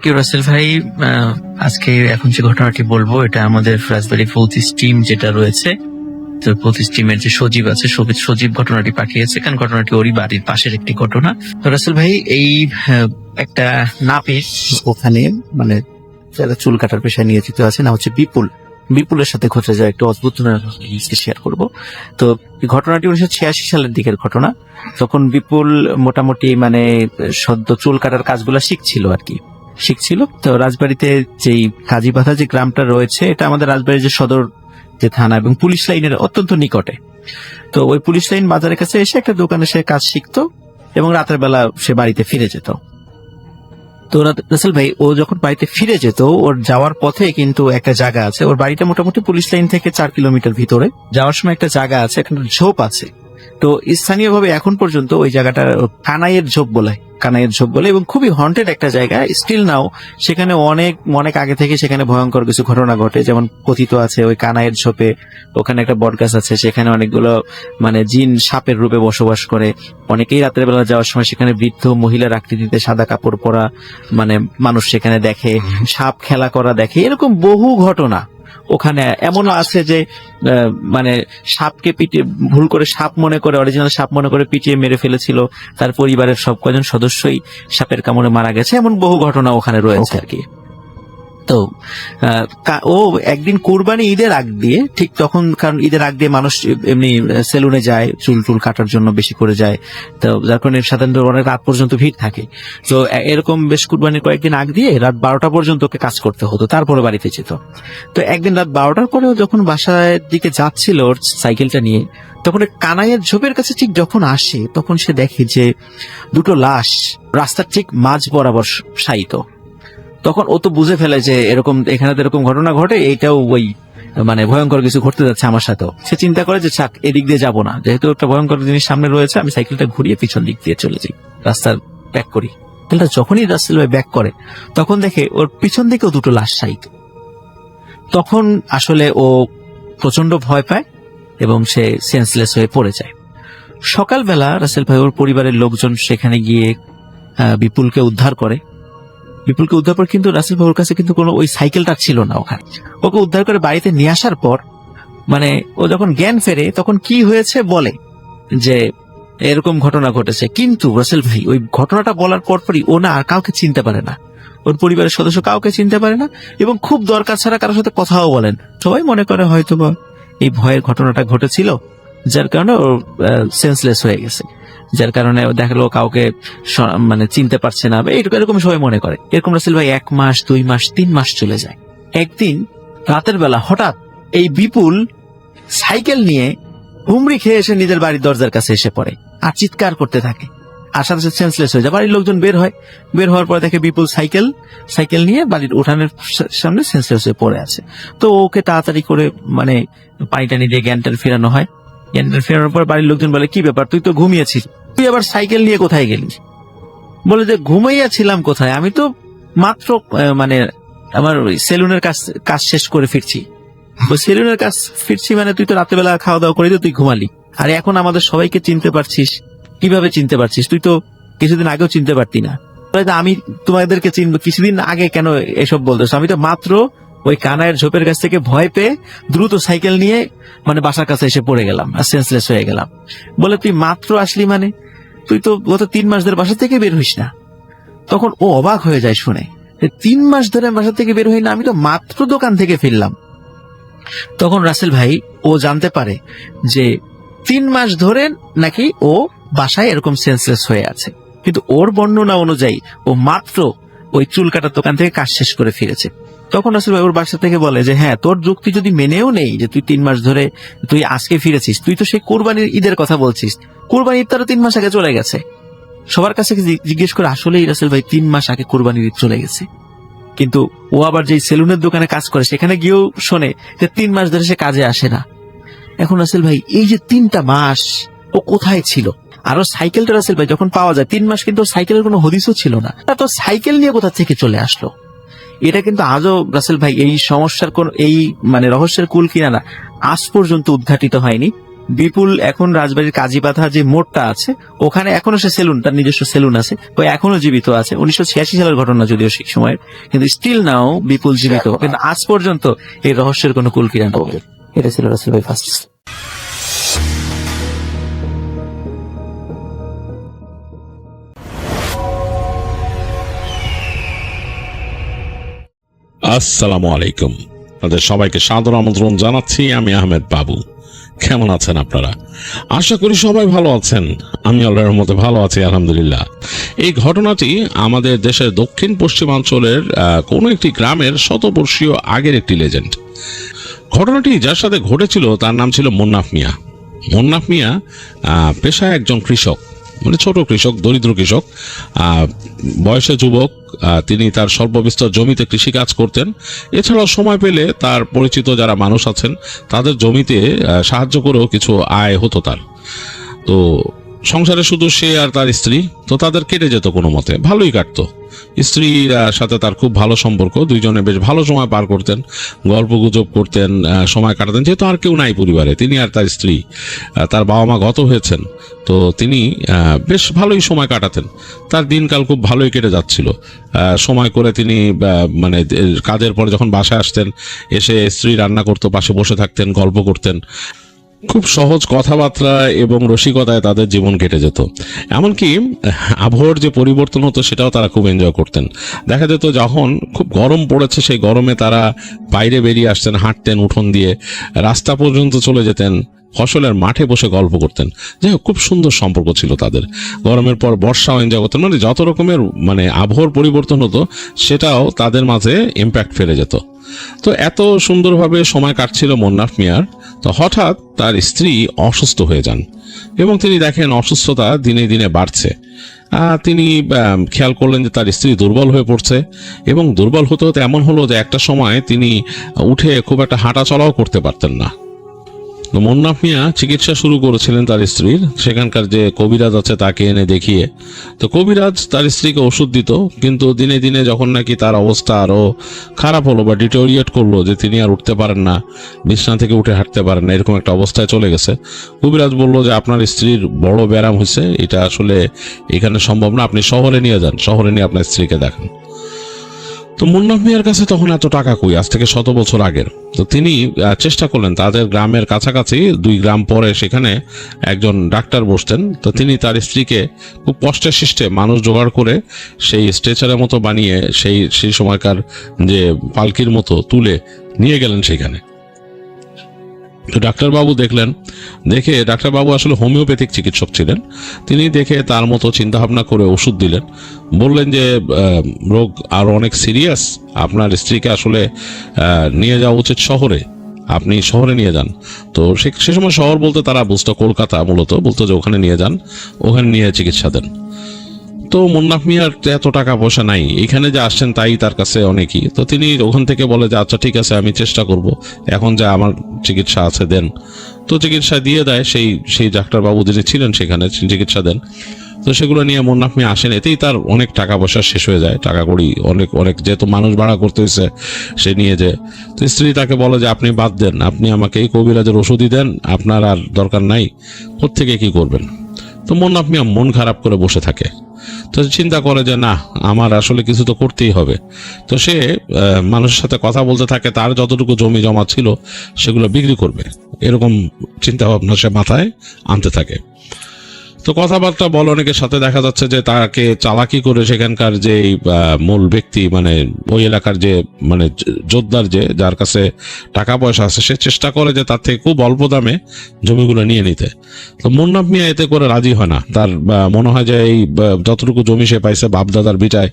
কি রাসেল ভাই, আজকে এখন যে ঘটনাটি বলবো এটা আমাদের রাজবাড়ী ফৌজিস টিম যেটা রয়েছে, তো ফৌজিস টিমের যে সজীব আছে, সজীব ঘটনাটি পাঠিয়েছে। কারণ ঘটনাটি ওরই বাড়ির পাশের একটি ঘটনা। তো রাসেল ভাই, এই একটা নাপিত ওখানে মানে যারা চুল কাটার পেশায় নিয়োজিত আছে, না হচ্ছে বিপুলের সাথে ঘটে যায় একটু অদ্ভুত শেয়ার করব। তো ঘটনাটি 1986 সালের দিকের ঘটনা। তখন বিপুল মোটামুটি মানে সদ্য চুল কাটার কাজগুলো শিখছিল। তো রাজবাড়িতে যেই কাজীবাধা যে গ্রামটা রয়েছে, এটা আমাদের রাজবাড়ির যে সদর যে থানা এবং পুলিশ লাইনের অত্যন্ত নিকটে। তো ওই পুলিশ লাইন বাজারের কাছে এসে একটা দোকানে সে কাজ শিখতো এবং রাতের বেলা সে বাড়িতে ফিরে যেত। তো রাসেল ভাই, ও যখন বাড়িতে ফিরে যেত, ওর যাওয়ার পথে কিন্তু একটা জায়গা আছে। ওর বাড়িটা মোটামুটি পুলিশ লাইন থেকে 4 কিলোমিটার ভিতরে। যাওয়ার সময় একটা জায়গা আছে, একটা ঝোপ আছে। তো স্থানীয়ভাবে এখন পর্যন্ত ওই জায়গাটা কানাইয়ের ঝোপ বলে এবং খুবই হন্টেড একটা জায়গা। স্টিল নাও সেখানে অনেক আগে থেকে সেখানে ভয়ঙ্কর কিছু ঘটনা ঘটে। যেমন কথিত আছে ওই কানাইয়ের ঝোপে ওখানে একটা বটগাছ আছে, সেখানে অনেকগুলো মানে জিন সাপের রূপে বসবাস করে। অনেকেই রাতের বেলা যাওয়ার সময় সেখানে বৃদ্ধ মহিলার আকৃতিতে সাদা কাপড় পরা মানে মানুষ সেখানে দেখে, সাপ খেলা করা দেখে। এরকম বহু ঘটনা ওখানে। এমনও আছে যে মানে সাপকে পিটিয়ে ভুল করে সাপ মনে করে, অরিজিনাল সাপ মনে করে পিটিয়ে মেরে ফেলেছিল। তার পরিবারের সব কয়জন সদস্যই সাপের কামড়ে মারা গেছে। এমন বহু ঘটনা ওখানে রয়েছে আর কি। তো ও একদিন কুরবানি ঈদের আগ দিয়ে, ঠিক তখন, কারণ ঈদের আগ দিয়ে মানুষ এমনি সেলুনে যায়, চুল কাটার জন্য বেশি করে যায়। তো যার কারণে সাধারণত অনেক রাত পর্যন্ত ভিড় থাকে। তো এরকম বেশ কুরবানির কয়েকদিন আগ দিয়ে রাত 12টা পর্যন্ত ওকে কাজ করতে হতো, তারপরে বাড়িতে যেত। তো একদিন রাত 12টার পরে যখন বাসার দিকে যাচ্ছিল ওর সাইকেলটা নিয়ে, তখন কানাইয়ের ঝোপের কাছে ঠিক যখন আসে, তখন সে দেখে যে দুটো লাশ রাস্তার ঠিক মাঝ বরাবর শায়িত। তখন ও তো বুঝে ফেলে যে এখানে তো এরকম ঘটনা ঘটে, এইটাও ওই মানে ভয়ঙ্কর কিছু ঘটতে যাচ্ছে আমার সাথেও। সে চিন্তা করে যে ছাক, এদিক দিয়ে যাবো না, যেহেতু একটা ভয়ঙ্কর জিনিস সামনে রয়েছে, আমি সাইকেলটা ঘুরিয়ে পিছন দিক দিয়ে চলে যাই, রাস্তার ব্যাক করি। যখনই রাস্তার ব্যাক করে, তখন দেখে ওর পিছন দিকেও দুটো লাশ শায়িত। তখন আসলে ও প্রচন্ড ভয় পায় এবং সে সেন্সলেস হয়ে পড়ে যায়। সকালবেলা রাসেল ভাই, ওর পরিবারের লোকজন সেখানে গিয়ে বিপুলকে উদ্ধার করে। কিন্তু রাসেল ভাইয়ের কাছে কিন্তু কোনো ওই সাইকেলটা ছিল না ওখানে। ওকে উদ্ধার করে বাড়িতে নিয়ে আসার পর মানে ও যখন জ্ঞান ফেরে, তখন কি হয়েছে বলে যে এরকম ঘটনা ঘটেছে। কিন্তু রাসেল ভাই, ওই ঘটনাটা বলার পরপরই ও না আর কাউকে চিনতে পারে না, ওর পরিবারের সদস্য কাউকে চিনতে পারে না এবং খুব দরকার ছাড়া কারোর সাথে কথাও বলেন। সবাই মনে করে হয়তো বা এই ভয়ের ঘটনাটা ঘটেছিল, যার কারণে ও সেন্সলেস হয়ে গেছে, যার কারণে দেখালো কাউকে মানে চিনতে পারছে না, এরকম সবাই মনে করে। এরকম রাসেল ভাই 1 মাস 2 মাস 3 মাস চলে যায়। একদিন রাতের বেলা হঠাৎ এই বিপুল সাইকেল নিয়ে হুমড়ি খেয়ে এসে নিজের বাড়ির দরজার কাছে এসে পড়ে আর চিৎকার করতে থাকে, আর সাথে সাথে সেন্সলেস হয়ে যায়। বাড়ির লোকজন বের হওয়ার পরে দেখে বিপুল সাইকেল নিয়ে বাড়ির উঠানের সামনে সেন্সলেস হয়ে পড়ে আছে। তো ওকে তাড়াতাড়ি করে মানে পানি টানি দিয়ে জ্ঞানটার ফেরানো হয়। ফেরানোর পর বাড়ির লোকজন বলে, কি ব্যাপার, তুই তো ঘুমিয়েছিস, তুই আবার সাইকেল নিয়ে কোথায় গেলি? বলে যে ঘুমাইয়াছিলাম কোথায়, আমি তো মাত্র মানে আমার সেলুনের কাজ শেষ করে ফিরছি। সেলুনের কাজ ফিরছি মানে তুই তো রাত্রেবেলা খাওয়া দাওয়া করে তুই ঘুমালি, আর এখন আমাদের সবাইকে চিনতে পারছিস? কিভাবে চিনতে পারছিস? তুই তো কিছুদিন আগেও চিনতে পারতি না। আমি তোমাদেরকে চিনবো কিছুদিন আগে কেন এসব বলতেছো? আমি তো মাত্র ওই কানাইয়ের ঝোপের কাছ থেকে ভয় পেয়ে দ্রুত সাইকেল নিয়ে মানে বাসার কাছে এসে পড়ে গেলাম আর সেন্সলেস হয়ে গেলাম। বলে তুই মাত্র আসলি মানে? তুই তো গত 3 মাস ধরে বাসা থেকে বের হইস না। তখন ও অবাক হয়ে যায় শুনে, 3 মাস ধরে বাসা থেকে বের হই না, আমি তো মাত্র দোকান থেকে ফিরলাম। তখন রাসেল ভাই ও জানতে পারে যে 3 মাস ধরে নাকি ও বাসায় এরকম সেন্সলেস হয়ে আছে, কিন্তু ওর বর্ণনা অনুযায়ী ও মাত্র ওই চুল কাটার দোকান থেকে কাজ শেষ করে ফিরেছে। তখন রাসেল ভাই ওর বাসা থেকে বলে যে হ্যাঁ, তোর যুক্তি যদি মেনেও নেই যে তুই 3 মাস ধরে তুই আজকে ফিরেছিস, তুই তো সেই কোরবানির ঈদের কথা বলছিস, কোরবানির ঈদ তারও 3 মাস আগে চলে গেছে। সবার কাছে জিজ্ঞেস করে আসলেই রাসেল ভাই 3 মাস আগে কোরবানির ঈদ চলে গেছে। কিন্তু ও আবার যে সেলুনের দোকানে কাজ করে সেখানে গিয়েও শোনে যে 3 মাস ধরে সে কাজে আসে না। এখন রাসেল ভাই এই যে 3টা মাস ও কোথায় ছিল? আরো সাইকেলটা রাসেল ভাই যখন পাওয়া যায় 3 মাস কিন্তু সাইকেলের কোনো হদিসও ছিল না, তো সাইকেল নিয়ে কোথা থেকে চলে আসলো? এটা কিন্তু আজও রাসেল ভাই এই সমস্যার কোন এই মানে রহস্যের কুল কিনারা আজ পর্যন্ত উদ্ঘাটিত হয়নি। বিপুল এখন রাজবাড়ির কাজীপাথার যে মোড়টা আছে ওখানে এখনো সে সেলুন, তার নিজস্ব সেলুন আছে, ওই এখনো জীবিত আছে। 1986 সালের ঘটনা যদিও সেই সময়ের, কিন্তু স্টিল নাও বিপুল জীবিত, কিন্তু আজ পর্যন্ত এই রহস্যের কোনো কুল কিনারা নেই। এটা ছিল রাসেল ভাই ফার্স্ট। আসসালামু আলাইকুম, আপনাদের সবাইকে সাদর আমন্ত্রণ জানাচ্ছি। আমি আহমেদ বাবু। কেমন আছেন আপনারা? আশা করি সবাই ভালো আছেন। আমি আল্লাহর রহমতে ভালো আছি, আলহামদুলিল্লাহ। এই ঘটনাটি আমাদের দেশের দক্ষিণ পশ্চিমাঞ্চলের কোনো একটি গ্রামের শতবর্ষীয় আগের একটি লেজেন্ড। ঘটনাটি যার সাথে ঘটেছিল তার নাম ছিল মুন্নাফ মিয়া। মুন্নাফ মিয়া পেশায় একজন কৃষক, মানে ছোট কৃষক, দরিদ্র কৃষক, বয়সে যুবক। তিনি তার স্বল্প বিস্তর জমিতে কৃষিকাজ করতেন। এছাড়াও সময় পেলে তার পরিচিত যারা মানুষ আছেন তাদের জমিতে সাহায্য করেও কিছু আয় হতো তার। তো সংসারে শুধু সে আর তার স্ত্রী, তো তাদের কেটে যেত কোনো মতে, ভালোই কাটতো। স্ত্রীর সাথে তার খুব ভালো সম্পর্ক, দুইজনে বেশ ভালো সময় পার করতেন, গল্প গুজব করতেন, সময় কাটাতেন। যেহেতু আর কেউ নাই পরিবারে, তিনি আর তার স্ত্রী, তার বাবা মা গত হয়েছেন, তো তিনি বেশ ভালোই সময় কাটাতেন। তার দিনকাল খুব ভালোই কেটে যাচ্ছিল। সময় করে তিনি মানে কাজের পরে যখন বাসায় আসতেন, এসে স্ত্রী রান্না করতো, পাশে বসে থাকতেন, গল্প করতেন। খুব সহজ কথাবার্তা এবং রসিকতায় তাদের জীবন কেটে যেত। এমনকি আবহাওয়ার যে পরিবর্তন হতো সেটাও তারা খুব এনজয় করতেন। দেখা যেত যখন খুব গরম পড়েছে, সেই গরমে তারা বাইরে বেরিয়ে আসতেন, হাঁটতেন উঠোন দিয়ে, রাস্তা পর্যন্ত চলে যেতেন, ফসলের মাঠে বসে গল্প করতেন। যাই হোক, খুব সুন্দর সম্পর্ক ছিল তাদের। গরমের পর বর্ষাও এনজয় করতেন। মানে যত রকমের মানে আবহাওয়ার পরিবর্তন হতো সেটাও তাদের মাঝে ইম্প্যাক্ট ফেলে যেত। তো এত সুন্দরভাবে সময় কাটছিল মুন্নাফ মিয়ার। তো হঠাৎ তার স্ত্রী অসুস্থ হয়ে যান এবং তিনি দেখেন অসুস্থতা দিনে দিনে বাড়ছে। তিনি খেয়াল করলেন যে তার স্ত্রী দুর্বল হয়ে পড়ছে এবং দুর্বল হতে হতে এমন হলো যে একটা সময় তিনি উঠে খুব একটা হাঁটা চলাও করতে পারতেন না। মুন্নাফ মিয়া চিকিৎসা শুরু করেছিলেন তার স্ত্রীর, সেখানকার যে কবিরাজ আছে তাকে এনে দেখিয়ে। তো কবিরাজ তার স্ত্রীকে ওষুধ দিত, কিন্তু দিনে দিনে যখন নাকি তার অবস্থা আরো খারাপ হলো বা ডিটোরিয়েট করলো, যে তিনি আর উঠতে পারেন না, বিছানা থেকে উঠে হাঁটতে পারেন না, এরকম একটা অবস্থায় চলে গেছে, কবিরাজ বলল যে আপনার স্ত্রীর বড় ব্যারাম হয়েছে, এটা আসলে এখানে সম্ভব না, আপনি শহরে নিয়ে যান, শহরে নিয়ে আপনার স্ত্রীকে দেখান। তো মুন্নাফ মিয়ার কাছে তখন এত টাকা কই, আজ থেকে 100 বছর আগের। তো তিনি চেষ্টা করলেন, তাদের গ্রামের কাছাকাছি 2 গ্রাম পরে সেখানে একজন ডাক্তার বসতেন। তো তিনি তার স্ত্রীকে খুব কষ্টে সৃষ্টে মানুষ জোগাড় করে সেই স্ট্রেচারের মতো বানিয়ে সেই সময়কার যে পালকির মতো তুলে নিয়ে গেলেন সেখানে। তো ডাক্তারবাবু দেখলেন, দেখে ডাক্তারবাবু আসলে হোমিওপ্যাথিক চিকিৎসক ছিলেন। তিনি দেখে তার মতো চিন্তাভাবনা করে ওষুধ দিলেন, বললেন যে রোগ আরো অনেক সিরিয়াস, আপনার স্ত্রীকে আসলে নিয়ে যাওয়া উচিত শহরে, আপনি শহরে নিয়ে যান। তো সে সময় শহর বলতে তারা বুঝতো কলকাতা, মূলত বলতো যে ওখানে নিয়ে যান, ওখানে নিয়ে চিকিৎসা দেন। তো মুন্নাফ মিয়ার এত টাকা পয়সা নাই, এখানে যে আসছেন তাই তার কাছে অনেকই। তো তিনি ওখান থেকে বলে যে আচ্ছা ঠিক আছে, আমি চেষ্টা করব, এখন যা আমার চিকিৎসা আছে দেন। তো চিকিৎসা দিয়ে দেয় সেই ডাক্তারবাবু যিনি ছিলেন সেখানে, চিকিৎসা দেন। তো সেগুলো নিয়ে মুন্নাফ মিয়া আসেন, এতেই তার অনেক টাকা পয়সা শেষ হয়ে যায়, টাকা কড়ি অনেক, যেহেতু মানুষ ভাড়া করতে হয়েছে সে নিয়ে যায়। তো স্ত্রী তাকে বলে যে আপনি বাদ দেন, আপনি আমাকে এই কবিরাজের ওষুধই দেন, আপনার আর দরকার নাই, কোত্থেকে কি করবেন। তো মুন্নাফ মিয়া মন খারাপ করে বসে থাকে। তো চিন্তা করে যে না, আমার আসলে কিছু তো করতেই হবে। তো সে মানুষের সাথে কথা বলতে থাকে, তার যতটুকু জমি জমা ছিল সেগুলো বিক্রি করবে, এরকম চিন্তা ভাবনা সে মাথায় আনতে থাকে। তো কথাবার্তা বলে অনেকের সাথে দেখা যাচ্ছে যে তাকে চালাকি করে সেখানকার যে মূল ব্যক্তি, মানে ওই এলাকার যে মানে জোরদার, যার কাছে টাকা পয়সা আছে, সে চেষ্টা করে যে তার থেকে খুব অল্প দামে জমিগুলো নিয়ে নিতে। তো মুন্নাফ মিয়া এতে করে রাজি হয় না। তার মনে হয় যে এই যতটুকু জমি সে পাইছে বাপদাদার বিটায়,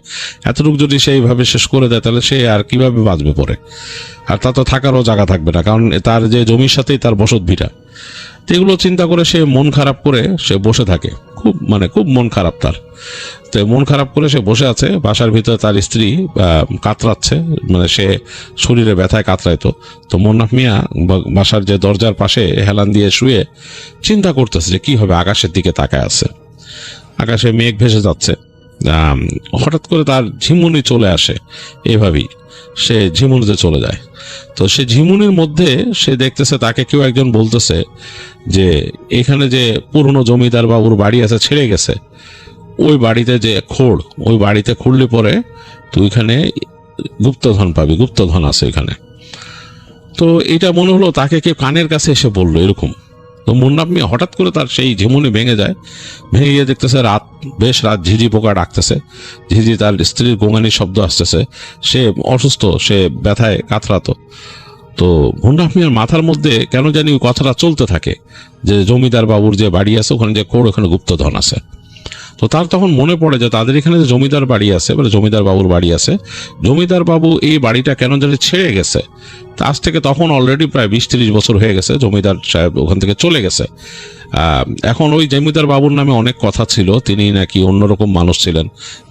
এতটুকু যদি সেইভাবে শেষ করে দেয় তাহলে সে আর কিভাবে বাঁচবে পরে, আর তা তো থাকারও জায়গা থাকবে না, কারণ তার যে জমির সাথেই তার বসত ভিটা। এগুলো চিন্তা করে সে মন খারাপ করে সে বসে থাকে, খুব মন খারাপ তার। তো মন খারাপ করে সে বসে আছে, বাসার ভিতরে তার স্ত্রী কাতরাচ্ছে, মানে সে শরীরে ব্যথায় কাতরাইতো। তো মুন্নাফ মিয়া বাসার যে দরজার পাশে হেলান দিয়ে শুয়ে চিন্তা করতেছে যে কি হবে, আকাশের দিকে তাকায় আছে, আকাশে মেঘ ভেসে যাচ্ছে, হঠাৎ করে তার ঝিমুনি চলে আসে, এভাবেই সে ঝিমুনিতে চলে যায়। তো সে ঝিমুনির মধ্যে সে দেখতেছে তাকে কেউ একজন বলতেছে যে এখানে যে পুরনো জমিদার বাবুর বাড়ি আছে ছেড়ে গেছে, ওই বাড়িতে যে খোঁড়, ওই বাড়িতে খুঁড়লে পরে তুই এখানে গুপ্তধন পাবি, গুপ্তধন আছে এখানে। তো এটা মনে হলো তাকে কেউ কানের কাছে এসে বললো এরকম। তো মুন্নাফ মিয়া হঠাৎ করে তার সেই ঝিমুনি ভেঙে যায়, ভেঙে গিয়ে দেখতেছে বেশ রাত ঝিঝি পোকা ডাকতেছে, ঝিঝি তার স্ত্রীর গোঙানির শব্দ আসতেছে, সে অসুস্থ, সে ব্যথায় কাতরাতো। তো মুন্নাফ মিয়ার মাথার মধ্যে কেন জানি ওই কথাটা চলতে থাকে যে জমিদার বাবুর যে বাড়ি আছে ওখানে যে খোঁড়, ওখানে গুপ্তধন আছে। তো তার তখন মনে পড়ে যে তাদের এখানে যে জমিদার বাড়ি আছে, মানে জমিদার বাবুর বাড়ি আছে, জমিদার বাবু এই বাড়িটা কেন জানি ছেড়ে গেছে। আজ থেকে তখন অলরেডি প্রায় 20-30 বছর হয়ে গেছে, জমিদার সাহেব ওখান থেকে চলে গেছে। এখন ওই জমিদার বাবুর নামে অনেক কথা ছিল, তিনি নাকি অন্যরকম মানুষ ছিলেন,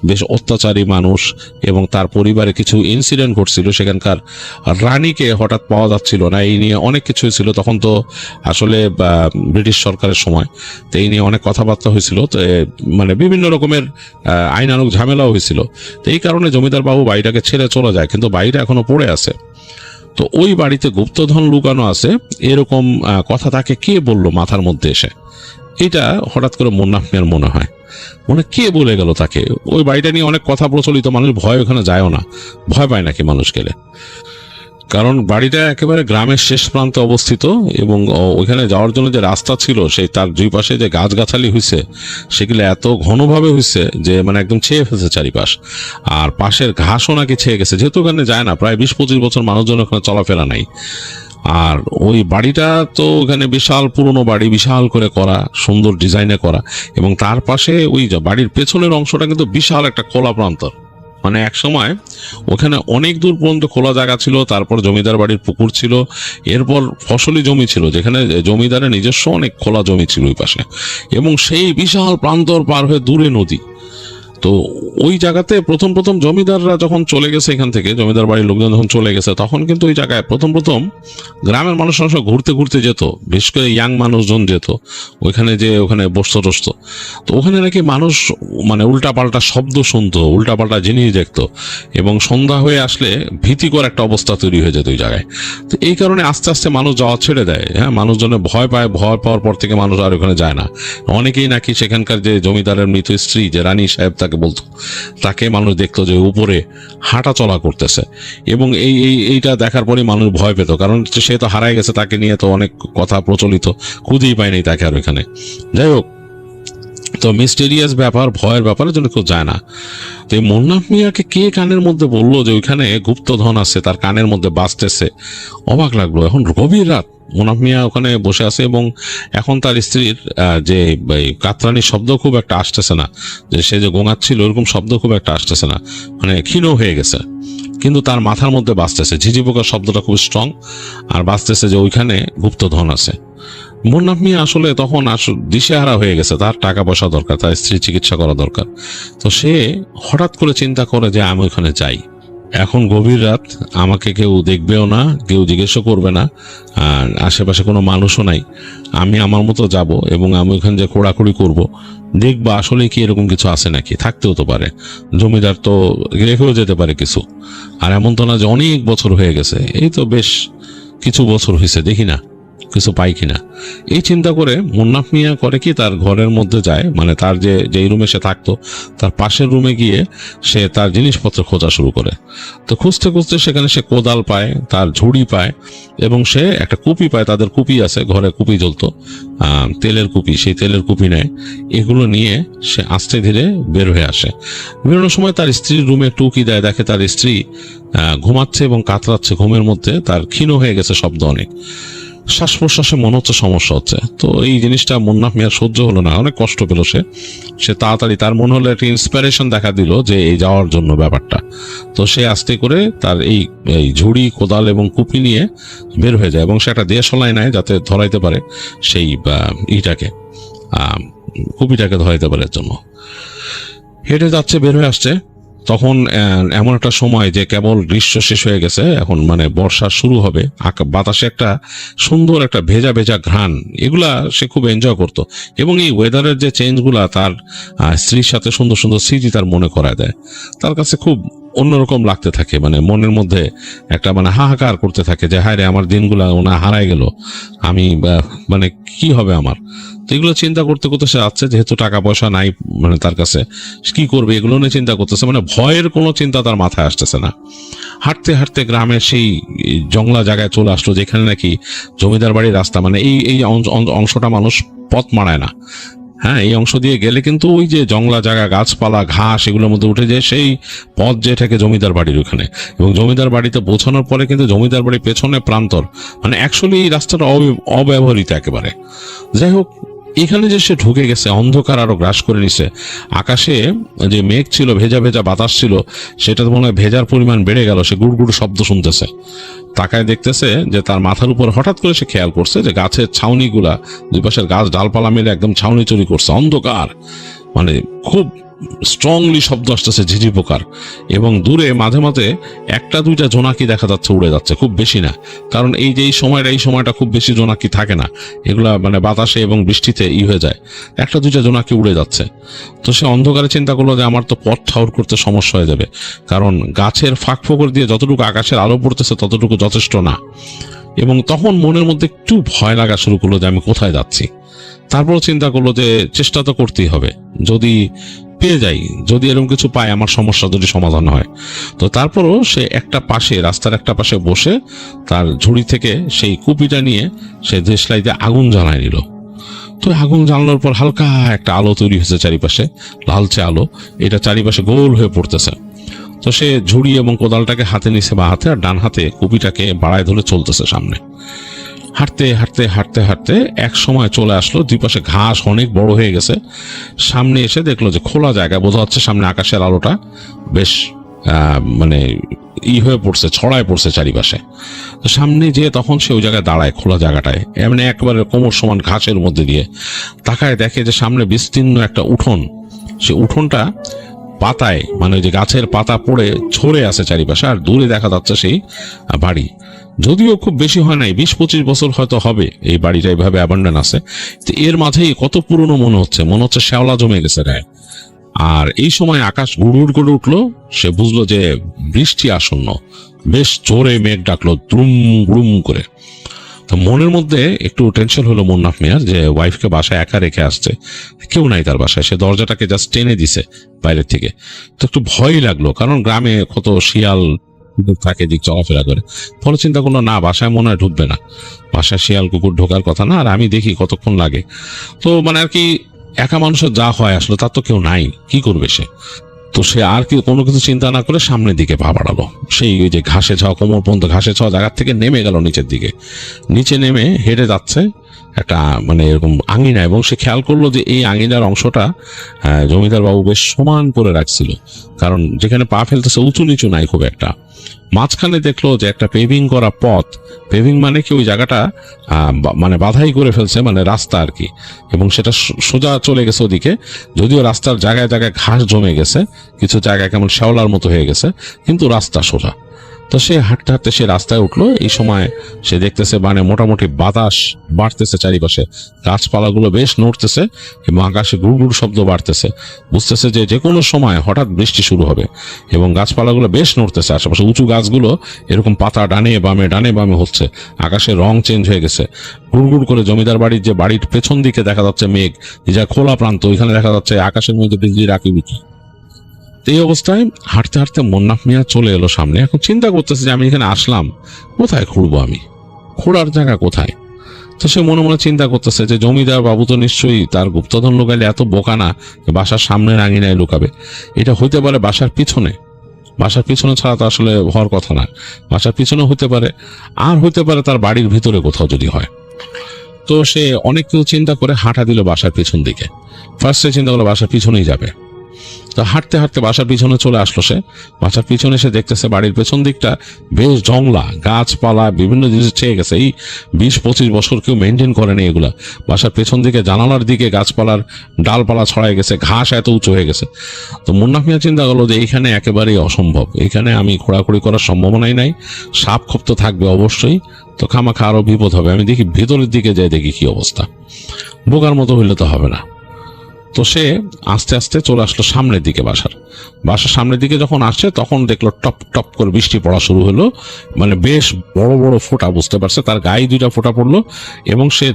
বেশ অত্যাচারী মানুষ, এবং তার পরিবারে কিছু ইনসিডেন্ট ঘটছিল, সেখানকার রানীকে হঠাৎ পাওয়া যাচ্ছিল না, এই নিয়ে অনেক কিছুই ছিল। তখন তো আসলে ব্রিটিশ সরকারের সময়, তো এই নিয়ে অনেক কথাবার্তা হয়েছিল, তো মানে বিভিন্ন রকমের আইনানুগ ঝামেলাও হয়েছিল। তো এই কারণে জমিদার বাবু বাড়িটাকে ছেড়ে চলে যায়, কিন্তু বাড়িটা এখনো পড়ে আছে। তো ওই বাড়িতে গুপ্তধন লুকানো আছে এরকম কথা তাকে কে বলল মাথার মধ্যে এসে, এটা হঠাৎ করে মুন্নাফ মিয়ার মনে হয়, কে বলে গেল তাকে। ওই বাড়িটা নিয়ে অনেক কথা প্রচলিত, মানুষ ভয় ওখানে যায়ও না, ভয় পায় নাকি মানুষ গেলে, কারণ বাড়িটা একেবারে গ্রামের শেষ প্রান্তে অবস্থিত, এবং ওইখানে যাওয়ার জন্য যে রাস্তা ছিল সেই তার দুই পাশে যে গাছগাছালি হয়েছে সেগুলো এত ঘনভাবে হয়েছে যে মানে একদম ছেয়ে ফেলছে চারিপাশ। আর পাশের ঘাসও নাকি ছেয়ে গেছে, যেহেতু ওখানে যায় না, প্রায় 20-25 বছর মানুষজন ওখানে চলাফেরা নাই। আর ওই বাড়িটা তো ওখানে বিশাল পুরনো বাড়ি, বিশাল করে করা, সুন্দর ডিজাইনে করা, এবং তার পাশে ওই বাড়ির পেছনের অংশটা কিন্তু বিশাল একটা খোলা প্রান্তর। মানে এক সময় ওখানে অনেক দূর পর্যন্ত খোলা জায়গা ছিল, তারপর জমিদার বাড়ির পুকুর ছিল, এরপর ফসলি জমি ছিল, যেখানে জমিদারের নিজস্ব অনেক খোলা জমি ছিল ওই পাশে, এবং সেই বিশাল প্রান্তর পার হয়ে দূরে নদী। তো ওই জায়গাতে প্রথম প্রথম জমিদাররা যখন চলে গেছে এখান থেকে, জমিদার বাড়ির লোকজন যখন চলে গেছে, তখন কিন্তু ওই জায়গায় প্রথম প্রথম গ্রামের মানুষরা সব ঘুরতে ঘুরতে যেত, বিশেষ করে ইয়াং মানুষজন যেত ওইখানে, যে ওখানে বসতো টসতো। তো ওখানে নাকি মানুষ মানে উল্টাপাল্টা শব্দ শুনতো, উল্টাপাল্টা জিনিস দেখতো, এবং সন্ধ্যা হয়ে আসলে ভীতিকর একটা অবস্থা তৈরি হয়ে যেত ওই জায়গায়। তো এই কারণে আস্তে আস্তে মানুষ যাওয়া ছেড়ে দেয়। হ্যাঁ, মানুষজনের ভয় পায়, ভয় পাওয়ার পর থেকে মানুষ আর ওখানে যায় না। অনেকেই নাকি সেখানকার যে জমিদারের মৃত স্ত্রী, যে রানী সাহেব তাকে বলতো, তাকে মানুষ দেখতো যে উপরে হাঁটা চলা করতেছে, এবং এইটা দেখার পরে মানুষ ভয় পেত, কারণ সে তো হারায় গেছে, তাকে নিয়ে তো অনেক কথা প্রচলিত, খুঁজেই পায়নি তাকে আর ওখানে। যাই হোক, তো মিস্টেরিয়াস ব্যাপার, ভয়ের ব্যাপারের জন্য কেউ যায় না। তো এই মুন্নাফ মিয়াকে কে কানের মধ্যে বললো যে ওইখানে গুপ্তধন আছে, তার কানের মধ্যে বাজতেছে, অবাক লাগলো। এখন গভীর রাত, মুন্নাফ মিয়া ওখানে বসে আছে, এবং এখন তার স্ত্রীর যে কাতরানির শব্দ খুব একটা আসতেছে না, যে সে যে গোঙাচ্ছিল ওরকম শব্দ খুব একটা আসতেছে না, মানে ক্ষীণ হয়ে গেছে, কিন্তু তার মাথার মধ্যে বাজতেছে ঝিঝি পোকার শব্দটা খুব স্ট্রং, আর বাজতেছে যে ওইখানে গুপ্তধন আছে। মুন্নাফ মিয়া আসলে তখন দিশেহারা হয়ে গেছে, তার টাকা পয়সা দরকার, তার স্ত্রী চিকিৎসা করা দরকার। তো সে হঠাৎ করে চিন্তা করে যে আমি ওখানে যাই, এখন গভীর রাত, আমাকে কেউ দেখবেও না, কেউ জিজ্ঞেসও করবে না, আর আশেপাশে কোনো মানুষও নাই, আমি আমার মতো যাব, এবং আমি ওখানে যে খোঁড়াখুড়ি করব, দেখবা আসলে কি এরকম কিছু আছে নাকি, থাকতেও তো পারে, জমিদার তো রেখেও যেতে পারে কিছু, আর এমন তো না যে অনেক বছর হয়ে গেছে, এই তো বেশ কিছু বছর হয়েছে, দেখি না কিছু পাই কিনা। এই চিন্তা করে মুন্নাফ মিয়া করে কি, তার ঘরের মধ্যে যায়, মানে তার যে রুমে সে থাকতো তার পাশের রুমে গিয়ে সে তার জিনিসপত্র খোঁজা শুরু করে। তো খুঁজতে খুঁজতে সেখানে সে কোদাল পায়, তার ঝুড়ি পায়, এবং সে একটা কুপি পায়, তাদের কুপি আছে ঘরে, কুপি জ্বলতো, তেলের কুপি, সেই তেলের কুপি নেয়। এগুলো নিয়ে সে আস্তে ধীরে বের হয়ে আসে। বেরোনোর সময় তার স্ত্রীর রুমে একটু উকি দেয়, দেখে তার স্ত্রী ঘুমাচ্ছে এবং কাতরাচ্ছে, ঘুমের মধ্যে তার ক্ষীণ হয়ে গেছে শব্দ অনেক, শ্বাস প্রশ্বাসে মনে হচ্ছে সমস্যা হচ্ছে। তো এই জিনিসটা মুন্নাফ মিয়ার সহ্য হলো না, অনেক কষ্ট পেল সে তাড়াতাড়ি, তার মনে হলো একটা ইন্সপিরেশন দেখা দিল যে এই যাওয়ার জন্য ব্যাপারটা। তো সে আস্তে করে তার এই ঝুড়ি, কোদাল এবং কুপি নিয়ে বের হয়ে যায়, এবং সে একটা দেশলাই নেয় যাতে ধরাইতে পারে সেই কুপিটাকে ধরাইতে পারে, এর জন্য হেঁটে যাচ্ছে, বের হয়ে আসছে। তখন এমন একটা সময় যে কেবল গ্রীষ্ম শেষ হয়ে গেছে, এখন মানে বর্ষা শুরু হবে, বাতাসে একটা সুন্দর একটা ভেজা ভেজা ঘ্রাণ, এগুলা সে খুব এনজয় করতো। এবং এই ওয়েদারের যে চেঞ্জগুলা তার স্ত্রীর সাথে সুন্দর সুন্দর স্মৃতি তার মনে করায় দেয়। তার কাছে খুব অন্যরকম লাগতে থাকে, মানে মনের মধ্যে একটা মানে হাহাকার করতে থাকে যে হায় রে আমার দিনগুলা ওনা হারায় গেল, আমি মানে কি হবে আমার। তো এগুলো চিন্তা করতে করতে সে আসছে, যেহেতু টাকা পয়সা নাই মানে তার কাছে, কি করবে এগুলো নিয়ে চিন্তা করতেছে, মানে ভয়ের কোনো চিন্তা তার মাথায় আসতেছে না। হাঁটতে হাঁটতে গ্রামের সেই জংলা জায়গায় চলে আসলো যেখানে নাকি জমিদার বাড়ির রাস্তা, মানে এই এই অংশটা মানুষ পথ মারায় না। হ্যাঁ, এই অংশ দিয়ে গেলে কিন্তু ওই যে জংলা জায়গা, গাছপালা, ঘাস এগুলোর মধ্যে উঠে যায় সেই পথ যে থাকে জমিদার বাড়ির ওখানে। এবং জমিদার বাড়িতে পৌঁছানোর পরে কিন্তু জমিদার বাড়ির পেছনে প্রান্তর, মানে অ্যাকচুয়ালি এই রাস্তাটা অব্যবহৃত একেবারে। যাই হোক, এখানে যে সে ঢুকে গেছে, অন্ধকার আরো গ্রাস করে নিছে। আকাশে যে মেঘ ছিল, ভেজা ভেজা বাতাস ছিল, সেটা মনে হয় ভেজার পরিমাণ বেড়ে গেল। সে গুড়গুড় শব্দ শুনতেছে, তাকায় দেখতেছে যে তার মাথার উপর হঠাৎ করে সে খেয়াল করছে যে গাছের ছাউনিগুলা, দুই পাশের গাছ ডালপালা মিলে একদম ছাউনি চুরি করছে। অন্ধকার, মানে খুব স্ট্রংলি শব্দ আসতেছে ঝিঝি পোকার, এবং দূরে মাঝে মাঝে একটা দুইটা জোনাকি দেখা যাচ্ছে উড়ে যাচ্ছে, খুব বেশি না, কারণ এই যে এই সময়টা খুব বেশি জোনাকি থাকে না, এগুলা মানে বাতাসে এবং বৃষ্টিতে হয়ে যায়। একটা দুইটা জোনাকি উড়ে যাচ্ছে। তো সে অন্ধকারে চিন্তা করলো যে আমার তো পথ ঠাউর করতে সমস্যা হয়ে যাবে, কারণ গাছের ফাঁক ফোকর দিয়ে যতটুকু আকাশের আলো পড়তেছে ততটুকু যথেষ্ট না। এবং তখন মনের মধ্যে একটু ভয় লাগা শুরু করলো যে আমি কোথায় যাচ্ছি। তারপর চিন্তা করলো যে চেষ্টা তো করতেই হবে, যদি পেয়ে যাই, যদি এরকম কিছু পাই আমার সমস্যা যদি সমাধান হয়। তো তারপরও সে একটা পাশে, রাস্তার একটা পাশে বসে তার ঝুড়ি থেকে সেই কুপিটা নিয়ে সে দেশলাইতে আগুন জ্বালায় নিল। তো আগুন জ্বালানোর পর হালকা একটা আলো তৈরি হয়েছে চারিপাশে, লালচে আলো, এটা চারিপাশে গোল হয়ে পড়তেছে। তো সে ঝুড়ি এবং কোদালটাকে হাতে নিছে বা হাতে, আর ডান হাতে কুপিটাকে বাড়ায় ধরে চলতেছে সামনে। হাঁটতে হাঁটতে হাঁটতে হাঁটতে এক সময় চলে আসলো, দুই পাশে ঘাস অনেক বড় হয়ে গেছে। সামনে এসে দেখলো যে খোলা জায়গা, বোঝা যাচ্ছে সামনে আকাশের আলোটা বেশ মানে হয়ে পড়ছে, ছড়ায় পড়ছে চারিপাশে। তো সামনে যেয়ে তখন সে ওই জায়গায় দাঁড়ায়, খোলা জায়গাটায়, এমনি একবারে কোমর সমান ঘাসের মধ্যে দিয়ে তাকায়, দেখে যে সামনে বিস্তীর্ণ একটা উঠোন। সে উঠোনটা পাতায়, মানে যে গাছের পাতা পড়ে ছড়ে আছে চারিপাশে, আর দূরে দেখা যাচ্ছে সেই বাড়ি। যদিও খুব বেশি হয় নাই, 20-25 বছর হয়তো হবে এই বাড়িটা এইভাবে অ্যাবান্ডন আছে। তো এর মাঝেই কত পুরনো মনে হচ্ছে শ্যাওলা জমে গেছে গায়ে। আর এই সময় আকাশ গুড়গুড় করে উঠলো, সে বুঝলো যে বৃষ্টি আসন্ন, বেশ জোরে মেঘ ডাকলো দ্রুম গ্রুম করে। তো মনের মধ্যে একটু টেনশন হলো মুন্নাফ মিয়ার, যে ওয়াইফকে বাসায় একা রেখে আসছে, কেউ নাই তার বাসায়, সে দরজাটাকে জাস্ট টেনে দিছে বাইরের থেকে। তো একটু ভয়ই লাগলো, কারণ গ্রামে কত শিয়াল থাকে, দিক চলাফেরা করে। ফলে চিন্তা করলো না, বাসায় মনে হয় ঢুকবে না, বাসায় শিয়াল কুকুর ঢোকার কথা না, আর আমি দেখি কতক্ষণ লাগে। তো মানে আর কি, একা মানুষের যা হয় আসলে, তার তো কেউ নাই, কি করবে সে। তো সে আর কি কোনো কিছু চিন্তা না করে সামনের দিকে পা বাড়ালো। সেই ওই যে ঘাসে ছাওয়া, কোমর পর্যন্ত ঘাসে ছাওয়া জায়গার থেকে নেমে গেল নিচের দিকে। নিচে নেমে হেঁটে যাচ্ছে একটা মানে এরকম আঙিনা, এবং সে খেয়াল করলো যে এই আঙিনার অংশটা জমিদার বাবু বেশ সমান করে রাখছিল, কারণ যেখানে পা ফেলতেছে উঁচু নিচু নাই খুব একটা। মাঝখানে দেখলো যে একটা পেভিং করা পথ, পেভিং মানে কি ওই জায়গাটা মানে বাধাই করে ফেলছে, মানে রাস্তা আর কি, এবং সেটা সোজা চলে গেছে ওদিকে। যদিও রাস্তার জায়গায় জায়গায় ঘাস জমে গেছে, কিছু জায়গায় কেমন শ্যাওলার মতো হয়ে গেছে, কিন্তু রাস্তা সোজা। তো সে হাঁটতে হাঁটতে সে রাস্তায় উঠলো। এই সময় সে দেখতেছে মানে মোটামুটি বাতাস বাড়তেছে চারিপাশে, গাছপালাগুলো বেশ নড়তেছে এবং আকাশে গুড়গুড় শব্দ বাড়তেছে। বুঝতেছে যে যে কোনো সময় হঠাৎ বৃষ্টি শুরু হবে, এবং গাছপালাগুলো বেশ নড়তেছে। আশেপাশে উঁচু গাছগুলো এরকম পাতা ডানে বামে হচ্ছে, আকাশের রং চেঞ্জ হয়ে গেছে। গুড়গুড় করে জমিদার বাড়ির যে বাড়ির পেছন দিকে দেখা যাচ্ছে মেঘ, যা খোলা প্রান্ত, ওইখানে দেখা যাচ্ছে আকাশের মধ্যে বিজলির আঁকিবুকি। এই অবস্থায় হাঁটতে হাঁটতে মুন্নাফ মিয়া চলে এলো সামনে। এখন চিন্তা করতেছে যে আমি এখানে আসলাম, কোথায় খুঁড়বো, আমি খোঁড়ার জায়গা কোথায়। তো সে মনে মনে চিন্তা করতেছে যে জমিদার বাবু তো নিশ্চয়ই তার গুপ্তধন লুকাইলে এত বোকা না বাসার সামনের আঙিনায় লুকাবে। এটা হইতে পারে বাসার পিছনে, বাসার পিছনে ছাড়া তো আসলে হওয়ার কথা না। বাসার পিছনে হতে পারে, আর হইতে পারে তার বাড়ির ভিতরে কোথাও যদি হয়। তো সে অনেক কিছু চিন্তা করে হাঁটা দিল বাসার পিছন দিকে। ফার্স্টে চিন্তা করলো বাসার পিছনেই যাবে। তো হাঁটতে হাঁটতে বাসার পিছনে চলে আসলো সে। বাসার পিছনে এসে দেখতেছে বাড়ির পেছন দিকটা বেশ জংলা, গাছপালা বিভিন্ন জিনিস ছেয়ে গেছে। এই 20-25 বছর কেউ মেনটেন করেনি এগুলা। বাসার পেছন দিকে জানালার দিকে গাছপালার ডালপালা ছড়ায় গেছে, ঘাস এত উঁচু হয়ে গেছে। তো মুন্নাফ মিয়া চিন্তা করলো যে এইখানে একেবারেই অসম্ভব, এখানে আমি ঘোরাঘুরি করার সম্ভাবনাই নাই, সাপ খোপ তো থাকবে অবশ্যই, তো খামাখা আরো বিপদ হবে। আমি দেখি ভেতরের দিকে যাই, দেখি কি অবস্থা, বোকার মতো হইলে তো হবে না। তো সে আস্তে আস্তে চলে আসলো সামনের দিকে, বাসার সামনের দিকে যখন আসছে তখন দেখলো টপ টপ করে বৃষ্টি পড়া শুরু হলো, মানে বেশ বড় বড় ফোঁটা, বুঝতে পারছে তার গায়ে 2টা ফোঁটা পড়লো। এবং সে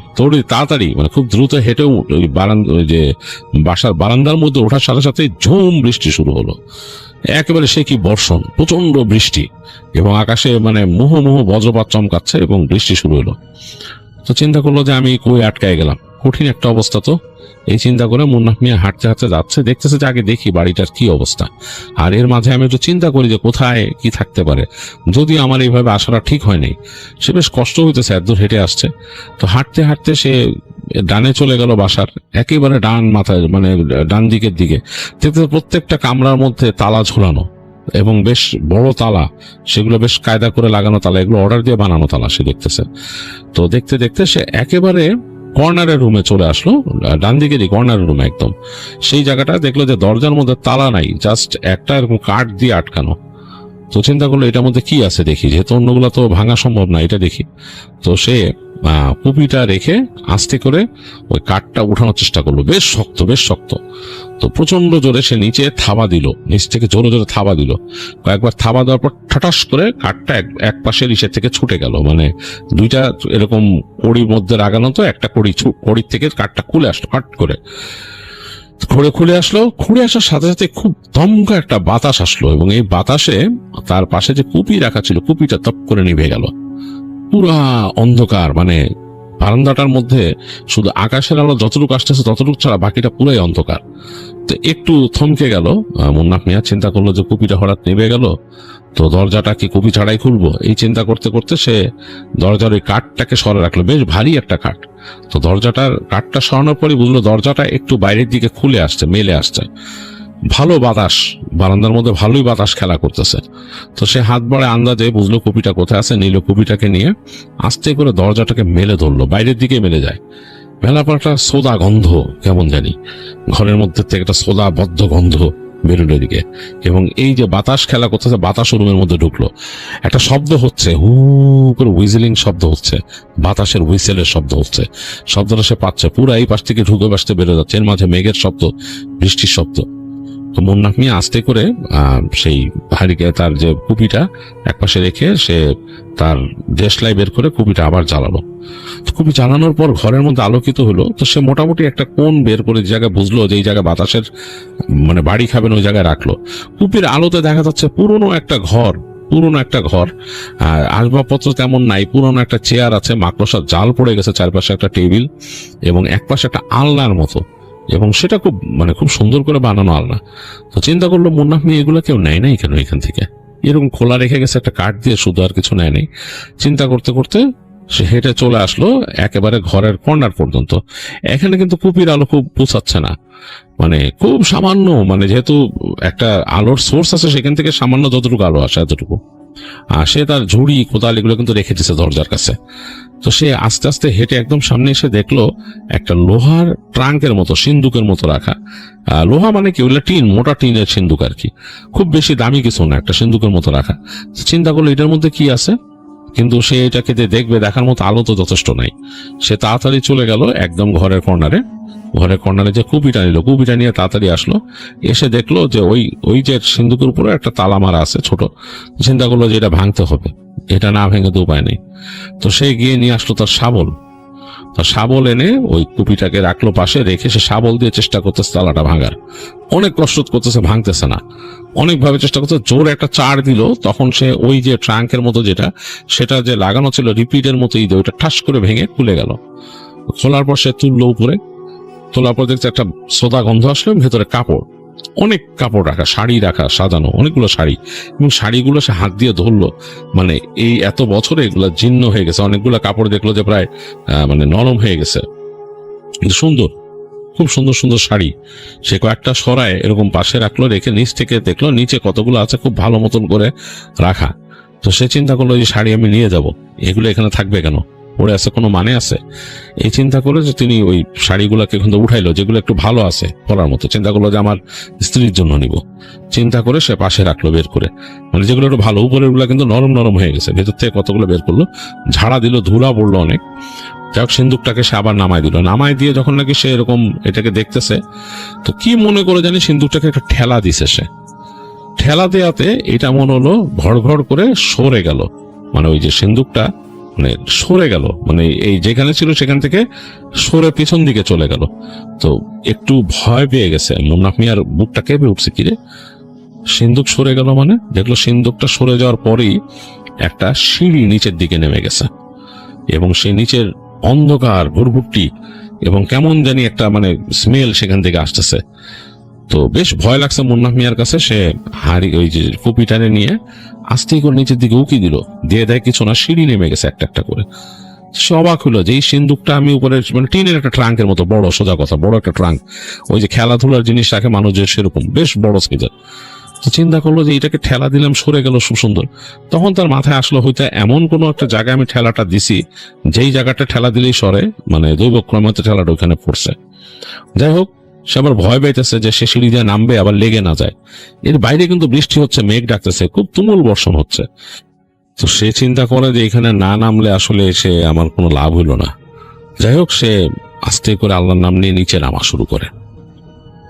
তাড়াতাড়ি মানে খুব দ্রুত হেঁটে ওই যে বাসার বারান্দার মধ্যে ওঠার সাথে সাথে ঝুম বৃষ্টি শুরু হলো। একেবারে সে কি বর্ষণ, প্রচন্ড বৃষ্টি, এবং আকাশে মানে মুহু বজ্রপাত চমকাচ্ছে এবং বৃষ্টি শুরু হলো। তো চিন্তা করলো যে আমি কই আটকায় গেলাম, কঠিন একটা অবস্থা। তো এই চিন্তা করে মুন্নাফ মিয়া হাঁটতে হাঁটতে যাচ্ছে, দেখতেছে যে আগে দেখি বাড়িটার কি অবস্থা। আর এর মাঝে আমি একটু চিন্তা করি যে কোথায় কি থাকতে পারে, যদি আমার এইভাবে আসাটা ঠিক হয়নি। সে বেশ কষ্ট হইতেছে, এত দূর হেঁটে আসছে। তো হাঁটতে হাঁটতে সে ডানে চলে গেল, বাসার একেবারে ডান মাথায় মানে ডান দিকের দিকে। দেখতে প্রত্যেকটা কামরার মধ্যে তালা ঝোলানো, এবং বেশ বড় তালা, সেগুলো বেশ কায়দা করে লাগানো তালা, এগুলো অর্ডার দিয়ে বানানো তালা সে দেখতেছে। তো দেখতে দেখতে সে একেবারে কর্নারের রুমে চলে আসলো, ডান দিকেরই কর্নারের রুমে একদম। সেই জায়গাটা দেখলো যে দরজার মধ্যে তালা নাই, জাস্ট একটা এরকম কাঠ দিয়ে আটকানো। তো চিন্তা করলো এটার মধ্যে কি আছে দেখি, যেহেতু অন্যগুলো তো ভাঙা সম্ভব না, এটা দেখি। তো সে কুপিটা রেখে আস্তে করে ওই কাঠটা উঠানোর চেষ্টা করলো, বেশ শক্ত বেশ শক্ত। তো প্রচন্ড জোরে সে নিচে থাবা দিল, নিচ থেকে জোরে জোরে থাবা দিল। কয়েকবার থাবা দেওয়ার পর ঠাটাস করে কাঠটা এক পাশের ইসের থেকে ছুটে গেল, মানে 2টা এরকম কড়ির মধ্যে লাগানো, তো একটা কড়ির থেকে কাঠটা খুলে আসলো, কাট করে খুলে আসলো। খুলে আসার সাথে সাথে খুব দমকা একটা বাতাস আসলো, এবং এই বাতাসে তার পাশে যে কুপি রাখা ছিল, কুপিটা তপ করে নিভে গেল। পুরা অন্ধকার, মানে বারান্দাটার মধ্যে শুধু আকাশের আলো যতটুকু আসতেছে ততটুকু ছাড়া বাকিটা পুরাই অন্ধকার। তো একটু থমকে গেল মুন্নাফ মিয়া, চিন্তা করলো যে কুপিটা হঠাৎ নেমে গেল, তো দরজাটা কি কুপি ছাড়াই খুলবো। এই চিন্তা করতে করতে সে দরজার ওই কাঠটাকে সরে রাখলো, বেশ ভারী একটা কাঠ। তো দরজাটার কাঠটা সরানোর পরে বুঝলো দরজাটা একটু বাইরের দিকে খুলে আসছে, মেলে আসছে, ভালো বাতাস, বারান্দার মধ্যে ভালোই বাতাস খেলা করতেছে। তো সে হাত বাড়ে আন্দাজে বুঝলো কুপিটা কোথায় আছে, নিল কুপিটাকে নিয়ে আস্তে করে দরজাটাকে মেলে ধরলো, বাইরের দিকে মেলে যায়। মেলার পর একটা সোদা গন্ধ, কেমন জানি ঘরের মধ্যে থেকে একটা সোদা বদ্ধ গন্ধ বেরোলো দিকে, এবং এই যে বাতাস খেলা করতেছে, বাতাস রুমের মধ্যে ঢুকলো। একটা শব্দ হচ্ছে, হু করে হুইজেলিং শব্দ হচ্ছে, বাতাসের হুইসেলের শব্দ হচ্ছে। শব্দটা সে পাচ্ছে, পুরো এই পাশ থেকে ঢুকে বাসতে বেরো যাচ্ছে, এর মাঝে মেঘের শব্দ, বৃষ্টির শব্দ। তো মুন্নাফ মিয়া আস্তে করে সেই হারিকে তার যে কুপিটা একপাশে রেখে সে তার দেশলাই বের করে কুপিটা আবার জ্বালালো। কুপি জ্বালানোর পর ঘরের মধ্যে আলোকিত হলো। তো সে মোটামুটি একটা কোণ বের করে যে জায়গায় বুঝলো যে এই জায়গায় বাতাসের মানে বাড়ি খাবেন, ওই জায়গায় রাখলো। কুপির আলোতে দেখা যাচ্ছে পুরনো একটা ঘর, আর আসবাবপত্র তেমন নাই, পুরনো একটা চেয়ার আছে, মাকড়সার জাল পড়ে গেছে, চারপাশে একটা টেবিল, এবং একপাশে একটা আলনার মতো, এবং সেটা খুব সুন্দর করে বানানো আলনা। তো চিন্তা করলো মুন্নাফ মিয়া এগুলো কেউ নেয় নাই কেন এখান থেকে, এরকম খোলা রেখে গেছে একটা কাঠ দিয়ে, শুধু আর কিছু নেয় নাই। চিন্তা করতে করতে সে হেঁটে চলে আসলো একেবারে ঘরের কর্নার পর্যন্ত। এখানে কিন্তু কুপির আলো খুব পোষাচ্ছে না, মানে খুব সামান্য, মানে যেহেতু একটা আলোর সোর্স আছে সেখান থেকে সামান্য যতটুকু আলো আসে এতটুকু। আর সে তার ঝুড়ি কোদাল এগুলো কিন্তু রেখে দিয়েছে দরজার কাছে। তো সে আস্তে আস্তে হেঁটে একদম সামনে এসে দেখলো একটা লোহার ট্রাঙ্কের মতো, সিন্দুকের মতো রাখা। লোহা মানে কি, ওগুলো টিন, মোটা টিনের সিন্দুক আর কি, খুব বেশি দামি কিছু না, একটা সিন্দুকের মতো রাখা। চিন্তা করলো এটার মধ্যে কি আছে, কিন্তু সে এটাকে যে দেখবে, দেখার মতো আলো তো যথেষ্ট নাই। সে তাড়াতাড়ি চলে গেল একদম ঘরের কর্নারে যে কুপিটা নিল, কুপিটা নিয়ে তাড়াতাড়ি আসলো। এসে দেখলো যে ওই যে সিন্দুকের উপরে একটা তালা মারা আছে ছোট। চিন্তা করলো যে এটা ভাঙতে হবে, এটা না ভেঙে তো উপায় নেই। তো সে গিয়ে নিয়ে আসলো তার শাবল এনে ওই কুপিটাকে রাখলো পাশে রেখে, সে শাবল দিয়ে চেষ্টা করতেছে তালাটা ভাঙার। অনেক কষ্ট করতেছে, ভাঙতেছে না, অনেকভাবে চেষ্টা করতে, জোর একটা চার দিল। তখন সে ওই যে ট্রাঙ্কের মতো সেটা যে লাগানো ছিল রিপিটের মতো, ওইটা ঠাস করে ভেঙে খুলে গেল। খোলার পর সে তুললো উপরে, তোলার পর দেখছে একটা সোদা গন্ধ আসলো, ভেতরে কাপড়, অনেক কাপড় রাখা, শাড়ি রাখা সাজানো, অনেকগুলো শাড়ি, এবং শাড়িগুলো সে হাত দিয়ে ধরলো, মানে এই এত বছরে এগুলো জীর্ণ হয়ে গেছে। অনেকগুলো কাপড় দেখলো যে প্রায় মানে নরম হয়ে গেছে, কিন্তু সুন্দর, খুব সুন্দর সুন্দর শাড়ি। সে কয়েকটা সরায় এরকম পাশে রাখলো, রেখে নিচ থেকে দেখলো নিচে কতগুলো আছে খুব ভালো মতন করে রাখা। তো সে চিন্তা করলো যে শাড়ি আমি নিয়ে যাব, এগুলো এখানে থাকবে কেন, পড়ে আছে, কোনো মানে আছে? এই চিন্তা করে যে তিনি ওই শাড়িগুলোকে কিন্তু উঠাইলো, যেগুলো একটু ভালো আছে পরার মতো। চিন্তা করলো যে আমার স্ত্রীর জন্য নিব, চিন্তা করে সে পাশে রাখলো বের করে। মানে যেগুলো একটু ভালো, উপরের গুলা কিন্তু নরম নরম হয়ে গেছে, ভেতর থেকে কতগুলো বের করলো, ঝাড়া দিল, ধুলা পড়লো অনেক। যাই হোক, সিন্দুকটাকে সে আবার নামাই দিল। নামাই দিয়ে যখন নাকি সে এরকম এটাকে দেখতেছে, তো কি মনে করে জানি সিন্দুকটাকে একটা ঠেলা দিছে সে। ঠেলা দেওয়াতে এটা মনে হলো ঘড় ঘড় করে সরে গেল, মানে ওই যে সিন্দুকটা মানে সরে গেল, মানে এই যেখানে ছিল সেখান থেকে সরে পিছন দিকে চলে গেল। তো একটু ভয় পেয়ে গেছে মুন্নাফ মিয়ার, বুকটা কেঁপে উঠছে, কিরে সিন্দুক সরে গেল মানে? দেখলো সিন্দুকটা সরে যাওয়ার পরেই একটা সিঁড়ি নিচের দিকে নেমে গেছে, এবং সে নিচের অন্ধকার ভুরভুট্টি এবং কেমন জানি একটা মানে স্মেল সেখান থেকে আসতেছে। তো বেশ ভয় লাগছে মুন্নাফ মিয়ার কাছে। সে হাড়ি ওই যে কুপিটারে নিয়ে আস্তে করে নিচের দিকে উকি দিল, দিয়ে দেয় কিছু না, সিঁড়ি নেমে গেছে একটা একটা করে। সে অবাক হলো যে এই সিন্দুকটা আমি উপরে, মানে টিনের একটা ট্রাঙ্কের মতো বড়, সোজা কথা বড় একটা ট্রাঙ্ক, ওই যে খেলাধুলার জিনিস রাখে মানুষ যে সেরকম বেশ বড় সাইজের। তো চিন্তা করলো যে এটাকে ঠেলা দিলাম, সরে গেল খুব সুন্দর। তখন তার মাথায় আসলো হয়তো এমন কোনো একটা জায়গায় আমি ঠেলাটা দিছি, যেই জায়গাটা ঠেলা দিলেই সরে, মানে দৈবক্রমে ঠেলাটা ওখানে পড়ছে। যাই হোক, সে আবার ভয় পাইতেছে যে সে সিঁড়ি দিয়ে নামবে আবার লেগে না যায়। এর বাইরে কিন্তু বৃষ্টি হচ্ছে, মেঘ ডাকতেছে, খুব তুমুল বর্ষণ হচ্ছে। তো সে চিন্তা করে যে এখানে না নামলে আসলে সে আমার কোনো লাভ হইল না। যাই হোক, সে আস্তে করে আল্লাহর নাম নিয়ে নিচে নামা শুরু করে,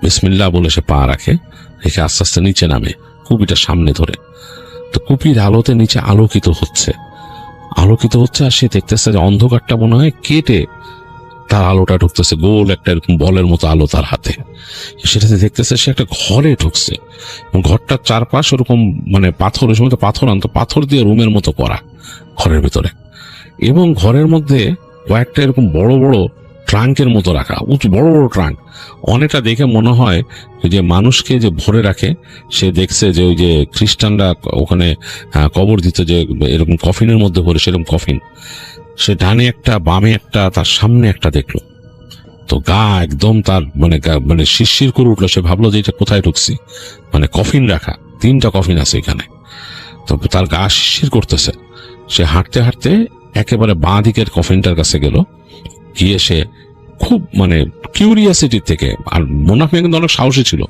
বিসমিল্লাহ বলে সে পা রাখে, রেখে আস্তে আস্তে নিচে নামে, কুপিটা সামনে ধরে। তো কুপির আলোতে নিচে আলোকিত হচ্ছে, আর সে দেখতেছে যে অন্ধকারটা মনে হয় কেটে তার আলোটা ঢুকতেছে, গোল একটা এরকম বলের মতো আলো তার হাতে। সেটাতে দেখতেছে সে একটা ঘরে ঢুকছে, এবং ঘরটার চারপাশ ওরকম মানে পাথর, ওই সময় তো পাথর আনতো, পাথর দিয়ে রুমের মতো করা ঘরের ভিতরে, এবং ঘরের মধ্যে কয়েকটা এরকম বড় বড় ট্রাঙ্কের মতো রাখা, উঁচু বড় বড় ট্রাঙ্ক। অনেকটা দেখে মনে হয় যে মানুষকে যে ভরে রাখে, সে দেখছে যে ওই যে খ্রিস্টানরা ওখানে কবর দিত, যে এরকম কফিনের মধ্যে ভরে, সেরকম কফিন। সে ডানে একটা, বামে একটা, তার সামনে একটা দেখলো। তো গা একদম তার মানে শিরশির করে উঠলো। সে ভাবলো যে এটা কোথায় ঢুকছি, মানে কফিন রাখা, 3টা কফিন আছে এখানে। তো তার গা শিরশির করতেছে। সে হাঁটতে হাঁটতে একেবারে বাঁ দিকের কফিনটার কাছে গেল, গিয়ে সে খুব মানে কিউরিয়াসিটির থেকে, আর মুন্নাফ মিয়া কিন্তু অনেক সাহসী ছিল,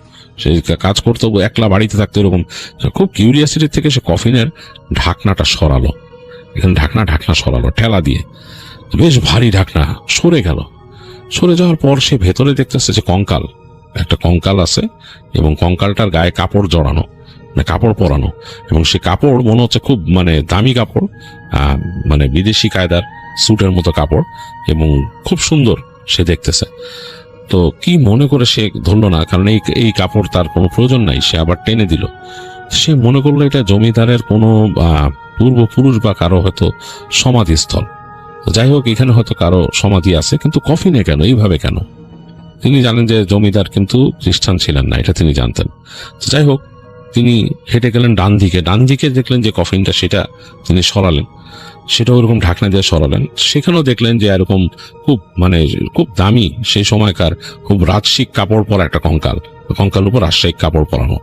সে কাজ করতো, একলা বাড়িতে থাকতো এরকম, খুব কিউরিয়াসিটির থেকে সে কফিনের ঢাকনাটা সরালো, এখানে ঢাকনা সরালো ঠেলা দিয়ে, বেশ ভারী ঢাকনা সরে গেল। সরে যাওয়ার পর সে ভেতরে দেখতেছে যে কঙ্কাল, একটা কঙ্কাল আছে, এবং কঙ্কালটার গায়ে কাপড় জড়ানো, মানে কাপড় পরানো, এবং সে কাপড় মনে হচ্ছে খুব মানে দামি কাপড়, মানে বিদেশি কায়দার স্যুটের মতো কাপড়, এবং খুব সুন্দর সে দেখতেছে। তো কি মনে করে সে ধরলো না, কারণ এই কাপড় তার কোনো প্রয়োজন নাই, সে আবার টেনে দিল। সে মনে করলো এটা জমিদারের কোনো পূর্বপুরুষ বা কারো হয়তো সমাধিস্থল। যাই হোক, এখানে হয়তো কারো সমাধি আছে, কিন্তু কফিনে কেন, এইভাবে কেন? তিনি জানেন যে জমিদার কিন্তু খ্রিস্টান ছিলেন না, এটা তিনি জানতেন। যাই হোক, তিনি হেঁটে গেলেন ডান দিকে দেখলেন যে কফিনটা, সেটা তিনি সরালেন, সেটা ওরকম ঢাকনা দিয়ে সরালেন। সেখানেও দেখলেন যে এরকম খুব দামি সেই সময়কার খুব রাজসিক কাপড় পরা একটা কঙ্কাল উপর রাজশাহী কাপড় পরানো,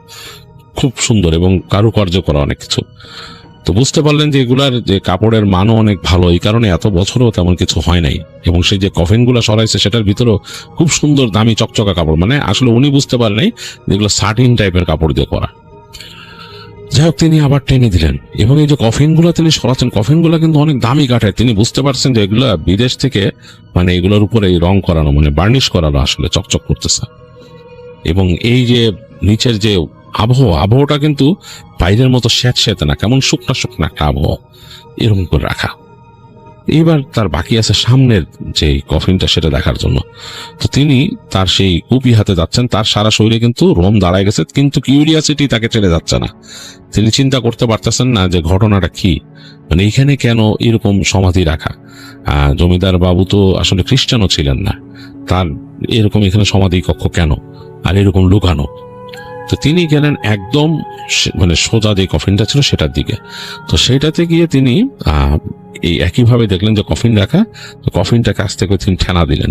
খুব সুন্দর এবং কারুকার্য করা অনেক কিছু। তো বুঝতে পারলেন যে এগুলার যে কাপড়ের মানও অনেক ভালো, এই কারণে এত বছরও তেমন কিছু হয় নাই। এবং সেই যে কফিনগুলো সরাইছে সেটার ভিতরেও খুব সুন্দর দামি চকচকা কাপড়, মানে আসলে উনি বুঝতে পারেন নাই যেগুলো সাটিন টাইপের কাপড় দিয়ে করা। যাই হোক, তিনি আবার টেনে দিলেন, এবং এই যে কফিনগুলো তিনি সরাচ্ছেন, কফিনগুলো কিন্তু অনেক দামি কাঠের। তিনি বুঝতে পারছেন যে এগুলা বিদেশ থেকে, মানে এগুলোর উপরে এই রং করানো, মানে বার্নিশ করানো, আসলে চকচক করতেছে। এবং এই যে নিচের যে আবহাওয়াটা কিন্তু বাইরের মতো স্যাঁতস্যাঁতে না, কেমন শুকনা একটা আবহাওয়া, এরকম করে রাখা। এইবার তার বাকি আছে সামনের যে কফিনটা, সেটা দেখার জন্য। তো তিনি তার সেই কুপি হাতে যাচ্ছেন, তার সারা শরীরে কিন্তু রোম দাঁড়ায় গেছে, কিন্তু কিউরিয়াসিটি তাকে ছেড়ে যাচ্ছে না। তিনি চিন্তা করতে পারতেছেন না যে ঘটনাটা কি, মানে এইখানে কেন এরকম সমাধি রাখা। জমিদার বাবু তো আসলে খ্রিস্টানও ছিলেন না, তার এরকম এখানে সমাধি কক্ষ কেন, আর এরকম লুকানো। তো তিনি গেলেন একদম মানে সোজা যে কফিনটা ছিল সেটার দিকে। তো সেটাতে গিয়ে তিনি এই একইভাবে দেখলেন যে কফিন রাখা, তো কফিনটাকে আস্তে করে তিনি ঠেলা দিলেন।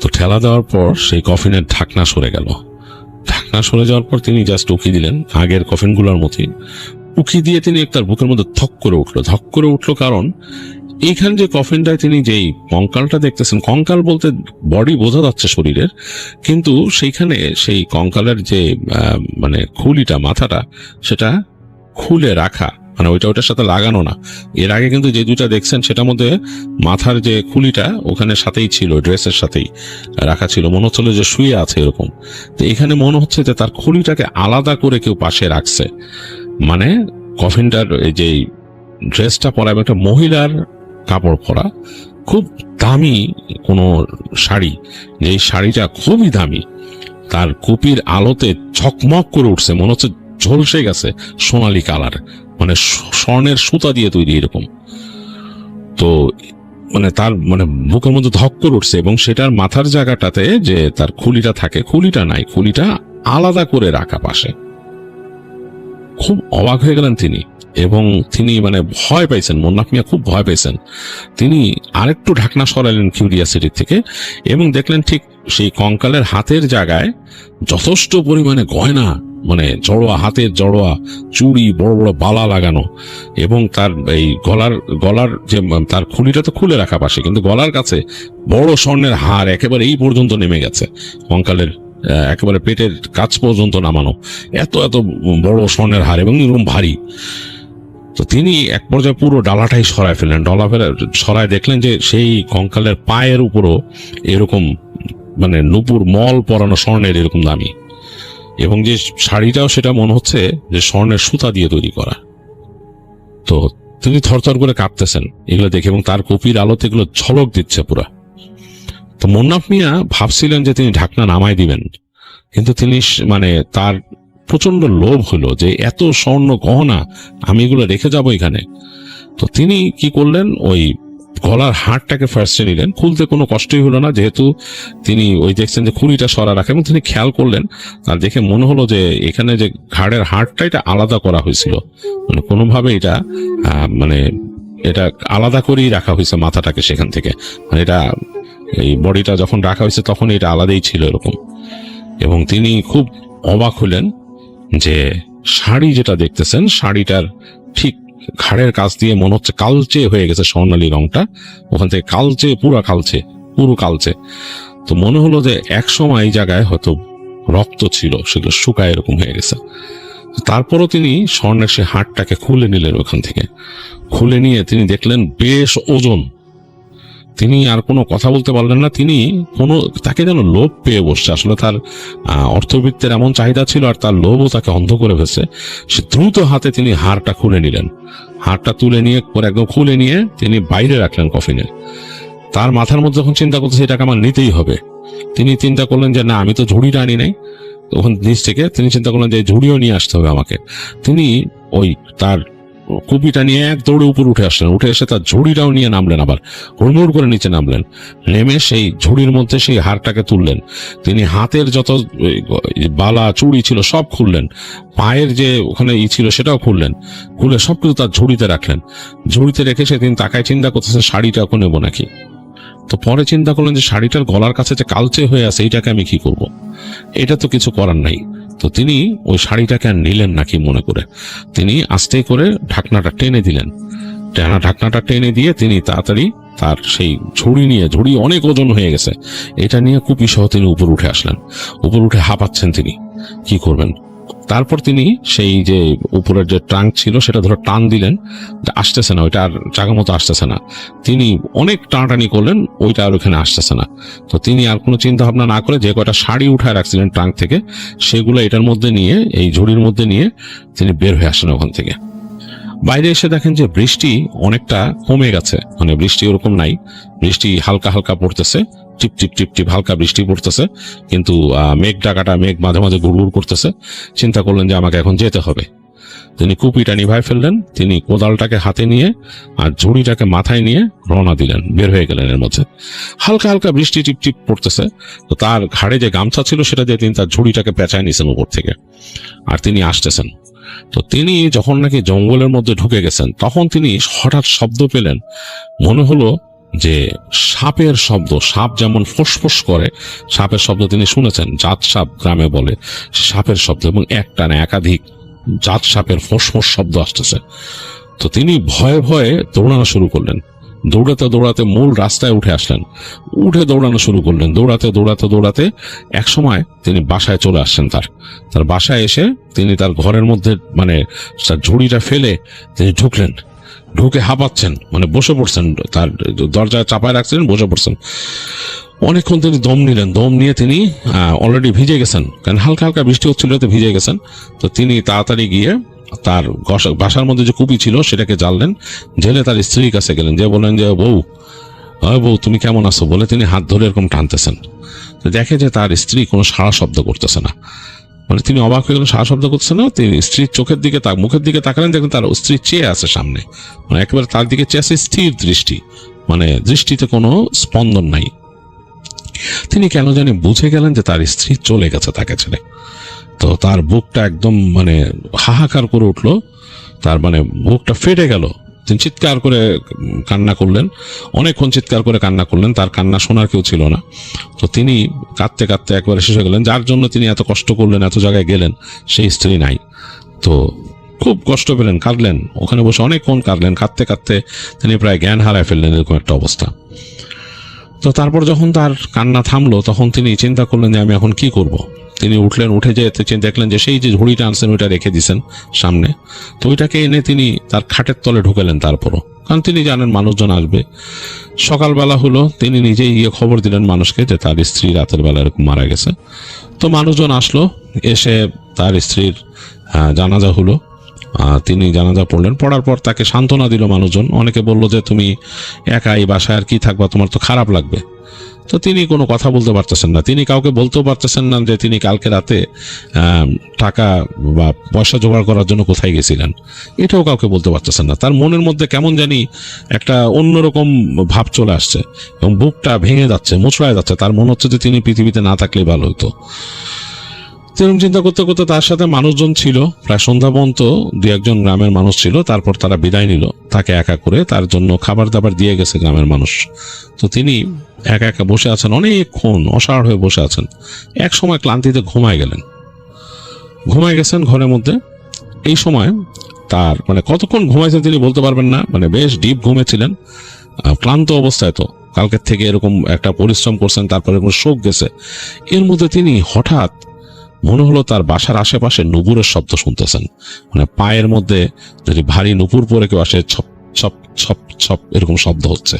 তো ঠেলা দেওয়ার পর সেই কফিনের ঢাকনা সরে গেল। ঢাকনা সরে যাওয়ার পর তিনি জাস্ট উকি দিলেন আগের কফিনগুলোর মতোই। উকি দিয়ে তিনি তার বুকের মধ্যে ধক করে উঠলো, কারণ এইখানে যে কফিনটায় তিনি যেই কঙ্কালটা দেখতেছেন, কঙ্কাল বলতে বডি বোঝা যাচ্ছে শরীরের, কিন্তু সেইখানে সেই কঙ্কালের যে মানে খুলিটা, মাথাটা, সেটা খুলে রাখা, মানে ওইটার সাথে লাগানো না। এর আগে কিন্তু যে দুইটা দেখছেন সেটার মধ্যে মাথার যে খুলিটা ওখানে সাথেই ছিল, ড্রেসের সাথেই রাখা ছিল, মনে হচ্ছিল যে শুয়ে আছে এরকম। তো এখানে মনে হচ্ছে যে তার খুলিটাকে আলাদা করে কেউ পাশে রাখছে, মানে কফিনটার এই যে ড্রেসটা পরা এবং একটা মহিলার কাপড় পরা, খুব দামি কোনো শাড়ি, যে শাড়িটা খুবই দামি, তার কুপির আলোতে ঝকমক করে উঠছে, মনে হচ্ছে ঝলসে গেছে, সোনালী কালার, মানে স্বর্ণের সুতা দিয়ে তৈরি এরকম। তো মানে তার মানে বুকের মধ্যে ধক করে উঠছে, এবং সেটার মাথার জায়গাটাতে যে তার খুলিটা থাকে, খুলিটা নাই, খুলিটা আলাদা করে রাখা পাশে। খুব অবাক হয়ে গেলেন তিনি, এবং তিনি মানে ভয় পাইছেন, মোন্নাফ মিয়া খুব ভয় পাইছেন। তিনি আরেকটু ঢাকনা সরাইলেন কিউরিয়াসিটি থেকে, এবং দেখলেন ঠিক সেই কঙ্কালের হাতের জায়গায় যথেষ্ট পরিমাণে গয়না, মানে জড়োয়া, হাতের জড়োয়া, চুড়ি, বড় বড় বালা লাগানো, এবং তার এই গলার যে তার খুলিটা তো খুলে রাখা পাশে, কিন্তু গলার কাছে বড় স্বর্ণের হার একেবারে এই পর্যন্ত নেমে গেছে, কঙ্কালের একেবারে পেটের কাছ পর্যন্ত নামানো, এত এত বড় স্বর্ণের হার, এবং এরকম ভারী। তো তিনি এক পর্যায়ে পুরো ডালাটাই সরায় ফেললেন। সরায় দেখলেন যে সেই কঙ্কালের পায়ের উপরও এরকম মানে নুপুর মল পরানো স্বর্ণের এরকম দামি, এবং যে শাড়িটাও সেটা মনে হচ্ছে যে স্বর্ণের সুতা দিয়ে তৈরি করা। তো তিনি থরথর করে কাঁপতেছেন এগুলো দেখে, এবং তার কপির আলোতে এগুলো ঝলক দিচ্ছে পুরা। তো মোন্নাফ মিয়া ভাবছিলেন যে তিনি ঢাকনা নামাই দিবেন, কিন্তু তিনি মানে তার প্রচন্ড লোভ হলো যে এত স্বর্ণ গহনা আমি এগুলো রেখে যাব এখানে। তো তিনি কি করলেন, ওই গলার হাড়টাকে ফার্স্টে নিলেন, খুলতে কোনো কষ্টই হলো না, যেহেতু তিনি ওই দেখছেন যে খুলিটা সরা রাখা, এবং তিনি খেয়াল করলেন, আর দেখে মনে হলো যে এখানে যে ঘাড়ের হাড়টা এটা আলাদা করা হয়েছিল, মানে কোনোভাবে এটা মানে এটা আলাদা করেই রাখা হয়েছে মাথাটাকে সেখান থেকে, মানে এটা এই বডিটা যখন রাখা হয়েছে তখন এটা আলাদাই ছিল এরকম। এবং তিনি খুব অবাক হলেন যে শাড়ি যেটা দেখতেছেন, শাড়িটার ঠিক ঘাড়ের কাছ দিয়ে মনে হচ্ছে কালচে হয়ে গেছে, স্বর্ণালী রংটা ওখান থেকে কালচে, পুরো কালচে। তো মনে হলো যে এক সময় এই জায়গায় হয়তো রক্ত ছিল, সেগুলো শুকায় এরকম হয়ে গেছে। তারপরও তিনি স্বর্ণের সে হাড়টাকে খুলে নিলেন, ওখান থেকে খুলে নিয়ে তিনি দেখলেন বেশ ওজন। তিনি আর কোনো কথা বলতে পারলেন না, তিনি তাকে যেন লোভ পেয়ে বসছে, আসলে তার অর্থবিত্তের এমন চাহিদা ছিল, আর তার লোভও তাকে অন্ধ করে ফেলছে। সে দ্রুত হাতে তিনি হাড়টা খুলে নিলেন, হাড়টা তুলে নিয়ে পরে একদম খুলে নিয়ে তিনি বাইরে রাখলেন কফিনে। তার মাথার মধ্যে যখন চিন্তা করতেছে এটাকে আমার নিতেই হবে, তিনি চিন্তা করলেন যে না, আমি তো ঝুড়িটা আনি নাই, তখন নিচ থেকে তিনি চিন্তা করলেন যে ঝুড়িও নিয়ে আসতে হবে আমাকে। তিনি ওই তার কুপিটা নিয়ে এক দৌড়ে উপর উঠে আসলেন, উঠে এসে তার ঝুড়িটাও নিয়ে নামলেন, আবার হুড়মুড় করে নিচে নামলেন, নেমে সেই ঝুড়ির মধ্যে সেই হারটাকে তুললেন। তিনি হাতের যত বালা চুড়ি ছিল সব খুললেন, পায়ের যে ওখানে ছিল সেটাও খুললেন, খুলে সবকিছু তার ঝুড়িতে রাখলেন। ঝুড়িতে রেখে সে তিনি তাকায় চিন্তা করতেছেন শাড়িটা এখন নেবো নাকি। তো পরে চিন্তা করলেন যে শাড়িটার গলার কাছে যে কালচে হয়ে আছে এইটাকে আমি কি করব, এটা তো কিছু করার নাই। তো তিনি ওই শাড়িটাকে আর নিলেন নাকি মনে করে তিনি আস্তে করে ঢাকনাটা টেনে দিলেন। ঢাকনাটা টেনে দিয়ে তিনি তাড়াতাড়ি তার সেই ঝুড়ি অনেক ওজন হয়ে গেছে, এটা নিয়ে কুপি সহ তিনি উপর উঠে আসলেন। উপর উঠে হাঁপাচ্ছেন, তিনি কি করবেন। তারপর তিনি সেই যে উপরের যে ট্রাঙ্ক ছিল সেটা ধরে টান দিলেন, আসতেছে না, ওইটা আর জায়গা মতো আসতেছে না। তিনি অনেক টানাটানি করলেন, ওইটা আর ওখানে আসতেছে না। তো তিনি আর কোনো চিন্তা ভাবনা না করে যে কয়টা শাড়ি উঠায় রাখছিলেন ট্রাঙ্ক থেকে, সেগুলো এটার মধ্যে নিয়ে, এই ঝুড়ির মধ্যে নিয়ে তিনি বের হয়ে আসলেন ওখান থেকে। বাইরে এসে দেখেন যে বৃষ্টি অনেকটা কমে গেছে, মানে বৃষ্টি ওরকম নাই, বৃষ্টি হালকা হালকা পড়তেছে, টিপ টিপ টিপ টিপ হালকা বৃষ্টি পড়তেছে, কিন্তু মেঘ মাঝে মাঝে গুড়গুড় করতেছে। চিন্তা করলেন যে আমাকে এখন যেতে হবে। তিনি কুপিটা নিভায় ফেললেন, তিনি কোদালটাকে হাতে নিয়ে আর ঝুড়িটাকে মাথায় নিয়ে রওনা দিলেন, বের হয়ে গেলেন। এর মধ্যে হালকা হালকা বৃষ্টি টিপ টিপ পড়তেছে। তো তার ঘাড়ে যে গামছা ছিল সেটা দিয়ে তিনি তার ঝুড়িটাকে পেঁচায় নিয়েছেন উপর থেকে, আর তিনি আসতেছেন। তো তিনি যখন নাকি জঙ্গলের মধ্যে ঢুকে গেছেন তখন তিনি হঠাৎ শব্দ পেলেন, মনে হলো যে সাপের শব্দ, সাপ যেমন ফোঁসফোঁস করে সাপের শব্দ তিনি শুনেছেন, জাত সাপ গ্রামে বলে সাপের শব্দ, এবং একটা না একাধিক জাত সাপের ফোঁসফোঁস শব্দ আসতেছে। তো তিনি ভয়ে ভয়ে দৌড়ানো শুরু করলেন। দৌড়াতে দৌড়াতে মূল রাস্তায় উঠে আসলেন, উঠে দৌড়ানো শুরু করলেন। দৌড়াতে দৌড়াতে দৌড়াতে এক সময় তিনি বাসায় চলে আসছেন। তার বাসায় এসে তিনি তার ঘরের মধ্যে মানে তার ঝুড়িটা ফেলে তিনি ঢুকলেন। ঢুকে হাঁপাচ্ছেন, মানে বসে পড়ছেন, তার দরজায় চাপায় রাখছিলেন, বসে পড়ছেন। অনেকক্ষণ তিনি দম নিলেন। দম নিয়ে তিনি অলরেডি ভিজে গেছেন, কারণ হালকা হালকা বৃষ্টি হচ্ছিল, তো ভিজে গেছেন। তো তিনি তাড়াতাড়ি গিয়ে তার বাসার মধ্যে যে কুপি ছিল সেটাকে জ্বাললেন, জ্বেলে তার স্ত্রীর কাছে গেলেন, যে বললেন যে বউ তুমি কেমন আছো বলে তিনি হাত ধরে এরকম টানতেছেন। তো দেখে যে তার স্ত্রী কোনো সাড়া শব্দ করতেছে না। মানে তিনি অবাক হয়ে গেলেন, সাড়া শব্দ করতেছে না। তিনি স্ত্রীর চোখের দিকে মুখের দিকে তাকালেন, দেখেন তার স্ত্রী চেয়ে আছে সামনে, মানে একেবারে তার দিকে চেয়ে আছে, স্থির দৃষ্টি, মানে দৃষ্টিতে কোনো স্পন্দন নাই। তিনি কেন জানি বুঝে গেলেন যে তার স্ত্রী চলে গেছে তাকে ছেড়ে। তো তার বুকটা একদম মানে হাহাকার করে উঠলো, তার মানে বুকটা ফেটে গেল। তিনি চিৎকার করে কান্না করলেন, অনেকক্ষণ চিৎকার করে কান্না করলেন, তার কান্না শোনার কেউ ছিল না। তো তিনি কাঁদতে কাঁদতে একবারে শেষ হয়ে গেলেন। যার জন্য তিনি এত কষ্ট করলেন, এত জায়গায় গেলেন, সেই স্ত্রী নাই। তো খুব কষ্ট পেলেন, কাঁদলেন, ওখানে বসে অনেকক্ষণ কাঁদলেন। কাঁদতে কাঁদতে তিনি প্রায় জ্ঞান হারায় ফেললেন, এরকম একটা অবস্থা। তো তারপর যখন তার কান্না থামলো, তখন তিনি চিন্তা করলেন যে আমি এখন কি করব। তিনি উঠলেন, উঠে যেতে দেখলেন যে সেই যে ঝুড়িটা আনছেন ওইটা রেখে দিয়েছেন সামনে। তো ওইটাকে এনে তিনি তার খাটের তলে ঢুকেলেন। তারপরও, কারণ তিনি জানেন মানুষজন আসবে। সকালবেলা হলো, তিনি নিজেই গিয়ে খবর দিলেন মানুষকে যে তার স্ত্রী রাতের বেলা এরকম মারা গেছে। তো মানুষজন আসলো, এসে তার স্ত্রীর জানাজা হলো। তিনি জানাজা পড়লেন। পড়ার পর তাকে সান্ত্বনা দিল মানুষজন। অনেকে বলল যে তুমি একা এই বাসায় আর কি থাকবা, তোমার তো খারাপ লাগবে। তো তিনি কোনো কথা বলতে পারতেছেন না। তিনি কাউকে বলতেও পারতেছেন না যে তিনি কালকে রাতে টাকা বা পয়সা জোগাড় করার জন্য কোথায় গেছিলেন, এটাও কাউকে বলতে পারতেছেন না। তার মনের মধ্যে কেমন জানি একটা অন্যরকম ভাব চলে আসছে এবং বুকটা ভেঙে যাচ্ছে, মুচড়ায় যাচ্ছে। তার মনে হচ্ছে যে তিনি পৃথিবীতে না থাকলেই ভালো হতো। এরকম চিন্তা করতে করতে তার সাথে মানুষজন ছিল, প্রায় সন্ধ্যা পর্যন্ত দু একজন গ্রামের মানুষ ছিল। তারপর তারা বিদায় নিল তাকে একা করে। তার জন্য খাবার দাবার দিয়ে গেছে গ্রামের মানুষ। তো তিনি একা একা বসে আছেন, অনেকক্ষণ অসাড় হয়ে বসে আছেন। এক সময় ক্লান্তিতে ঘুমায় গেছেন ঘরের মধ্যে। এই সময় তার মানে কতক্ষণ ঘুমাইছেন তিনি বলতে পারবেন না, মানে বেশ ডিপ ঘুমেছিলেন, ক্লান্ত অবস্থায়। তো কালকের থেকে এরকম একটা পরিশ্রম করছেন, তারপরে এরকম শোক গেছে। এর মধ্যে তিনি হঠাৎ মনে হলো তার বাসার আশেপাশে নুপুরের শব্দ শুনতেছেন, মানে পায়ের মধ্যে যদি ভারী নুপুর পরে কেউ আসে, ছপ ছপ ছপ ছপ এরকম শব্দ হচ্ছে।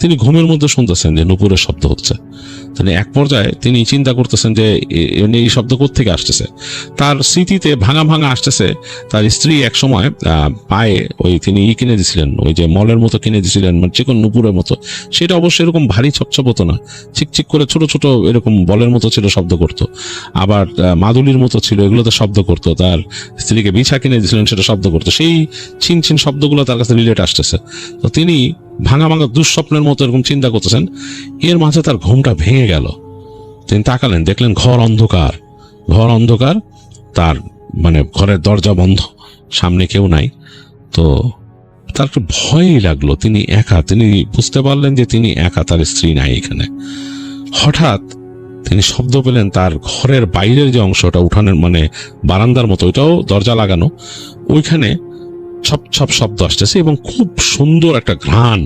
তিনি ঘুমের মধ্যে শুনতেছেন যে নুপুরের শব্দ হচ্ছে। তিনি এক পর্যায়ে তিনি চিন্তা করতেছেন যে এই শব্দ কোত্থেকে আসতেছে। তার স্মৃতিতে ভাঙা ভাঙা আসতেছে তার স্ত্রী এক সময় পায়ে ওই তিনি কিনে দিয়েছিলেন, ওই যে মলের মতো কিনে দিয়েছিলেন, মানে চিকন নুপুরের মতো। সেটা অবশ্যই এরকম ভারী ছপছপ হতো না, চিকচিক করে ছোট ছোট এরকম বলের মতো ছিল, শব্দ করতো। আবার মাদুলির মতো ছিল, এগুলোতে শব্দ করতো। তার স্ত্রীকে বিছা কিনে দিয়েছিলেন, সেটা শব্দ করতো। সেই ছিন ছিন শব্দগুলো তার কাছে রিলেট আসতেছে। তো তিনি ভাঙা ভাঙা দুঃস্বপ্নের মতো এরকম চিন্তা করতেছেন। এর মাঝে তার ঘুমটা ভেঙে গেল। তিনি তাকালেন, দেখলেন ঘর অন্ধকার। তার মানে ঘরের দরজা বন্ধ, সামনে কেউ নাই। তো তার একটু ভয়ই লাগলো। তিনি একা, তিনি বুঝতে পারলেন যে তিনি একা, তার স্ত্রী নাই এখানে। হঠাৎ তিনি শব্দ পেলেন তার ঘরের বাইরের যে অংশটা, উঠানের মানে বারান্দার মতো, ওইটাও দরজা লাগানো, ওইখানে ছপ ছপ শব্দ আসতেছে এবং খুব সুন্দর একটা ঘ্রাণ,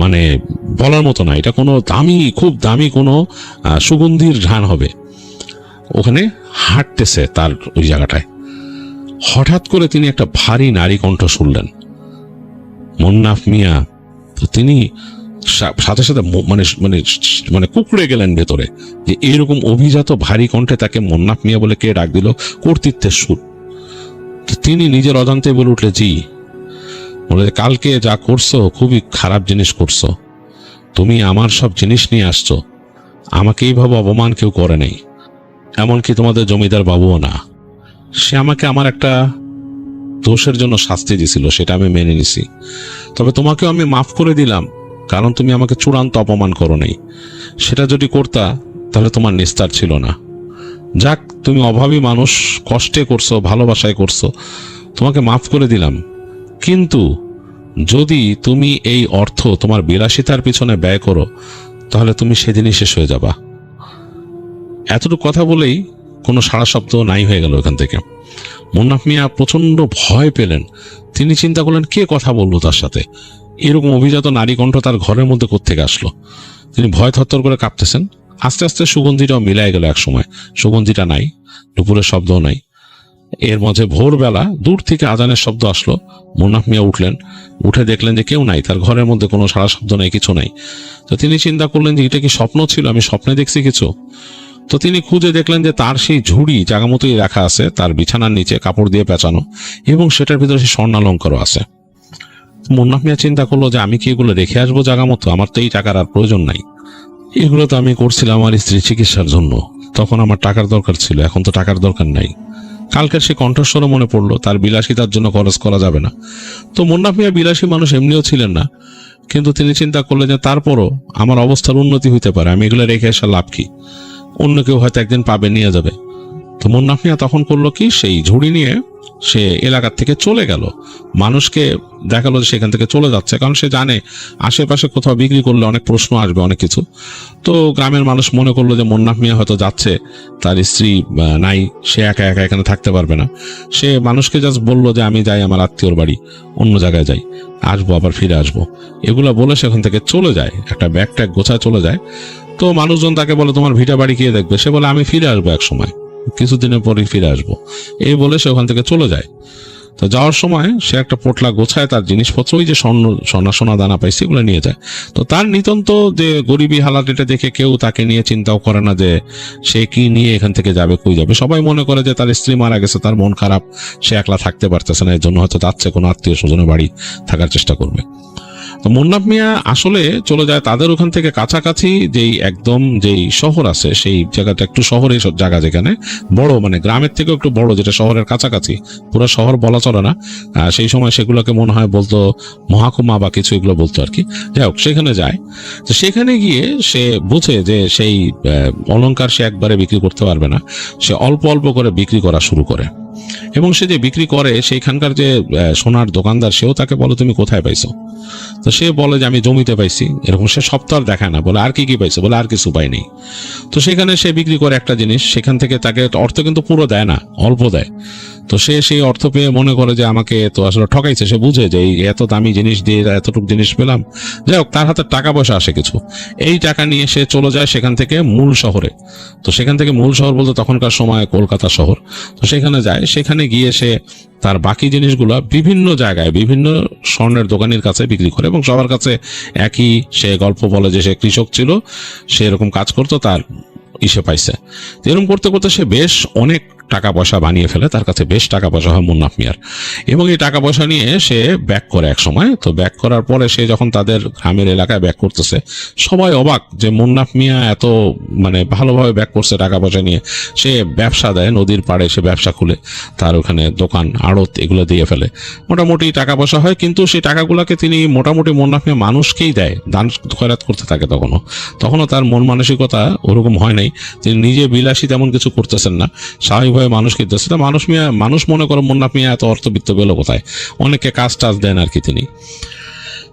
মানে বলার মতো না। এটা কোনো খুব দামি কোনো সুগন্ধির ঘ্রাণ হবে। ওখানে হাঁটতেছে তার ওই জায়গাটায়। হঠাৎ করে তিনি একটা ভারী নারী কণ্ঠ শুনলেন, মুন্নাফ মিয়া। তো তিনি সাথে সাথে মানে মানে মানে কুকড়ে গেলেন ভেতরে, যে এরকম অভিজাত ভারী কণ্ঠে তাকে মুন্নাফ মিয়া বলে কে ডাক দিল, কর্তৃত্বের সুর। তিনি নিজের অজান্তে বলে উঠলে, জি। বলে, কালকে যা করছো খুবই খারাপ জিনিস করছো। তুমি আমার সব জিনিস নিয়ে আসছো, আমাকে এইভাবে অপমান কেউ করে নাই, এমনকি তোমাদের জমিদার বাবুও না। সে আমাকে আমার একটা দোষের জন্য শাস্তি দিয়েছিল, সেটা আমি মেনে নিছি। তবে তোমাকেও আমি মাফ করে দিলাম, কারণ তুমি আমাকে চূড়ান্ত অপমান করো নাই। সেটা যদি করতা তাহলে তোমার নিস্তার ছিল না। যাক, তুমি অভাবী মানুষ, কষ্টে করছো, ভালোবাসায় করছো, তোমাকে মাফ করে দিলাম। কিন্তু যদি তুমি এই অর্থ তোমার বিলাসিতার পিছনে ব্যয় করো তাহলে তুমি সেদিনই শেষ হয়ে যাবা। এতটুকু কথা বলেই কোনো সাড়া শব্দ নাই হয়ে গেল ওখান থেকে। মুন্নাফ মিয়া প্রচন্ড ভয় পেলেন। তিনি চিন্তা করলেন কে কথা বললো তার সাথে, এরকম অভিজাত নারী কণ্ঠ তার ঘরের মধ্যে কোত্থেকে আসলো। তিনি ভয় থরথর করে কাঁপতেছেন। আস্তে আস্তে সুগন্ধিটাও মিলাই গেল। এক সময় সুগন্ধিটা নাই, দুপুরের শব্দও নাই। এর মাঝে ভোরবেলা দূর থেকে আজানের শব্দ আসলো। মুন্নাফ মিয়া উঠলেন, উঠে দেখলেন যে কেউ নাই, তার ঘরের মধ্যে কোনো সারা শব্দ নাই, কিছু নাই। তো তিনি চিন্তা করলেন যে এটা কি স্বপ্ন ছিল, আমি স্বপ্নে দেখছি কিছু। তো তিনি খুঁজে দেখলেন যে তার সেই ঝুড়ি জায়গা মতোই রাখা আছে, তার বিছানার নিচে কাপড় দিয়ে পেঁচানো, এবং সেটার ভিতরে সেই স্বর্ণালঙ্কারও আছে। মুন্নাফ মিয়া চিন্তা করলো যে আমি কি এগুলো রেখে আসবো জায়গা মতো, আমার তো এই টাকার আর প্রয়োজন নাই। এগুলো তো আমি করছিলাম আমার স্ত্রীর চিকিৎসার জন্য, তখন আমার টাকার দরকার ছিল, এখন তো টাকার দরকার নাই। কালকের সে কণ্ঠস্বরও মনে পড়লো, তার বিলাসিতার জন্য খরচ করা যাবে না। তো মুন্নাফ মিয়া বিলাসী মানুষ এমনিও ছিলেন না, কিন্তু তিনি চিন্তা করলেন যে তারপরও আমার অবস্থার উন্নতি হইতে পারে, আমি এগুলো রেখে আসা লাভ কি, অন্য কেউ হয়তো একদিন পাবে, নিয়ে যাবে। তো মুন্নাফ মিয়া তখন করলো কি, সেই ঝুড়ি নিয়ে সে এলাকার থেকে চলে গেল। মানুষকে দেখালো যে সেখান থেকে চলে যাচ্ছে, কারণ সে জানে আশেপাশে কোথাও বিক্রি করলে অনেক প্রশ্ন আসবে, অনেক কিছু। তো গ্রামের মানুষ মনে করলো যে মুন্নাফ মিয়া হয়তো যাচ্ছে, তার স্ত্রী নাই, সে একা একা এখানে থাকতে পারবে না। সে মানুষকে জাস্ট বললো যে আমি যাই আমার আত্মীয়র বাড়ি, অন্য জায়গায় যাই, আসবো আবার ফিরে আসবো, এগুলা বলে সেখান থেকে চলে যায়, একটা ব্যাগ ট্যাগ গোছায় চলে যায়। তো মানুষজন তাকে বলে তোমার ভিটা বাড়ি কে দেখবে, সে বলে আমি ফিরে আসবো এক সময়, কিছুদিনের পরেই ফিরে আসবো, এই বলে সে ওখান থেকে চলে যায়। তো যাওয়ার সময় সে একটা পোটলা গোছায় তার জিনিসপত্র, ওই যে সোনা দানা পাইছে এগুলো নিয়ে যায়। তো তার নিতান্ত যে গরিবী হালাত, এটা দেখে কেউ তাকে নিয়ে চিন্তাও করে না যে সে কি নিয়ে এখান থেকে যাবে, কই যাবে। সবাই মনে করে যে তার স্ত্রী মারা গেছে, তার মন খারাপ, সে একলা থাকতে পারতেছে না, এর জন্য হয়তো যাচ্ছে কোনো আত্মীয় স্বজনের বাড়ি থাকার চেষ্টা করবে। তো মুন্নাফ মিয়া আসলে চলে যায় তাদের ওখান থেকে কাছাকাছি যেই শহর আছে, সেই জায়গাটা একটু শহরের জায়গা, যেখানে বড়, মানে গ্রামের থেকেও একটু বড়, যেটা শহরের কাছাকাছি, পুরো শহর বলা চলে না। সেই সময় সেগুলোকে মনে হয় বলতো মহাকুমা বা কিছু, এগুলো বলতো আর কি। যাই হোক, সেখানে যায়। তো সেখানে গিয়ে সে বুঝে যে সেই অলংকার সে একবারে বিক্রি করতে পারবে না, সে অল্প অল্প করে বিক্রি করা শুরু করে। এবং সে যে বিক্রি করে, সেইখানকার যে সোনার দোকানদার, সেও তাকে বলে তুমি কোথায় পাইছো। তো সে বলে যে আমি জমিতে পাইছি, এরকম। সে সব তো আর দেখায় না, বলে আর কি কি পাইছো, বলে আর কিছু পাইনি। তো সেখানে সে বিক্রি করে একটা জিনিস, সেখান থেকে তাকে অর্থ কিন্তু পুরো দেয় না, অল্প দেয়। তো সে সেই অর্থ পেয়ে মনে করে যে আমাকে তো আসলে ঠকাইছে। সে বুঝে যে এই এত দামি জিনিস দিয়ে এতটুকু জিনিস পেলাম। যাই হোক, তার হাতে টাকা পয়সা আসে কিছু, এই টাকা নিয়ে সে চলে যায় সেখান থেকে মূল শহরে। তো সেখান থেকে মূল শহর বলতে তখনকার সময় কলকাতা শহর। তো সেখানে যায়, সেখানে গিয়ে সে তার বাকি জিনিসগুলো বিভিন্ন জায়গায় বিভিন্ন স্বর্ণের দোকানের কাছে বিক্রি করে, এবং সবার কাছে একই সে গল্প বলে যে সে কৃষক ছিল, সে এরকম কাজ করতো, তার ইসে পাইছে। এরকম করতে করতে সে বেশ অনেক টাকা পয়সা বানিয়ে ফেলে, তার কাছে বেশ টাকা পয়সা হয় মুন্নাফ মিয়ার। এবং এই টাকা পয়সা নিয়ে সে ব্যাক করে এক সময়। তো ব্যাক করার পরে সে যখন তাদের গ্রামের এলাকায় ব্যাক করতেছে, সবাই অবাক যে মুন্নাফ মিয়া এত মানে ভালোভাবে ব্যাক করছে টাকা পয়সা নিয়ে। সে ব্যবসা দেয়, নদীর পাড়ে সে ব্যবসা খুলে তার ওখানে দোকান আড়ত এগুলো দিয়ে ফেলে, মোটামুটি টাকা পয়সা হয়। কিন্তু সেই টাকাগুলোকে তিনি মোটামুটি মুন্নাফ মিয়া মানুষকেই দেয়, দান খয়রাত করতে থাকে। তখনও তার মন মানসিকতা ওরকম হয় নাই, তিনি নিজে বিলাসী তেমন কিছু করতেছেন না, স্বাভাবিকভাবে মানুষকে দিতেছে। মানুষ মনে করে মুন্নাফ মিয়া এত অর্থবিত্ত পেল কোথায়, অনেককে কাজ টাজ দেন আর কি তিনি।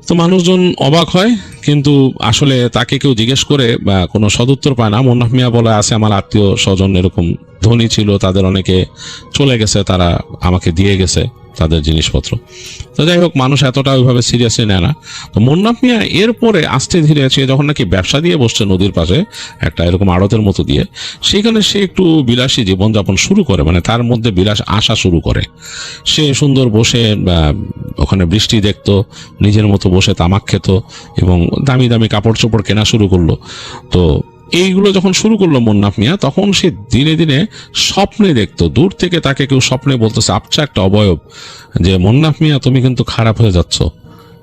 তো মানুষজন অবাক হয়, কিন্তু আসলে তাকে কেউ জিজ্ঞেস করে বা কোনো সদুত্তর পায় না। মুন্নাফ মিয়া বলে আছে আমার আত্মীয় স্বজন এরকম ধনী ছিল, তাদের অনেকে চলে গেছে, তারা আমাকে দিয়ে গেছে তাদের জিনিসপত্র। তো যাই হোক, মানুষ এতটা ওইভাবে সিরিয়াসলি নেয় না। তো মুন্নাফ মিয়া এরপরে আস্তে ধীরে সে যখন নাকি ব্যবসা দিয়ে বসছে নদীর পাশে একটা এরকম আড়তের মতো দিয়ে, সেখানে সে একটু বিলাসী জীবনযাপন শুরু করে, মানে তার মধ্যে বিলাস আসা শুরু করে। সে সুন্দর বসে ওখানে বৃষ্টি দেখতো, নিজের মতো বসে তামাক খেত, এবং দামি দামি কাপড় চোপড় কেনা শুরু করলো। তো এইগুলো যখন শুরু করলো মুন্নাফ মিয়া, তখন সে দিনে দিনে স্বপ্নে দেখতো, দূর থেকে তাকে কেউ স্বপ্নে বলতেছে, আবছা একটা অবয়ব, যে মুন্নাফ মিয়া তুমি কিন্তু খারাপ হয়ে যাচ্ছ,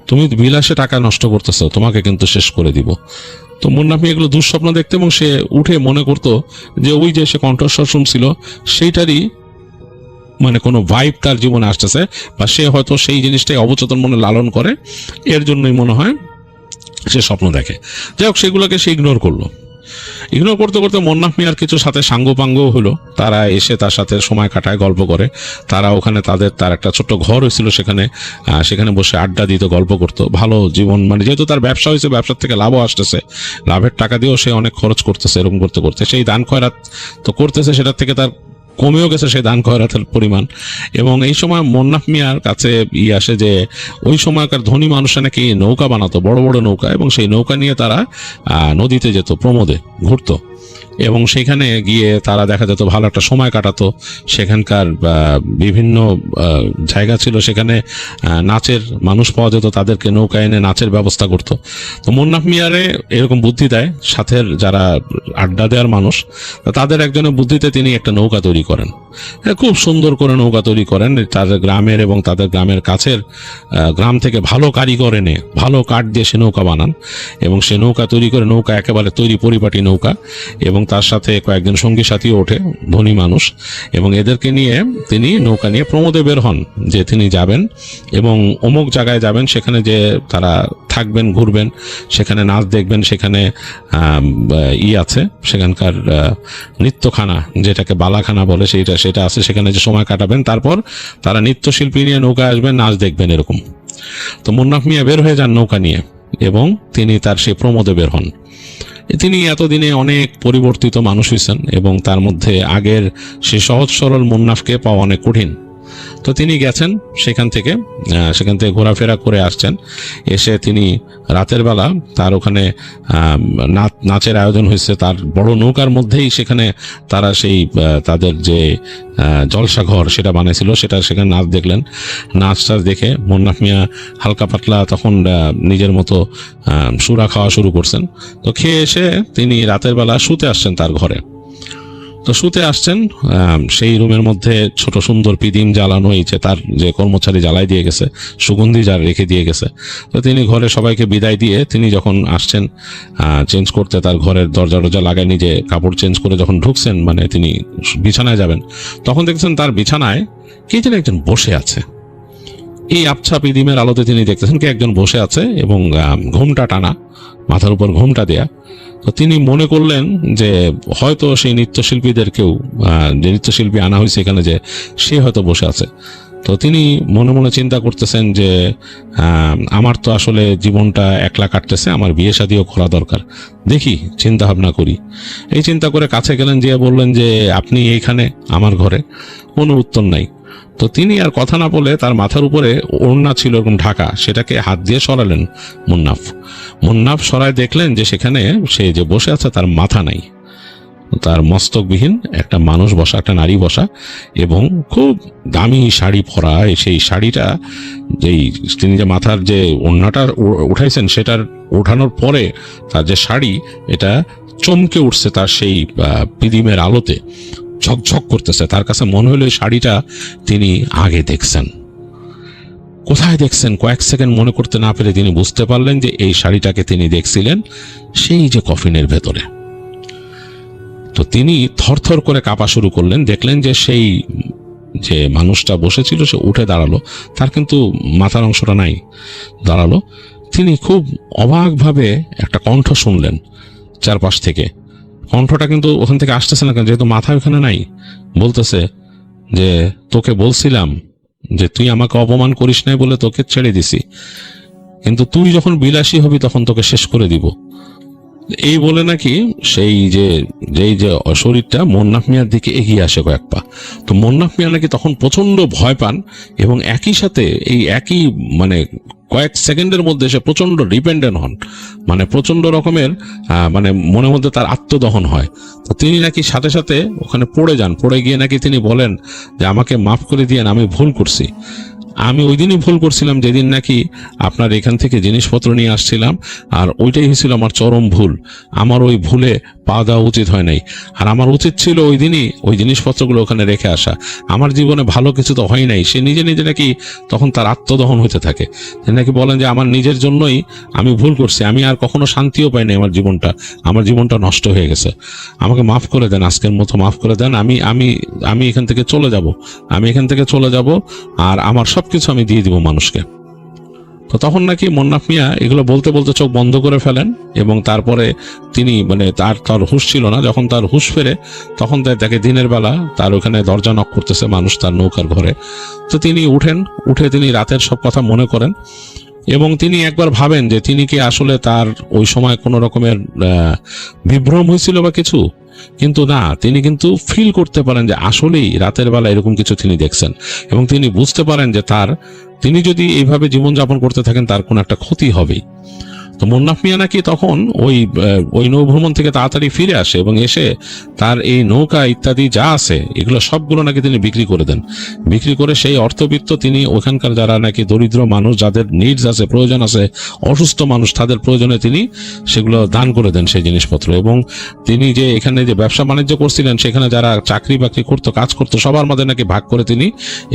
তুমি বিলাসে টাকা নষ্ট করতেছো, তোমাকে কিন্তু শেষ করে দিব। তো মুন্নাফ মিয়া এগুলো দুঃস্বপ্ন দেখতে, এবং সে উঠে মনে করতো যে ওই যে সে কণ্ঠস্বর শুনছিল সেইটারই মানে কোনো ভাইব তার জীবনে আসতেছে, বা সে হয়তো সেই জিনিসটাই অবচেতন মনে লালন করে, এর জন্যই মনে হয় সে স্বপ্ন দেখে। যাই হোক, সেগুলোকে সে ইগনোর করলো। ইগনোর করতে করতে মোন্নাফ মিয়ার কিছু সাথে সাঙ্গপাঙ্গ হলো, তারা এসে তার সাথে সময় কাটায়, গল্প করে। তারা ওখানে তার একটা ছোট্ট ঘর হয়েছিল, সেখানে বসে আড্ডা দিত, গল্প করতো। ভালো জীবন, মানে যেহেতু তার ব্যবসা হয়েছে, ব্যবসার থেকে লাভও আসতেছে, লাভের টাকা দিয়েও সে অনেক খরচ করতেছে। এরকম করতে করতে সেই দান খয়রাত তো করতেছে, সেটার থেকে তার কমেও গেছে সেই দান খয়রাতের পরিমাণ। এবং এই সময় মোন্নাফ মিয়ার কাছে আসে যে ওই সময়কার ধনী মানুষরা নাকি নৌকা বানাতো, বড় বড় নৌকা, এবং সেই নৌকা নিয়ে তারা নদীতে যেত, প্রমোদে ঘুরতো। এবং সেখানে গিয়ে তারা দেখা যেত ভালো একটা সময় কাটাতো। সেখানকার বিভিন্ন জায়গা ছিল, সেখানে নাচের মানুষ পাওয়া যেত, তাদেরকে নৌকা এনে নাচের ব্যবস্থা করতো। তো মোন্নাফ মিয়ারে এরকম বুদ্ধি দেয় সাথের যারা আড্ডা দেওয়ার মানুষ, তাদের একজনের বুদ্ধিতে তিনি একটা নৌকা তৈরি করেন। খুব সুন্দর করে নৌকা তৈরি করেন। তাদের গ্রামের এবং তাদের গ্রামের কাছের গ্রাম থেকে ভালো কারিগর এনে ভালো কাঠ দিয়ে সে নৌকা বানান, এবং সে নৌকা তৈরি করে, নৌকা একেবারে তৈরি পরিপাটি নৌকা, এবং তার সাথে কয়েকজন সঙ্গী সাথীও ওঠে, ধনী মানুষ। এবং এদেরকে নিয়ে তিনি নৌকা নিয়ে প্রমোদে বের হন, যে তিনি যাবেন এবং অমুক জায়গায় যাবেন, সেখানে যে তারা থাকবেন, ঘুরবেন, সেখানে নাচ দেখবেন, সেখানে আছে সেখানকার নৃত্যখানা, যেটাকে বালাখানা বলে, সেটা আছে, সেখানে যে সময় কাটাবেন। তারপর তারা নৃত্যশিল্পী নিয়ে নৌকা আসবেন, নাচ দেখবেন, এরকম। তো মোন্নাফ মিয়া বের হয়ে যান নৌকা নিয়ে, এবং তিনি তার সেই প্রমোদে বের হন। তিনি এতদিনে অনেক পরিবর্তিত মানুষ হয়েছেন, এবং তার মধ্যে আগের সে সহজ সরল মুন্নাফকে পাওয়া অনেক কঠিন। তো তিনি গেছেন সেখান থেকে ঘোরাফেরা করে আসছেন। এসে তিনি রাতের বেলা তার ওখানে নাচের আয়োজন হয়েছে, তার বড় নৌকার মধ্যেই সেখানে তারা সেই তাদের যে জলসা ঘর সেটা বানিয়েছিল, সেখানে নাচ দেখলেন। নাচটা দেখে মোন্নাফ মিয়া হালকা পাতলা তখন নিজের মতো সুরা খাওয়া শুরু করছেন। তো খেয়ে এসে তিনি রাতের বেলা শুতে আসছেন তার ঘরে। তো শুতে আসছেন, সেই রুমের মধ্যে ছোট সুন্দর পিদিম জ্বালানো হয়েছে, তার যে কর্মচারী জ্বালাই দিয়ে গেছে, সুগন্ধি যার রেখে দিয়ে গেছে। তো তিনি ঘরে সবাইকে বিদায় দিয়ে তিনি যখন আসছেন চেঞ্জ করতে, তার ঘরের দরজা লাগায় নিজে কাপড় চেঞ্জ করে যখন ঢুকছেন, মানে তিনি বিছানায় যাবেন, তখন দেখছেন তার বিছানায় কে যেন একজন বসে আছে। এই আবছা পিদিমের আলোতে তিনি দেখতেছেন কে একজন বসে আছে, এবং ঘুমটা টানা, মাথার উপর ঘুমটা দেয়া। তো তিনি মনে করলেন যে হয়তো সেই নৃত্যশিল্পীদের কেউ, যে নৃত্যশিল্পী আনা হয়েছে এখানে, যে সে হয়তো বসে আছে। তো তিনি মনে মনে চিন্তা করতেছেন যে আমার তো আসলে জীবনটা একলা কাটতেছে, আমার বিয়ে শাদিও করা দরকার, দেখি চিন্তা ভাবনা করি। এই চিন্তা করে কাছে গেলেন, যে বললেন যে আপনি এইখানে আমার ঘরে? কোনো উত্তর নাই। তো তিনি আর কথা না বলে তার মাথার উপরে ওড়না ছিল এরকম ঢাকা, সেটাকে হাত দিয়ে সরালেন মুন্নাফ সরায় দেখলেন যে সেখানে সে যে বসে আছে তার মাথা নাই, তার মস্তকবিহীন একটা মানুষ বসা, একটা নারী বসা, এবং খুব দামি শাড়ি পরা। সেই শাড়িটা, তিনি যে মাথার যে ওড়নাটা উঠাইছেন, সেটার ওঠানোর পরে তার যে শাড়ি, এটা চমকে উঠছে তার সেই পিদিমের আলোতে, ঝকঝক করতেছে। তার কাছে মনে হলো এই শাড়িটা তিনি আগে দেখছেন। কোথায় দেখছেন কয়েক সেকেন্ড মনে করতে না পেরে তিনি বুঝতে পারলেন যে এই শাড়িটাকে তিনি দেখছিলেন সেই যে কফিনের ভেতরে। তো তিনি থরথর করে কাঁপা শুরু করলেন। দেখলেন যে সেই যে মানুষটা বসেছিল সে উঠে দাঁড়ালো, তার কিন্তু মাথার অংশটা নাই, দাঁড়ালো। তিনি খুব অবাকভাবে একটা কণ্ঠ শুনলেন চারপাশ থেকে। কণ্ঠটা কিন্তু ওখান থেকে আসতেছে না, যেহেতু মাথা ওখানে নাই। বলতেছে যে তোকে বলছিলাম যে তুই আমাকে অপমান করিস নাই বলে তোকে ছেড়ে দিছি, কিন্তু তুই যখন বিলাসী হবি তখন তোকে শেষ করে দিব। এই বলে নাকি সেই যে শরীরটা মোন্নাফ মিয়ার দিকে এগিয়ে আসে কয়েক পা। তো মোন্নাফ মিয়া নাকি তখন প্রচন্ড ভয় পান, এবং একই সাথে এই একই মানে কয়েক সেকেন্ডের মধ্যে সে প্রচন্ড ডিপেন্ডেন্ট হন, মানে প্রচন্ড রকমের মানে মনের মধ্যে তার আত্মদহন হয়। তো তিনি নাকি সাথে সাথে ওখানে পড়ে যান। পড়ে গিয়ে নাকি তিনি বলেন যে আমাকে মাফ করে দিয়েন, আমি ভুল করছি। আমি ওই দিনই ভুল করছিলাম যেদিন নাকি আপনার এখান থেকে জিনিসপত্র নিয়ে আসছিলাম, আর ওইটাই হয়েছিল আমার চরম ভুল। আমার ওই ভুলে পা দেওয়া উচিত হয় নাই, আর আমার উচিত ছিল ওই দিনই ওই জিনিসপত্রগুলো ওখানে রেখে আসা। আমার জীবনে ভালো কিছু তো হয় নাই। সে নিজে নিজে নাকি তখন তার আত্মদহন হতে থাকে। তিনি নাকি বলেন যে আমার নিজের জন্যই আমি ভুল করছি, আমি আর কখনো শান্তিও পাই নাই, আমার জীবনটা নষ্ট হয়ে গেছে, আমাকে মাফ করে দেন, আজকের মতো মাফ করে দেন। আমি এখান থেকে চলে যাব, আর আমার সবকিছু আমি দিয়ে দিব মানুষকে। তো তখন নাকি মন্নাফ মিয়া এগুলো বলতে বলতে চোখ বন্ধ করে ফেলেন, এবং তারপরে তিনি মানে তার হুঁশ ছিল না। যখন তার হুঁশ ফেরে তখন তাকে দিনের বেলা তার ওখানে দরজা নক করতেছে মানুষ তার নৌকার ঘরে। তো তিনি উঠে তিনি রাতের সব কথা মনে করেন, এবং তিনি একবার ভাবেন যে তিনি কি আসলে তার ওই সময় কোনো রকমের বিভ্রম হয়েছিল বা কিছু, কিন্তু না, তিনি কিন্তু ফিল করতে পারেন যে আসলেই রাতের বেলা এরকম কিছু তিনি দেখছেন, এবং তিনি বুঝতে পারেন যে তিনি যদি এইভাবে জীবনযাপন করতে থাকেন তার কোনো একটা ক্ষতি হবেই। তো মন্নাফ মিয়া নাকি তখন ওই নৌভ্রমণ থেকে তাড়াতাড়ি ফিরে আসে, এবং এসে তার এই নৌকা ইত্যাদি যা আছে এগুলো সবগুলো নাকি তিনি বিক্রি করে দেন। বিক্রি করে সেই অর্থবিত্ত তিনি ওখানকার যারা নাকি দরিদ্র মানুষ, যাদের নিডস আছে, প্রয়োজন আছে, অসুস্থ মানুষ, তাদের প্রয়োজনে তিনি সেগুলো দান করে দেন সেই জিনিসপত্র। এবং তিনি যে এখানে যে ব্যবসা বাণিজ্য করছিলেন সেখানে যারা চাকরি বাকরি করতো, কাজ করতো, সবার মধ্যে নাকি ভাগ করে তিনি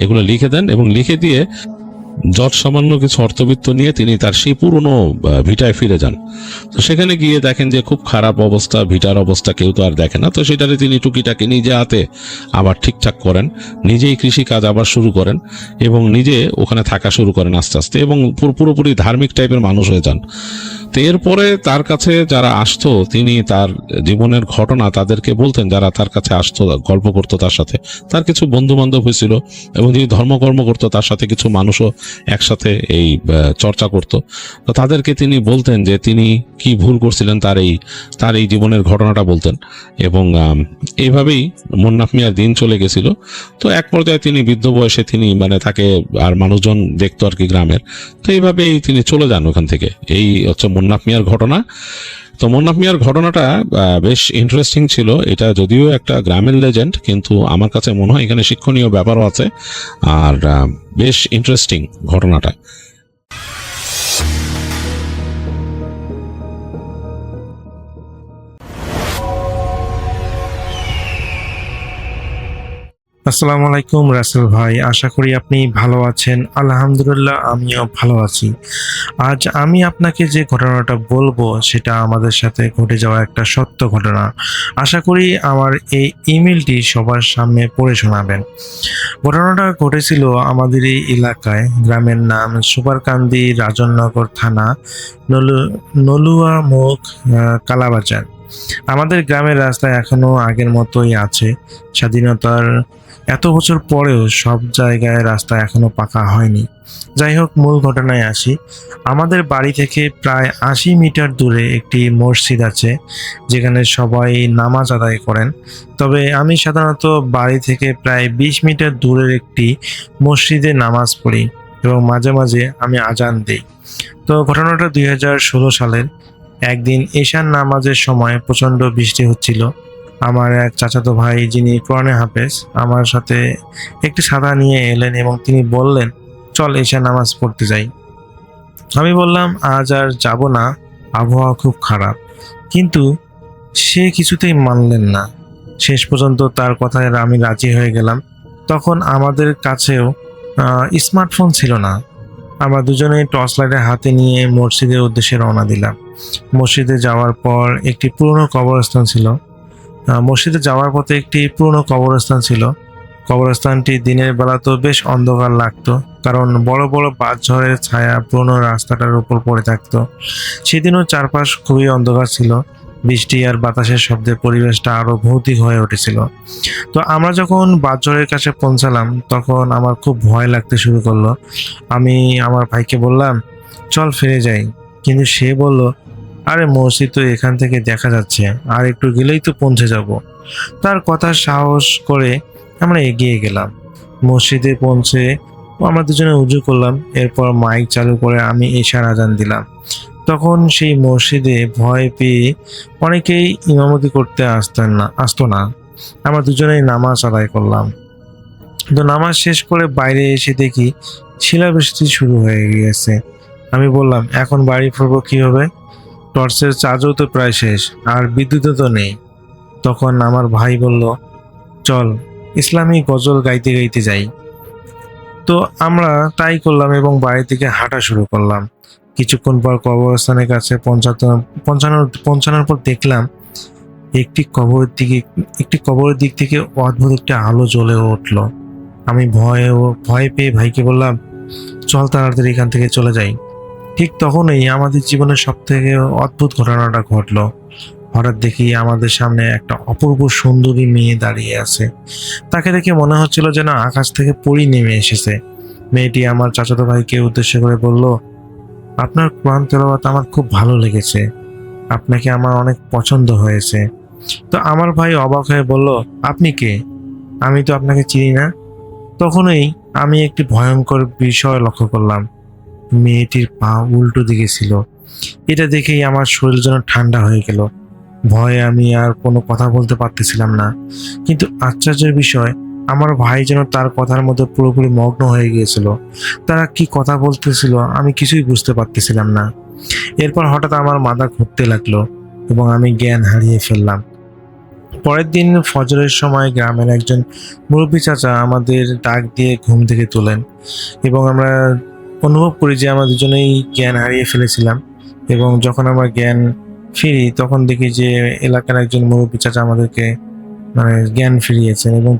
এগুলো লিখে দেন, এবং লিখে দিয়ে যত সামান্য কিছু অর্থবিত্ত নিয়ে তিনি তার সেই পুরনো ভিটায় ফিরে যান। তো সেখানে গিয়ে দেখেন যে খুব খারাপ অবস্থা, ভিটার অবস্থা কেউ তো আর দেখে না। তো সেটারে তিনি টুকিটাকি নিজে হাতে আবার ঠিকঠাক করেন, নিজেই কৃষি কাজ আবার শুরু করেন, এবং নিজে ওখানে থাকা শুরু করেন আস্তে আস্তে, এবং পুরোপুরি ধার্মিক টাইপের মানুষ হয়ে যান। তো এরপরে তার কাছে যারা আসতো, তিনি তার জীবনের ঘটনা তাদেরকে বলতেন, যারা তার কাছে আসতো গল্প করতো তার সাথে। তার কিছু বন্ধু বান্ধব হয়েছিল, এবং যিনি ধর্মকর্ম করতো তার সাথে কিছু মানুষও একসাথে এই চর্চা করত। তো তাদেরকে তিনি বলতেন যে তিনি কি ভুল করছিলেন, তার এই জীবনের ঘটনাটা বলতেন, এবং এইভাবেই মন্নাফ মিয়ার দিন চলে গেছিল। তো এক পর্যায়ে তিনি বৃদ্ধ বয়সে তিনি মানে তাকে আর মানুষজন দেখতো আর কি গ্রামের। তো এইভাবেই তিনি চলে যান ওখান থেকে। এই হচ্ছে মন্নাফ মিয়ার ঘটনা। তো মন্নাফ মিয়ার ঘটনাটা বেশ ইন্টারেস্টিং ছিল। এটা যদিও একটা গ্রামের লেজেন্ড, কিন্তু আমার কাছে মনে হয় এখানে শিক্ষণীয় ব্যাপারও আছে, আর বেশ ইন্টারেস্টিং ঘটনাটা। আসসালামু আলাইকুম রাসেল ভাই, আশা করি আপনি ভালো আছেন। আলহামদুলিল্লাহ, আমিও ভালো আছি। আজ আমি আপনাকে যে ঘটনাটা বলবো সেটা আমাদের সাথে ঘটে যাওয়া একটা সত্য ঘটনা। আশা করি আমার এই ইমেলটি সবার সামনে পড়ে শোনাবেন। ঘটনাটা ঘটেছিল আমাদের এই এলাকায়, গ্রামের নাম সুপারকান্দি, রাজননগর থানা, নলুয়ামুখ, কালাবাজার। আমাদের গ্রামের রাস্তা এখনো আগের মতোই আছে। স্বাধীনতার এত বছর পরেও সব জায়গায় রাস্তা এখনো পাকা হয়নি। যাই হোক, মূল ঘটনায় আসি। আমাদের বাড়ি থেকে প্রায় 80 মিটার দূরে একটি মসজিদ আছে, যেখানে সবাই নামাজ আদায় করেন। তবে আমি সাধারণত বাড়ি থেকে প্রায় 20 মিটার দূরের একটি মসজিদে নামাজ পড়ি, এবং মাঝে মাঝে আমি আজান দিই। তো ঘটনাটা 2016 সালের একদিন এশার নামাজের সময় প্রচণ্ড বৃষ্টি হচ্ছিল। আমার এক চাচাতো ভাই, যিনি কোরআনে হাফেজ, আমার সাথে একটি ছাতা নিয়ে এলেন এবং তিনি বললেন, চল এশার নামাজ পড়তে যাই। আমি বললাম, আজ আর যাব না, আবহাওয়া খুব খারাপ। কিন্তু সে কিছুতেই মানলেন না। শেষ পর্যন্ত তার কথায় আমি রাজি হয়ে গেলাম। তখন আমাদের কাছেও স্মার্টফোন ছিল না। আমরা দুজনেই টর্চ লাইটের হাতে নিয়ে মসজিদের উদ্দেশ্যে রওনা দিলাম। মসজিদে যাওয়ার পর একটি পুরনো কবরস্থান ছিল। মসজিদে যাওয়ার পথে একটি পুরনো কবরস্থান ছিল। কবরস্থানটি দিনের বেলা তো বেশ অন্ধকার লাগতো, কারণ বড় বড় বাঁশঝড়ের ছায়া পুরনো রাস্তাটার উপর পড়ে থাকতো। সেদিনও চারপাশ খুবই অন্ধকার ছিল। বৃষ্টি আর বাতাসের শব্দে পরিবেশটা আরো ভৌতিক হয়ে উঠেছিল। তো আমরা যখন বাঁশঝড়ের কাছে পৌঁছালাম তখন আমার খুব ভয় লাগতে শুরু করলো। আমি আমার ভাইকে বললাম, চল ফিরে যাই। কিন্তু সে বলল, আরে মসজিদ তো এখান থেকে দেখা যাচ্ছে, আর একটু গেলেই তো পৌঁছে যাব। তার কথা সাহস করে আমরা এগিয়ে গেলাম। মসজিদে পৌঁছে আমরা দুজনে উজু করলাম। এরপর মাইক চালু করে আমি এশার আজান দিলাম। তখন সেই মসজিদে ভয় পেয়ে অনেকেই ইমামতি করতে আসতো না। আমরা দুজনেই নামাজ আদায় করলাম। তো নামাজ শেষ করে বাইরে এসে দেখি শিলাবৃষ্টি শুরু হয়ে গিয়েছে। আমি বললাম, এখন বাড়ি ফিরবো কিভাবে? টর্চের চার্জও তো প্রায় শেষ, আর বিদ্যুৎও তো নেই। তখন আমার ভাই বলল, চল ইসলামী গজল গাইতে গাইতে যাই। তো আমরা তাই করলাম এবং বাড়ি থেকে হাঁটা শুরু করলাম। কিছুক্ষণ পর কবরস্থানের কাছে পৌঁছানোর পর দেখলাম একটি কবরের দিক থেকে অদ্ভুত একটা আলো জ্বলে উঠলো। আমি ভয় পেয়ে ভাইকে বললাম, চল তাড়াতাড়ি এখান থেকে চলে যাই। ঠিক তখনই আমাদের জীবনের সব থেকে অদ্ভুত ঘটনাটা ঘটলো। হঠাৎ দেখি আমাদের সামনে একটা অপূর্ব সুন্দরী মেয়ে দাঁড়িয়ে আছে। তাকে দেখে মনে হচ্ছিল যেন আকাশ থেকে পরী নেমে এসেছে। মেয়েটি আমার চাচাতো ভাইকে উদ্দেশ্য করে বলল, আপনার কোরআন তেলাওয়াত আমার খুব ভালো লেগেছে, আপনাকে আমার অনেক পছন্দ হয়েছে। তো আমার ভাই অবাক হয়ে বলল, আপনি কে? আমি তো আপনাকে চিনি না। তখনই আমি একটি ভয়ঙ্কর বিষয় লক্ষ্য করলাম, মেয়েটির পা উল্টো দিকে ছিল। এটা দেখেই আমার শরীর যেন ঠান্ডা হয়ে গেল। ভয়ে আমি আর কোনো কথা বলতে পারতেছিলাম না। কিন্তু আশ্চর্যের বিষয়, আমার ভাই যেন তার কথার মধ্যে পুরোপুরি মগ্ন হয়ে গিয়েছিল। তারা কি কথা বলতেছিল আমি কিছুই বুঝতে পারতেছিলাম না। এরপর হঠাৎ আমার মাথা ঘুরতে লাগলো এবং আমি জ্ঞান হারিয়ে ফেললাম। পরের দিন ফজরের সময় গ্রামের একজন মুরব্বী চাচা আমাদের ডাক দিয়ে ঘুম থেকে তোলেন এবং আমরা অনুভব করি যে আমরা দুজনেই জ্ঞান হারিয়ে ফেলেছিলাম। এবং যখন আমরা জ্ঞান ফিরি তখন দেখি যে এলাকার একজন মুরব্বী চাচা আমাদেরকে জ্ঞান ফিরিয়েছেন এবং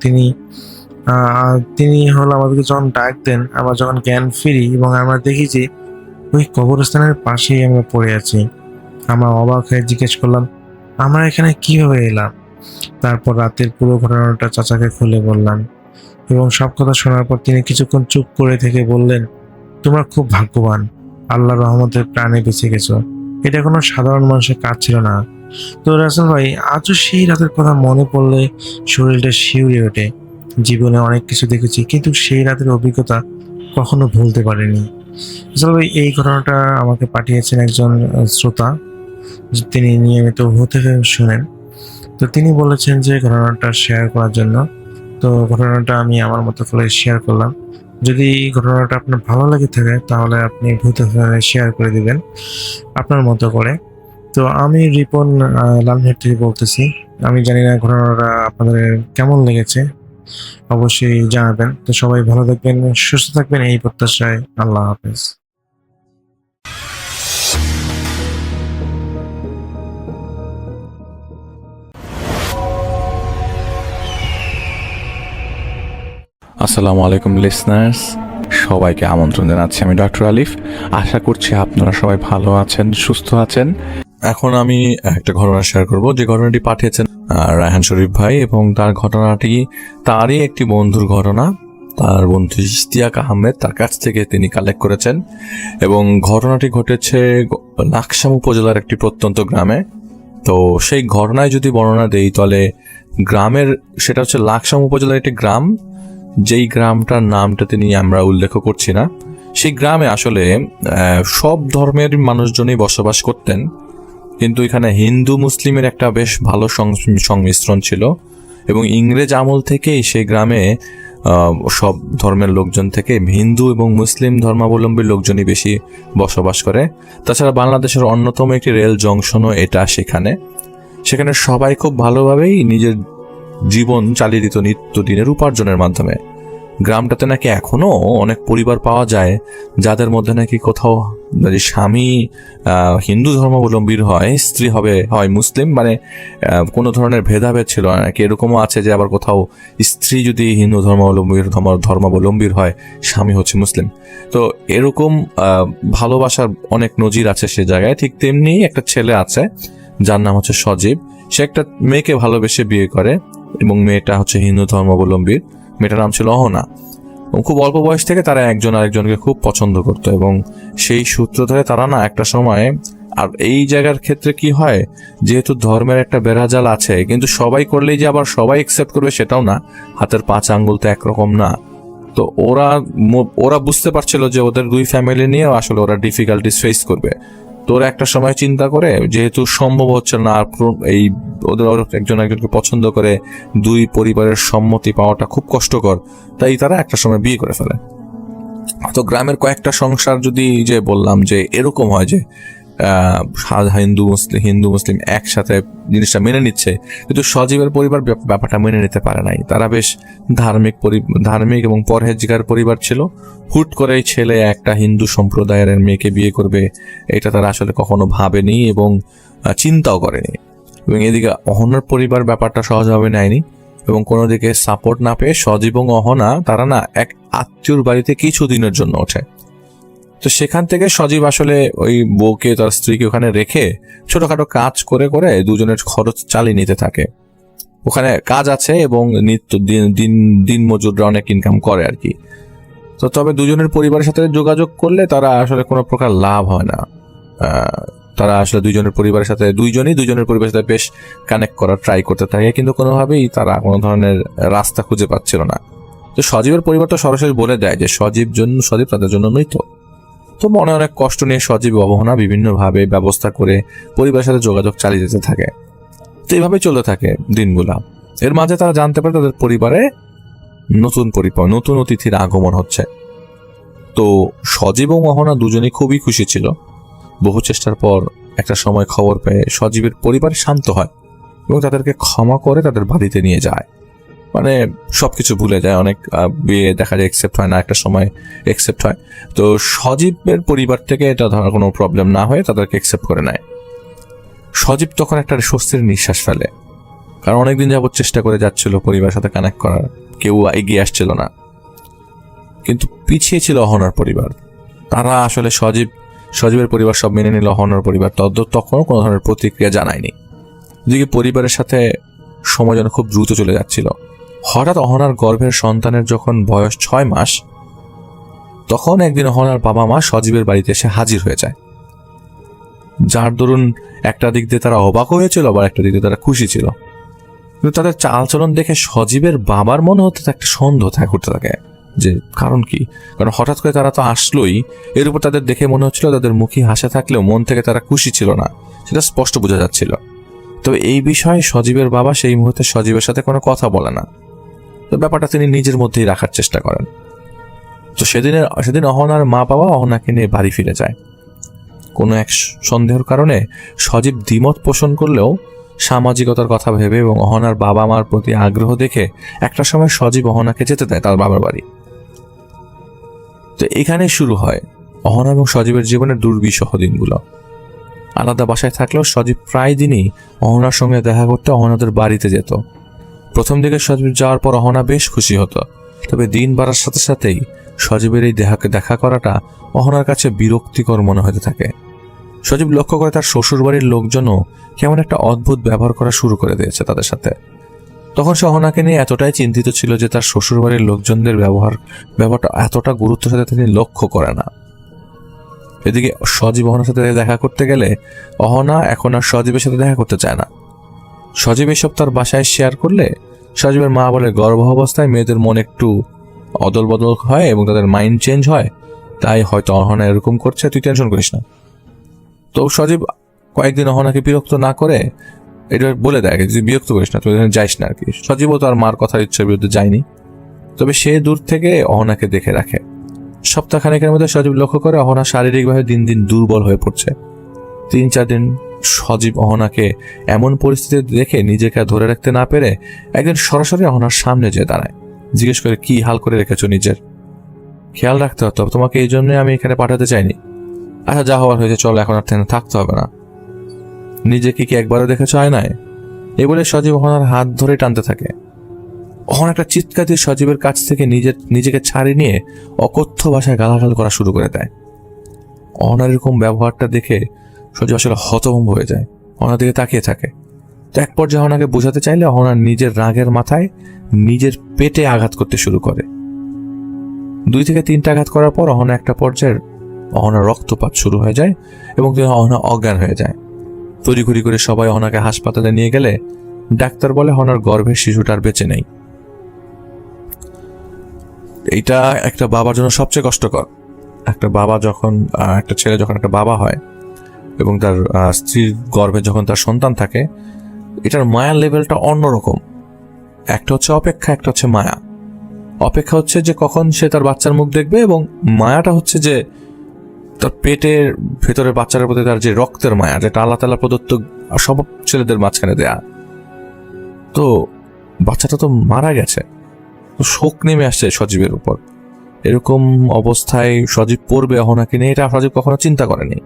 তিনি হলো আমাদেরকে যখন ডাক দেন, আমরা যখন জ্ঞান ফিরি এবং আমরা দেখি যে ওই কবরস্থানের পাশেই আমরা পড়ে আছি। আমরা অবাক হয়ে জিজ্ঞেস করলাম, আমরা এখানে কিভাবে এলাম? তারপর রাতের পুরো ঘটনাটা চাচাকে খুলে বললাম এবং সব কথা শোনার পর তিনি কিছুক্ষণ চুপ করে থেকে বললেন, তোমরা খুব ভাগ্যবান, আল্লাহর রহমতে প্রাণে বেঁচে গেছো। এটা কোনো সাধারণ মানুষের কাজ ছিল না। তো রাসেল ভাই, আজও সেই রাতের কথা মনে পড়লে শরীরটা শিউরে ওঠে। জীবনে অনেক কিছু দেখেছি, কিন্তু সেই রাতের অভিজ্ঞতা কখনো ভুলতে পারিনি। রাসেল ভাই, এই ঘটনাটা আমাকে পাঠিয়েছেন একজন শ্রোতা, তিনি নিয়মিত হতে শুনেন। তো তিনি বলেছেন যে ঘটনাটা শেয়ার করার জন্য। তো ঘটনাটা আমি আমার মতো করে শেয়ার করলাম। যদি ঘটনাটা আপনার ভালো লেগে থাকে তাহলে আপনি ভূতে শেয়ার করে দিবেন আপনার মতো করে। তো আমি রিপন লালমিয়া থেকে বলতেছি। আমি জানি না ঘটনাটা আপনাদের কেমন লেগেছে, অবশ্যই জানাবেন। তো সবাই ভালো থাকবেন, সুস্থ থাকবেন, এই প্রত্যাশায়। আল্লাহ হাফেজ। আসসালামু আলাইকুম লিসনার্স, সবাইকে আমন্ত্রণ জানাচ্ছি। আমি ডক্টর আলিফ। আশা করছি আপনারা সবাই ভালো আছেন, সুস্থ আছেন। এখন আমি একটা ঘটনা শেয়ার করব, যে ঘটনাটি পাঠিয়েছেন রায়হান শরীফ ভাই, এবং তার ঘটনাটি তারই একটি বন্ধুর ঘটনা। তার বন্ধু ইশতিয়াক আহমেদ, তার কাছ থেকে তিনি কালেক্ট করেছেন। এবং ঘটনাটি ঘটেছে লাকসাম উপজেলার একটি প্রত্যন্ত গ্রামে। তো সেই ঘটনায় যদি বর্ণনা দেই তাহলে সেটা হচ্ছে লাকসাম উপজেলার একটি গ্রাম, যেই গ্রামটার নামটা তিনি আমরা উল্লেখ করছি না। সেই গ্রামে আসলে সব ধর্মের মানুষজনই বসবাস করতেন, কিন্তু এখানে হিন্দু মুসলিমের একটা বেশ ভালো সংমিশ্রণ ছিল। এবং ইংরেজ আমল থেকেই সেই গ্রামে সব ধর্মের লোকজন থেকে হিন্দু এবং মুসলিম ধর্মাবলম্বী লোকজনই বেশি বসবাস করে। তাছাড়া বাংলাদেশের অন্যতম একটি রেল জংশনও এটা। সেখানে সবাই খুব ভালোভাবেই নিজের জীবন চালিয়ে দিত নিত্যদিনের উপার্জনের মাধ্যমে। গ্রামটাতে নাকি এখনো অনেক পরিবার পাওয়া যায় যাদের মধ্যে নাকি কোথাও যদি স্বামী হিন্দু ধর্মাবলম্বীর হয়, স্ত্রী হয় মুসলিম, কোনো ধরনের ভেদাভেদ ছিল না নাকি। এরকমও আছে যে আবার কোথাও স্ত্রী যদি হিন্দু ধর্মাবলম্বীর হয়, স্বামী হচ্ছে মুসলিম। তো এরকম ভালোবাসার অনেক নজির আছে সে জায়গায়। ঠিক তেমনি একটা ছেলে আছে যার নাম হচ্ছে সজীব। সে একটা মেয়েকে ভালোবেসে বিয়ে করে এবং মেয়েটা হচ্ছে হিন্দু ধর্মাবলম্বীর। মেয়েটার নাম ছিল অহনা। খুব অল্প বয়স থেকে তারা একজন আরেকজনকে খুব পছন্দ করতো এবং সেই সূত্র ধরে তারা না একটা সময়, আর এই জায়গার ক্ষেত্রে কি হয়, যেহেতু ধর্মের একটা বেড়াজাল আছে, কিন্তু সবাই করলেই যে আবার সবাই একসেপ্ট করবে সেটাও না, হাতের 5 আঙ্গুল তো একরকম না। তো ওরা বুঝতে পারছিল যে ওদের দুই ফ্যামিলি নিয়ে আসলে ওরা ডিফিকাল্টিস ফেস করবে। তো ওরা একটা সময় চিন্তা করে, যেহেতু সম্ভব হচ্ছে না এই ওদের একজন একজনকে পছন্দ করে দুই পরিবারের সম্মতি পাওয়াটা খুব কষ্টকর, তাই তারা একটা সময় বিয়ে করে ফেলে। তো গ্রামের কয়েকটা সংসার যদি যে বললাম যে এরকম হয় যে হিন্দু মুসলিম একসাথে জিনিসটা মেনে নিচ্ছে, কিন্তু সজীবের পরিবার ব্যাপারটা মেনে নিতে পারে নাই। তারা বেশ ধার্মিক এবং পরহেজগার পরিবার ছিল। হুট করে ছেলে একটা হিন্দু সম্প্রদায়ের মেয়েকে বিয়ে করবে, এটা তারা আসলে কখনো ভাবেনি এবং চিন্তাও করেনি। এবং এদিকে অহনার পরিবার ব্যাপারটা সহজভাবে নেয়নি এবং কোনো দিকে সাপোর্ট না পেয়ে সজীব এবং অহনা তারা না এক আত্মীয়র বাড়িতে কিছুদিনের জন্য ওঠে। তো সেখান থেকে সজীব আসলে ওই বউকে, তার স্ত্রীকে ওখানে রেখে ছোটখাটো কাজ করে করে দুজনের খরচ চালিয়ে নিতে থাকে। ওখানে কাজ আছে এবং নিত্য দিন মজুররা অনেক ইনকাম করে আর কি। তো তবে দুজনের পরিবারের সাথে যোগাযোগ করলে তারা আসলে কোনো প্রকার লাভ হয় না। তারা আসলে দুজনের পরিবারের সাথে দুজনের পরিবারের সাথে বেশ কানেক্ট করার ট্রাই করতে থাকে, কিন্তু কোনোভাবেই তারা কোনো ধরনের রাস্তা খুঁজে পাচ্ছিল না। তো সজীবের পরিবার তো সরাসরি বলে দেয় যে সজীব তাদের জন্য নই। তো মনে অনেক কষ্ট নিয়ে সজীব অবহেলা বিভিন্নভাবে ব্যবস্থা করে পরিবারের সাথে যোগাযোগ চালিয়ে যেতে থাকে। তো এইভাবে চলতে থাকে দিনগুলা। এর মাঝে তারা জানতে পারে তাদের পরিবারে নতুন অতিথির আগমন হচ্ছে। তো সজীব ও মোহনা দুজনেই খুবই খুশি ছিল। বহু চেষ্টার পর একটা সময় খবর পেয়ে সজীবের পরিবার শান্ত হয় এবং তাদেরকে ক্ষমা করে তাদের বাড়িতে নিয়ে যায়। মানে সবকিছু ভুলে যায়। অনেক বিয়ে দেখা যায় একসেপ্ট হয় না, একটা সময় একসেপ্ট হয়। তো সজীবের পরিবার থেকে এটা ধরার কোনো প্রবলেম না হয়ে তাদেরকে একসেপ্ট করে নেয়। সজীব তখন একটা স্বস্তির নিঃশ্বাস ফেলে, কারণ অনেকদিন যাবত চেষ্টা করে যাচ্ছিল পরিবারের সাথে কানেক্ট করার, কেউ এগিয়ে আসছিল না। কিন্তু পিছিয়ে ছিল অহনার পরিবার। তারা আসলে সজীবের পরিবার সব মেনে নিল, অহনার পরিবার তখনও কোনো ধরনের প্রতিক্রিয়া জানায়নি। এদিকে পরিবারের সাথে সময় যেন খুব দ্রুত চলে যাচ্ছিল। হঠাৎ অহনার গর্ভের সন্তানের যখন বয়স 6 মাস, তখন একদিন অহনার বাবা মা সজীবের বাড়িতে এসে হাজির হয়ে যায়। যার দরুন একটা দিক দিয়ে তারা অবাক হয়েছিল, আবার একটা দিক দিয়ে তারা খুশি ছিল। কিন্তু তাদের চালচলন দেখে সজীবের বাবার মনে হতে একটা সন্দেহ ঘুরতে থাকে যে কারণ কি। কারণ হঠাৎ করে তারা তো আসলোই, এর উপর তাদের দেখে মনে হচ্ছিল তাদের মুখে হাসা থাকলেও মন থেকে তারা খুশি ছিল না, সেটা স্পষ্ট বোঝা যাচ্ছিল। তবে এই বিষয়ে সজীবের বাবা সেই মুহূর্তে সজীবের সাথে কোনো কথা বলে না। তো ব্যাপারটা তিনি নিজের মধ্যেই রাখার চেষ্টা করেন। তো সেদিন অহনার মা বাবা অহনাকে নিয়ে বাড়ি ফিরে যায়। কোনো এক সন্দেহের কারণে সজীব দ্বিমত পোষণ করলেও সামাজিকতার কথা ভেবে এবং অহনার বাবা মার প্রতি আগ্রহ দেখে একটা সময় সজীব অহনাকে যেতে দেয় তার বাবার বাড়ি। তো এখানে শুরু হয় অহনা এবং সজীবের জীবনের দুর্বিষহ দিনগুলো। আলাদা বাসায় থাকলেও সজীব প্রায় দিনই অহনার সঙ্গে দেখা করতে অহনাদের বাড়িতে যেত। প্রথম দিকে সজীব যাওয়ার পর অহনা বেশ খুশি হতো, তবে দিন বাড়ার সাথে সাথেই সজীবের এই দেখা করাটা অহনার কাছে বিরক্তিকর মনে হতে থাকে। সজীব লক্ষ্য করে তার শ্বশুরবাড়ির লোকজনও কেমন একটা অদ্ভুত ব্যবহার করা শুরু করে দিয়েছে তাদের সাথে। তখন সে অহনাকে নিয়ে এতটাই চিন্তিত ছিল যে তার শ্বশুরবাড়ির লোকজনদের ব্যবহারটা এতটা গুরুত্বের সাথে তিনি লক্ষ্য করে না। এদিকে সজীব অহনার সাথে দেখা করতে গেলে অহনা এখন আর সজীবের সাথে দেখা করতে চায় না। সজীব এসব তার বাসায় শেয়ার করলে সজীবের মা বলে গর্ভাবস্থায় মেয়েদের মন একটু অদল বদল হয় এবং তাদের মাইন্ড চেঞ্জ হয়, তাই হয়তো অহনা এরকম করছে, তুই টেনশন করিস না। তো সজীব কয়েকদিন অহনাকে বিরক্ত না করে এটা বলে দেয় যে বিরক্ত করিস না, তুই যাইস না আর কি। সজীবও তার মার কথার ইচ্ছার বিরুদ্ধে যায়নি, তবে সে দূর থেকে অহনাকে দেখে রাখে। সপ্তাহখানেকের মধ্যে সজীব লক্ষ্য করে অহনা শারীরিকভাবে দিন দিন দুর্বল হয়ে পড়ছে। 3-4 দিন সজীব অহনাকে এমন পরিস্থিতিতে দেখে নিজেকে ধরে রাখতে না পেরে একদিন সরাসরি অহনার সামনে যেয়ে দাঁড়ায়। জিজ্ঞেস করে, কি হাল করে রেখেছো নিজের? খেয়াল রাখতে হতো, তোমাকে এই জন্যই আমি এখানে পাঠাতে চাইনি। আচ্ছা যা হওয়ার হয়েছে, চলো এখন আর থাকতে হবে না। নিজেকে কি একবারও দেখেছো আয়নায়? এই বলে সজীব অহনার হাত ধরে টানতে থাকে। অহনা একটা চিৎকার দিয়ে সজীবের কাছ থেকে নিজেকে ছাড়িয়ে নিয়ে অকথ্য ভাষায় গালাগাল করা শুরু করে দেয়। অহনার এরকম ব্যবহারটা দেখে সজীব আসলে হতভম্ব হয়ে যায়, অহনার দিকে তাকিয়ে থাকে। তো এক পর্যায়ে অহনাকে বোঝাতে চাইলে অহনা নিজের রাগের মাথায় নিজের পেটে আঘাত করতে শুরু করে। 2 থেকে 3টা আঘাত করার পর অহনা একটা পর্যায়ে অহনার রক্তপাত শুরু হয়ে যায় এবং অহনা অজ্ঞান হয়ে যায়। তড়িঘড়ি করে সবাই অহনাকে হাসপাতালে নিয়ে গেলে ডাক্তার বলে অহনার গর্ভের শিশুটা আর বেঁচে নেই। এইটা একটা বাবার জন্য সবচেয়ে কষ্টকর। একটা ছেলে যখন একটা বাবা হয় এবং তার স্ত্রীর গর্ভে যখন তার সন্তান থাকে, এটার মায়ার লেভেলটা অন্যরকম। একটা হচ্ছে অপেক্ষা, একটা হচ্ছে মায়া। অপেক্ষা হচ্ছে যে কখন সে তার বাচ্চার মুখ দেখবে, এবং মায়াটা হচ্ছে যে তার পেটের ভেতরের বাচ্চার প্রতি তার যে রক্তের মায়া, যেটা আল্লাহ তাআলা প্রদত্ত সব ছেলেদের মাঝখানে দেয়া। তো বাচ্চাটা তো মারা গেছে, শোক নেমে আসছে সজীবের উপর। এরকম অবস্থায় সজীব পড়বে অহনাকে নিয়ে, এটা সজীব কখনো চিন্তা করেনি।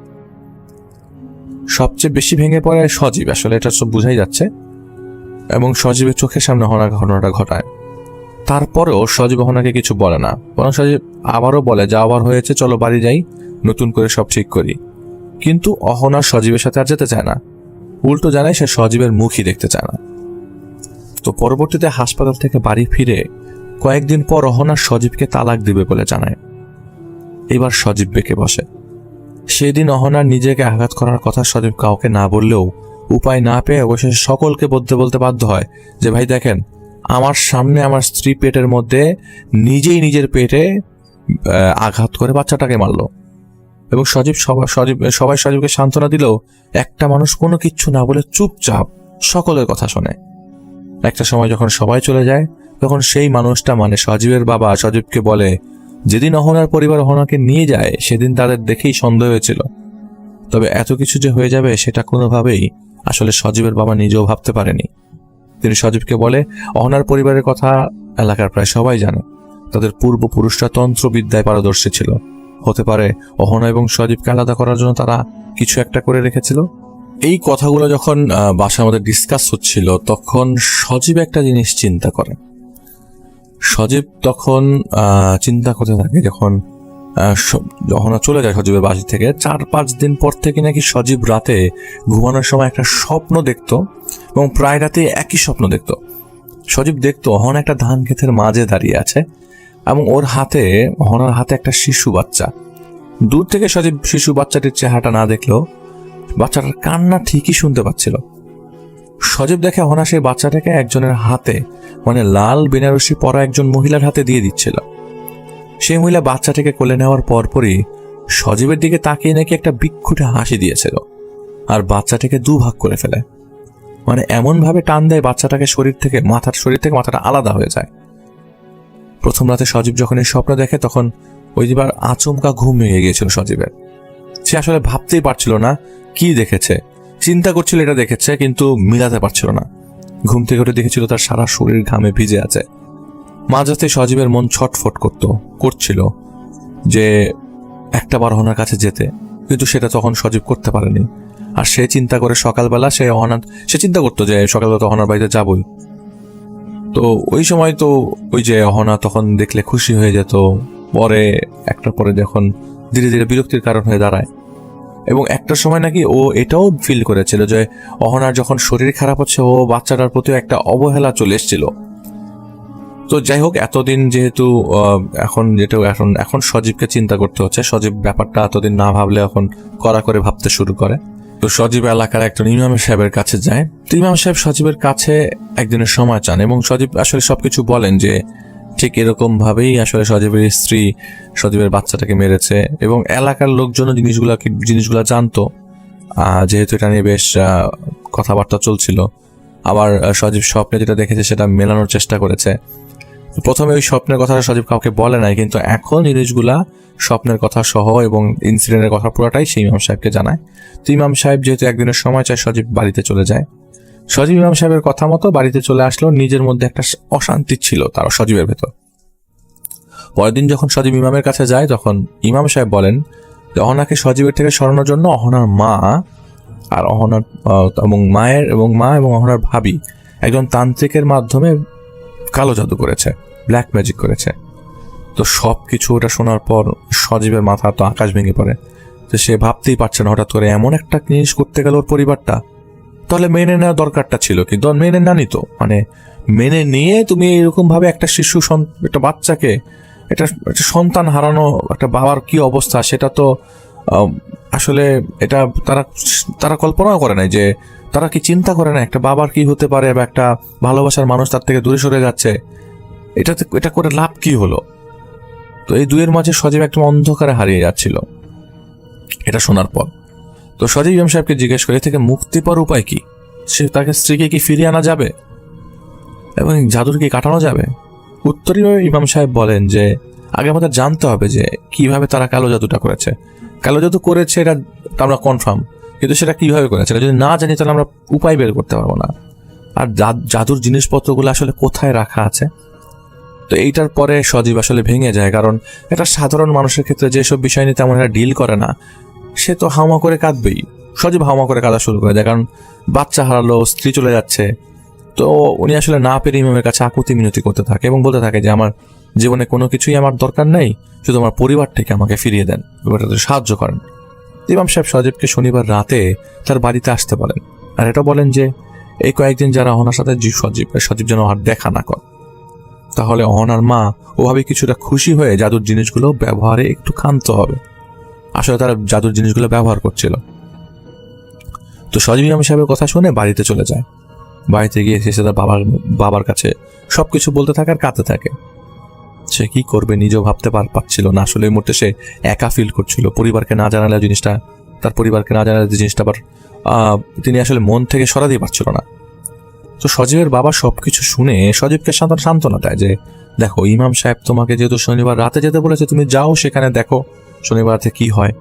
সবচেয়ে বেশি ভেঙে পড়ে সজীব, আসলে এটা সব বোঝাই যাচ্ছে, এবং সজীবের চোখের সামনে অহনা ঘটনাটা ঘটায়। তারপরেও সজীব অহনাকে কিছু বলে না, বরং সজীব আবারও বলে যা আবার হয়েছে চলো বাড়ি যাই, নতুন করে সব ঠিক করি। কিন্তু অহনা সজীবের সাথে আর যেতে চায় না, উল্টো জানায় সে সজীবের মুখই দেখতে চায় না। তো পরবর্তীতে হাসপাতাল থেকে বাড়ি ফিরে কয়েকদিন পর অহনা সজীবকে তালাক দিবে বলে জানায়। এবার সজীব বেঁকে বসে। সেদিন অহনার নিজেকে আঘাত করার কথা সজীব কাউকে না বললেও উপায় না পেয়ে অবশেষে সকলকে বলতে বাধ্য হয় যে ভাই দেখেন, আমার সামনে আমার স্ত্রী পেটের মধ্যে নিজেই নিজের পেটে আঘাত করে বাচ্চাটাকে মারলো। এবং সবাই সজীবকে সান্ত্বনা দিলেও একটা মানুষ কোনো কিচ্ছু না বলে চুপচাপ সকলের কথা শোনে। একটা সময় যখন সবাই চলে যায় তখন সেই মানুষটা মানে সজীবের বাবা সজীবকে বলে যেদিন অহনার পরিবার অহনাকে নিয়ে যায় সেদিন তাদের দেখেই সন্দেহ হয়েছিল, তবে এত কিছু যে হয়ে যাবে সেটা কোনোভাবেই আসলে সজীবের বাবা নিজেও ভাবতে পারেনি। তিনি সজীবকে বলে অহনার পরিবারের কথা এলাকার প্রায় সবাই জানে, তাদের পূর্বপুরুষরা তন্ত্রবিদ্যায় পারদর্শী ছিল, হতে পারে অহনা এবং সজীবকে আলাদা করার জন্য তারা কিছু একটা করে রেখেছিল। এই কথাগুলো যখন বাসার মধ্যে ডিসকাস হচ্ছিল তখন সজীব একটা জিনিস চিন্তা করে। সজীব তখন চিন্তা করতে থাকে যখন অহনা চলে যায় সজীবের বাড়ি থেকে 4-5 দিন পর থেকে নাকি সজীব রাতে ঘুমানোর সময় একটা স্বপ্ন দেখতো এবং প্রায় রাতে একই স্বপ্ন দেখতো। সজীব দেখতো অহনা একটা ধান ক্ষেতের মাঝে দাঁড়িয়ে আছে এবং ওর হাতে অহনার হাতে একটা শিশু বাচ্চা। দূর থেকে সজীব শিশু বাচ্চাটির চেহারাটা না দেখলেও বাচ্চাটার কান্না ঠিকই শুনতে পাচ্ছিল। সজীব দেখে অহনা সেই বাচ্চাটাকে একজনের হাতে মানে লাল বেনারসি পরা একজন মহিলার হাতে দিয়ে দিচ্ছিল। সেই মহিলা বাচ্চাটাকে কোলে নেওয়ার পরপরই সজীবের দিকে তাকিয়ে নাকি একটা বিক্ষুটে হাসি দিয়েছিল আর বাচ্চাটাকে দুভাগ করে ফেলে, মানে এমন ভাবে টান দেয় বাচ্চাটাকে শরীর থেকে মাথাটা আলাদা হয়ে যায়। প্রথম রাতে সজীব যখন এই স্বপ্ন দেখে তখন ওইবার আচমকা ঘুম ভেঙে গিয়েছিল সজীবের। সে আসলে ভাবতেই পারছিল না কি দেখেছে, চিন্তা করছিল এটা দেখেছে কিন্তু মিলাতে পারছিল না। ঘুম থেকে উঠে দেখেছিল তার সারা শরীর ঘামে ভিজে আছে। মাঝরাতে সজীবের মন ছটফট করছিল যে একটা বার অহনার কাছে যেতে, কিন্তু সেটা তখন সজীব করতে পারেনি। আর সে চিন্তা করে সকালবেলা সে চিন্তা করতো যে সকালবেলা তো অহনার বাড়িতে যাবই। তো ওই সময় তো ওই যে অহনা তখন দেখলে খুশি হয়ে যেত, পরে একটার পরে যখন ধীরে ধীরে বিরক্তির কারণ হয়ে দাঁড়ায়। এবং একটা সময় নাকি ও এটাও ফিল করেছিল যে অহনার যখন শরীর খারাপ হচ্ছে ও বাচ্চাটার প্রতি একটা অবহেলা চলে এসেছিল। তো যাই হোক, এতদিন যেহেতু এখন সজীবকে চিন্তা করতে হচ্ছে, সজীব ব্যাপারটা এতদিন না ভাবলে এখন কড়া করে ভাবতে শুরু করে। তো সজীব এলাকার একজন ইমাম সাহেবের কাছে যায়। তো ইমাম সাহেব সজীবের কাছে একদিনের সময় চান এবং সজীব আসলে সবকিছু বলেন যে ঠিক এরকম ভাবেই আসলে সজীবের স্ত্রী সজীবের বাচ্চাটাকে মেরেছে এবং এলাকার লোকজন জিনিসগুলা জানতো, যেহেতু এটা নিয়ে বেশ কথাবার্তা চলছিল। আবার সজীব স্বপ্নে যেটা দেখেছে সেটা মেলানোর চেষ্টা করেছে। প্রথমে ওই স্বপ্নের কথাটা সজীব কাউকে বলে নাই, কিন্তু এখন জিনিসগুলা স্বপ্নের কথা সহ এবং ইনসিডেন্টের কথা পুরোটাই সেই ইমাম সাহেবকে জানায়। তো ইমাম সাহেব যেহেতু একদিনের সময় চায় সজীব বাড়িতে চলে যায়। সজীব ইমাম সাহেবের কথা মতো বাড়িতে চলে আসলো। নিজের মধ্যে একটা অশান্তি ছিল তার সজীবের ভেতর। পরের দিন যখন সজীব ইমামের কাছে যায় তখন ইমাম সাহেব বলেন যে অহনাকে সজীবের থেকে সরানোর জন্য অহনার মা আর অহনার মা এবং অহনার ভাবি একজন তান্ত্রিকের মাধ্যমে কালো জাদু করেছে, ব্ল্যাক ম্যাজিক করেছে। তো সব কিছু ওটা শোনার পর সজীবের মাথা তো আকাশ ভেঙে পড়ে। তো সে ভাবতেই পারছে না হঠাৎ করে এমন একটা জিনিস করতে গেল ওর পরিবারটা। তাহলে মেনে নেওয়া দরকারটা ছিল, কিন্তু মেনে না নিত, মানে মেনে নিয়ে তুমি এরকম ভাবে একটা একটা বাচ্চাকে একটা সন্তান হারানো একটা বাবার কি অবস্থা সেটা তো আসলে এটা তারা কল্পনাও করে নাই, যে তারা কি চিন্তা করে না একটা বাবার কি হতে পারে বা একটা ভালোবাসার মানুষ তার থেকে দূরে সরে যাচ্ছে, এটা করে লাভ কি হলো। তো এই দুয়ের মাঝে সজীব একদম অন্ধকারে হারিয়ে যাচ্ছিল এটা শোনার পর। তো সজীব ইমাম সাহেবকে জিজ্ঞেস করে থেকে মুক্তি পাওয়ার উপায় কি, সে তাকে স্ত্রীকে কি ফিরিয়ে আনা যাবে এবং জাদুর কি কাটানো যাবে? উত্তরে ইমাম সাহেব বলেন যে আগে আমাদের জানতে হবে যে কিভাবে তারা কালো জাদুটা করেছে। কালো জাদু করেছে এটা আমরা কনফার্ম, কিন্তু সেটা কিভাবে করেছে যদি না জানি তাহলে আমরা উপায় বের করতে পারবো না। আর জাদুর জিনিসপত্রগুলো আসলে কোথায় রাখা আছে। তো এইটার পরে সজীব আসলে ভেঙে যায়, কারণ একটা সাধারণ মানুষের ক্ষেত্রে যেসব বিষয় নিয়ে তেমন একটা ডিল করে না সে তো হাওয়া করে কাঁদবেই। সজীব হাওয়া করে কাঁদা শুরু করে দেয়, কারণ বাচ্চা হারালো, স্ত্রী চলে যাচ্ছে, তো উনি আসলে না পেরে ইমামের কাছে আকুতি মিনতি করতে থাকে এবং বলতে থাকে যে আমার জীবনে কোনো কিছুই আমার দরকার নেই, শুধু আমার পরিবার থেকে আমাকে ফিরিয়ে দেন, ব্যাপারটাতে সাহায্য করেন। ইমাম সাহেব সজীবকে শনিবার রাতে তার বাড়িতে আসতে বলেন, আর এটা বলেন যে এই কয়েকদিন যারা অহনার সাথে সজীব যেন আর দেখা না করে। তাহলে অহনার মা ওভাবে কিছুটা খুশি হয়ে জাদুর জিনিসগুলো ব্যবহারে একটু ক্ষান্ত হবে। আসলে তারা জাদুর জিনিসগুলো ব্যবহার করছিল। তো সজীব ইমাম সাহেবের কথা শুনে বাড়িতে চলে যায়। বাড়িতে গিয়ে সে তার বাবার কাছে সবকিছু বলতে থাকে আর কাঁদতে থাকে। সে কি করবে নিজেও ভাবতে পারছিল না। আসলে এই মুহূর্তে সে একা ফিল করছিল। পরিবারকে না জানালে জিনিসটা আবার তিনি আসলে মন থেকে সরাতেই পারছিল না। তো সজীবের বাবা সবকিছু শুনে সজীবকে সান্ত্বনা দেয় যে দেখো, ইমাম সাহেব তোমাকে যেহেতু শনিবার রাতে যেতে বলেছে, তুমি যাও সেখানে, দেখো শনিবার রাতে কি হয়,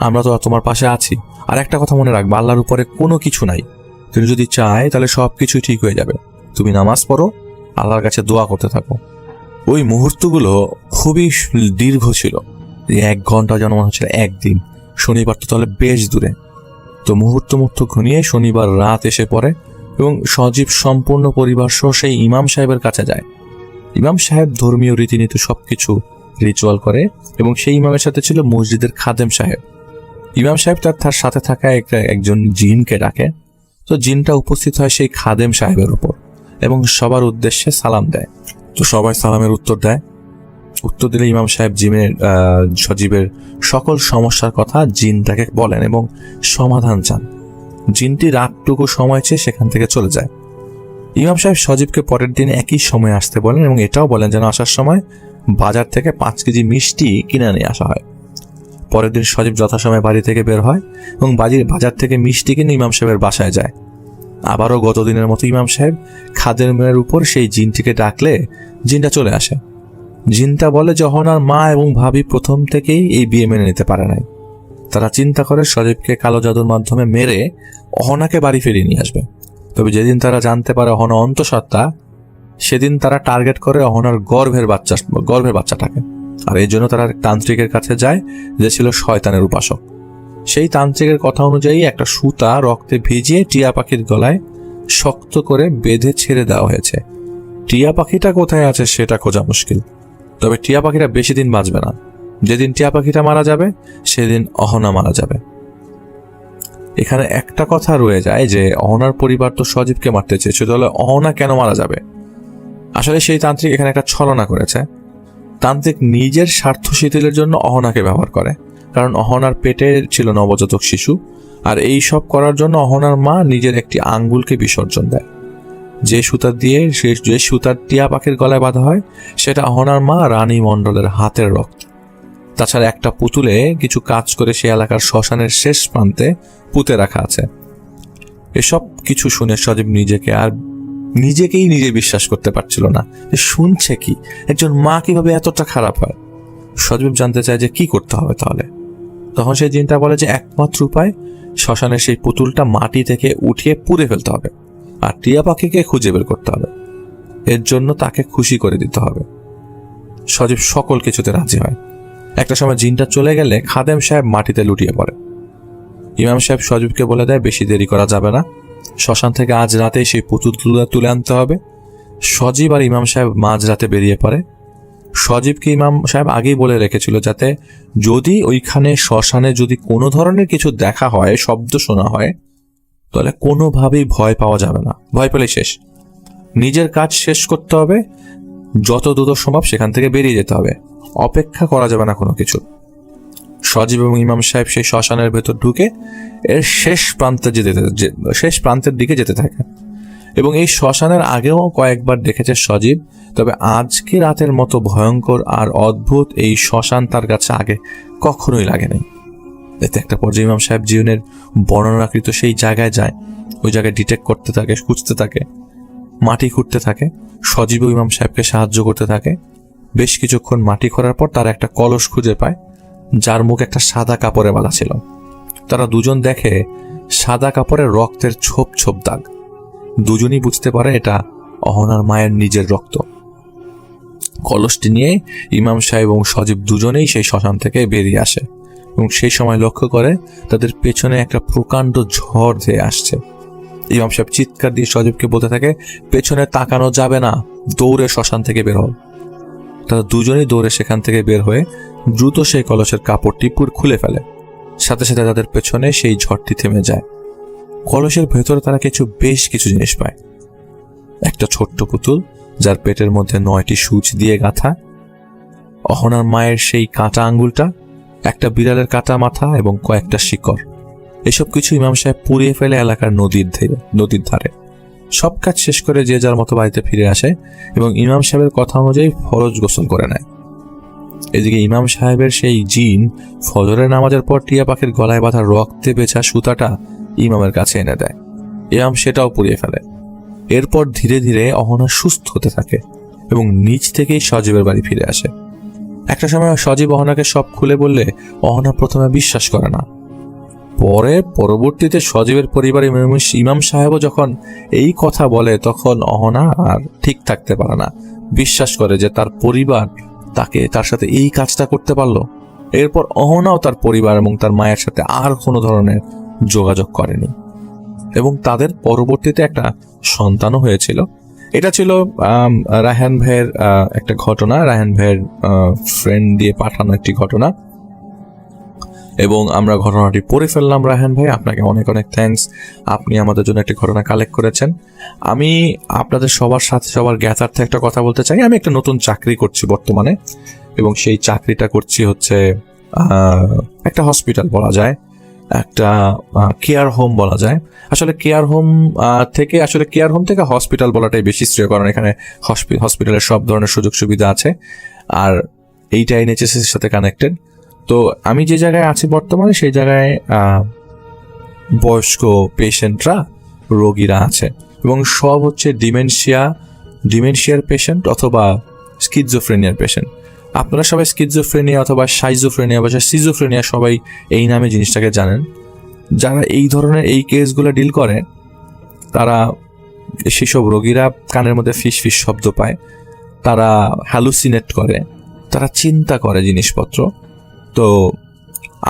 আমরা তো তোমার পাশে আছি। আর একটা কথা মনে রাখবে, আল্লাহর উপরে কোনো কিছু নাই। তিনি যদি চায় তাহলে সবকিছুই ঠিক হয়ে যাবে। তুমি নামাজ পড়ো, আল্লাহর কাছে দোয়া করতে থাকো। ওই মুহূর্তগুলো খুবই দীর্ঘ ছিল। 1 ঘন্টা যেন মনে হচ্ছিল একদিন। শনিবার তো তাহলে বেশ দূরে। তো মুহূর্ত ঘনিয়ে শনিবার রাত এসে পড়ে এবং সজীব সম্পূর্ণ পরিবার সহ সেই ইমাম সাহেবের কাছে যায়। ইমাম সাহেব ধর্মীয় রীতিনীতি সবকিছু রিচুয়াল করে এবং সেই ইমামের সাথে ছিল মসজিদের খাদেম সাহেব। ইমাম সাহেব তার সাথে থাকা একজন জিনকে ডাকে। তো জিনটা উপস্থিত হয় সেই খাদেম সাহেবের উপর এবং সবার উদ্দেশ্যে সালাম দেয়। তো সবাই সালামের উত্তর দেয়। উত্তর দিলে ইমাম সাহেব সজীবের সকল সমস্যার কথা জিনটাকে বলেন এবং সমাধান চান। জিনটি রাতটুকু সময় চেয়ে সেখান থেকে চলে যায়। ইমাম সাহেব সজীবকে পরের দিন একই সময় আসতে বলেন এবং এটাও বলেন যেন আসার সময় বাজার থেকে 5 কেজি মিষ্টি কিনে নিয়ে আসা হয়। পরের দিন সজীব যথাসময়ে বাড়ি থেকে বের হয় এবং বাজার থেকে মিষ্টি কিনে ইমাম সাহেবের বাসায় যায়। আবারও গত দিনের মতো ইমাম সাহেব খাদেমের উপর সেই জিনটিকে ডাকলে জিনটা চলে আসে। জিনটা বলে যে অহনার মা এবং ভাবি প্রথম থেকেই এই বিয়ে মেনে নিতে পারে নাই। তারা চিন্তা করে সজীবকে কালো জাদুর মাধ্যমে মেরে অহনাকে বাড়ি ফিরিয়ে নিয়ে আসবে। তবে যেদিন তারা জানতে পারে অহনা অন্তঃসত্ত্বা, সেদিন তারা টার্গেট করে অহনার গর্ভের বাচ্চাটাকে। আর এই জন্য তারা তান্ত্রিকের কাছে যায়, যে ছিল শয়তানের উপাসক। সেই তান্ত্রিকের কথা অনুযায়ী একটা সুতা রক্তে ভিজিয়ে টিয়া পাখির গলায় শক্ত করে বেঁধে ছেড়ে দেওয়া হয়েছে। টিয়া পাখিটা কোথায় আছে সেটা খোঁজা মুশকিল। তবে টিয়া পাখিটা বেশি দিন বাঁচবে না। যেদিন টিয়া পাখিটা মারা যাবে সেদিন অহনা মারা যাবে। এখানে একটা কথা রয়ে যায় যে অহনার পরিবার তো সজীবকে মারতে চেয়েছে, তাহলে অহনা কেন মারা যাবে? আসলে সেই তান্ত্রিক এখানে একটা ছলনা করেছে। তান্ত্রিক নিজের স্বার্থ শিথিলের জন্য অহনাকে ব্যবহার করে, কারণ অহনার পেটে ছিল নবজাতক শিশু। আর এই সব করার জন্য অহনার মা নিজের একটি আঙ্গুলকে বিসর্জন দেয়। যে সুতার টিয়া পাখির গলায় বাঁধা হয় সেটা অহনার মা রানী মণ্ডলের হাতের রক্ত। তাছাড়া একটা পুতুলে কিছু কাজ করে সে এলাকার শ্মশানের শেষ প্রান্তে পুঁতে রাখা আছে। এসব কিছু শুনে সজীব নিজেকেই নিজে বিশ্বাস করতে পারছিল না যে শুনছে কি, একজন মা কিভাবে এতটা খারাপ হয়। সজীব জানতে চায় যে কি করতে হবে তাহলে। তখন সেই জিনটা বলে যে একমাত্র উপায় শ্মশানের সেই পুতুলটা মাটি থেকে উঠিয়ে পুড়ে ফেলতে হবে আর টিয়া পাখিকে খুঁজে বের করতে হবে। এর জন্য তাকে খুশি করে দিতে হবে। সজীব সকল কিছুতে রাজি হয়। একটা সময় জিনটা চলে গেলে খাদেম সাহেব মাটিতে লুটিয়ে পড়ে। ইমাম সাহেব সজীবকে বলে দেয় বেশি দেরি করা যাবে না, শ্মশান থেকে আজ রাতেই সেই পুতুল তুলে আনতে হবে। সজীব আর ইমাম সাহেব মাঝরাতে বেরিয়ে পড়ে। সজীবকে ইমাম সাহেব আগেই বলে রেখেছিল যাতে যদি ওইখানে শ্মশানে যদি কোনো ধরনের কিছু দেখা হয়, শব্দ শোনা হয়, তাহলে কোনোভাবেই ভয় পাওয়া যাবে না। ভয় পেলে শেষ। নিজের কাজ শেষ করতে হবে, যত দ্রুত সম্ভব সেখান থেকে বেরিয়ে যেতে হবে। অপেক্ষা করা যাবে না কোনো কিছু। সজীব এবং ইমাম সাহেব সেই শ্মশানের ভেতর ঢুকে এর শেষ প্রান্তের দিকে যেতে থাকে এবং এই শ্মশানের আগেও কয়েকবার দেখেছে সজীব। তবে আজকে রাতের মতো ভয়ঙ্কর আর অদ্ভুত এই শ্মশান তার কাছে আগে কখনোই লাগেনি। এতে একটা পর্যায়ে ইমাম সাহেব জীবনের বর্ণনাকৃত সেই জায়গায় যায়। ওই জায়গায় ডিটেক্ট করতে থাকে, খুঁজতে থাকে, মাটি খুঁড়তে থাকে। সজীব ও ইমাম সাহেবকে সাহায্য করতে থাকে। বেশ কিছুক্ষণ মাটি খোঁড়ার পর তারা একটা কলস খুঁজে পায়, যার মুখ একটা সাদা কাপড়ে বাঁধা ছিল। তারা দুজন দেখে সাদা কাপড়ে রক্তের ছোপ ছোপ দাগ। দুজনই বুঝতে পারে এটা অহনার মায়ের নিজের রক্ত। কলসটি নিয়ে ইমাম সাহেব এবং সজীব দুজনেই সেই শ্মশান থেকে বেরিয়ে আসে এবং সেই সময় লক্ষ্য করে তাদের পেছনে একটা প্রকাণ্ড ঝড় ধেয়ে আসছে। ইমাম সাহেব চিৎকার দিয়ে সজীবকে বলতে থাকে, পেছনে তাকানো যাবে না, দৌড়ে শ্মশান থেকে বের হও। তারা দুজনেই দৌড়ে সেখান থেকে বের হয়ে দ্রুত সেই কলসের কাপড়টি খুলে ফেলে। সাথে সাথে তাদের পেছনে সেই ঝড়টি থেমে যায়। কলসের ভেতরে তারা বেশ কিছু জিনিস পায়। একটা ছোট্ট পুতুল যার পেটের মধ্যে 9টি সূচ দিয়ে গাঁথা, অহনার মায়ের সেই কাঁটা আঙ্গুলটা, একটা বিড়ালের কাটা মাথা এবং কয়েকটা শিকড়। এসব কিছু ইমাম সাহেব পুড়িয়ে ফেলে এলাকার নদীর ধারে। সব কাজ শেষ করে যে যার মতো বাড়িতে ফিরে আসে এবং ইমাম সাহেবের কথা অনুযায়ী ফরজ গোসল করে নেয়। এদিকে ইমাম সাহেবের সেই জিন ফজরের নামাজের পর টিয়া পাখির গলায় বাঁধা রক্তে বেছা সুতাটা ইমামের কাছে এনে দেয়। ইমাম সেটাও পুড়িয়ে ফেলে। এরপর ধীরে ধীরে অহনা সুস্থ হতে থাকে এবং নিজ থেকেই সজীবের বাড়ি ফিরে আসে। একটা সময় সজীব অহনাকে সব খুলে বললে অহনা প্রথমে বিশ্বাস করে না। পরবর্তীতে সজীবের পরিবার ইমাম সাহেবও যখন এই কথা বলে তখন অহনা আর ঠিক থাকতে পারে না। বিশ্বাস করে যে তার পরিবার তার সাথে এই কাজটা করতে পারলো। এরপর অহনাও তার পরিবার এবং তার মায়ের সাথে আর কোনো ধরনের যোগাযোগ করেনি এবং তাদের পরবর্তীতে একটা সন্তানও হয়েছিল। এটা ছিল রায়হান ভাইয়ের একটা ঘটনা, রায়হান ভাইয়ের ফ্রেন্ড দিয়ে পাঠানো একটি ঘটনা এবং আমরা ঘটনাটি পড়ে ফেললাম। রায়হান ভাই, আপনাকে অনেক অনেক থ্যাঙ্কস, আপনি আমাদের জন্য একটি ঘটনা কালেক্ট করেছেন। আমি আপনাদের সবার সাথে সবার জ্ঞাতার্থে একটা কথা বলতে চাই। আমি একটা নতুন চাকরি করছি বর্তমানে এবং সেই চাকরিটা করছি হচ্ছে একটা হসপিটাল বলা যায়, একটা কেয়ার হোম বলা যায়। আসলে কেয়ার হোম থেকে হসপিটাল বলাটাই বেশি শ্রেয়, কারণ এখানে হসপিটালের সব ধরনের সুযোগ সুবিধা আছে আর এইটা NHS এর সাথে কানেক্টেড। তো আমি যে জায়গায় আছি বর্তমানে সেই জায়গায় বয়স্ক পেশেন্টরা, রোগীরা আছে এবং সব হচ্ছে ডিমেনশিয়ার পেশেন্ট অথবা স্কিজোফ্রেনিয়ার পেশেন্ট। আপনারা সবাই স্কিজোফ্রেনিয়া অথবা সাইজোফ্রেনিয়া বা সিজোফ্রেনিয়া সবাই এই নামে জিনিসটাকে জানেন। যারা এই ধরনের এই কেসগুলো ডিল করে তারা, সেসব রোগীরা কানের মধ্যে ফিস ফিস শব্দ পায়, তারা হ্যালুসিনেট করে, তারা চিন্তা করে জিনিসপত্র। তো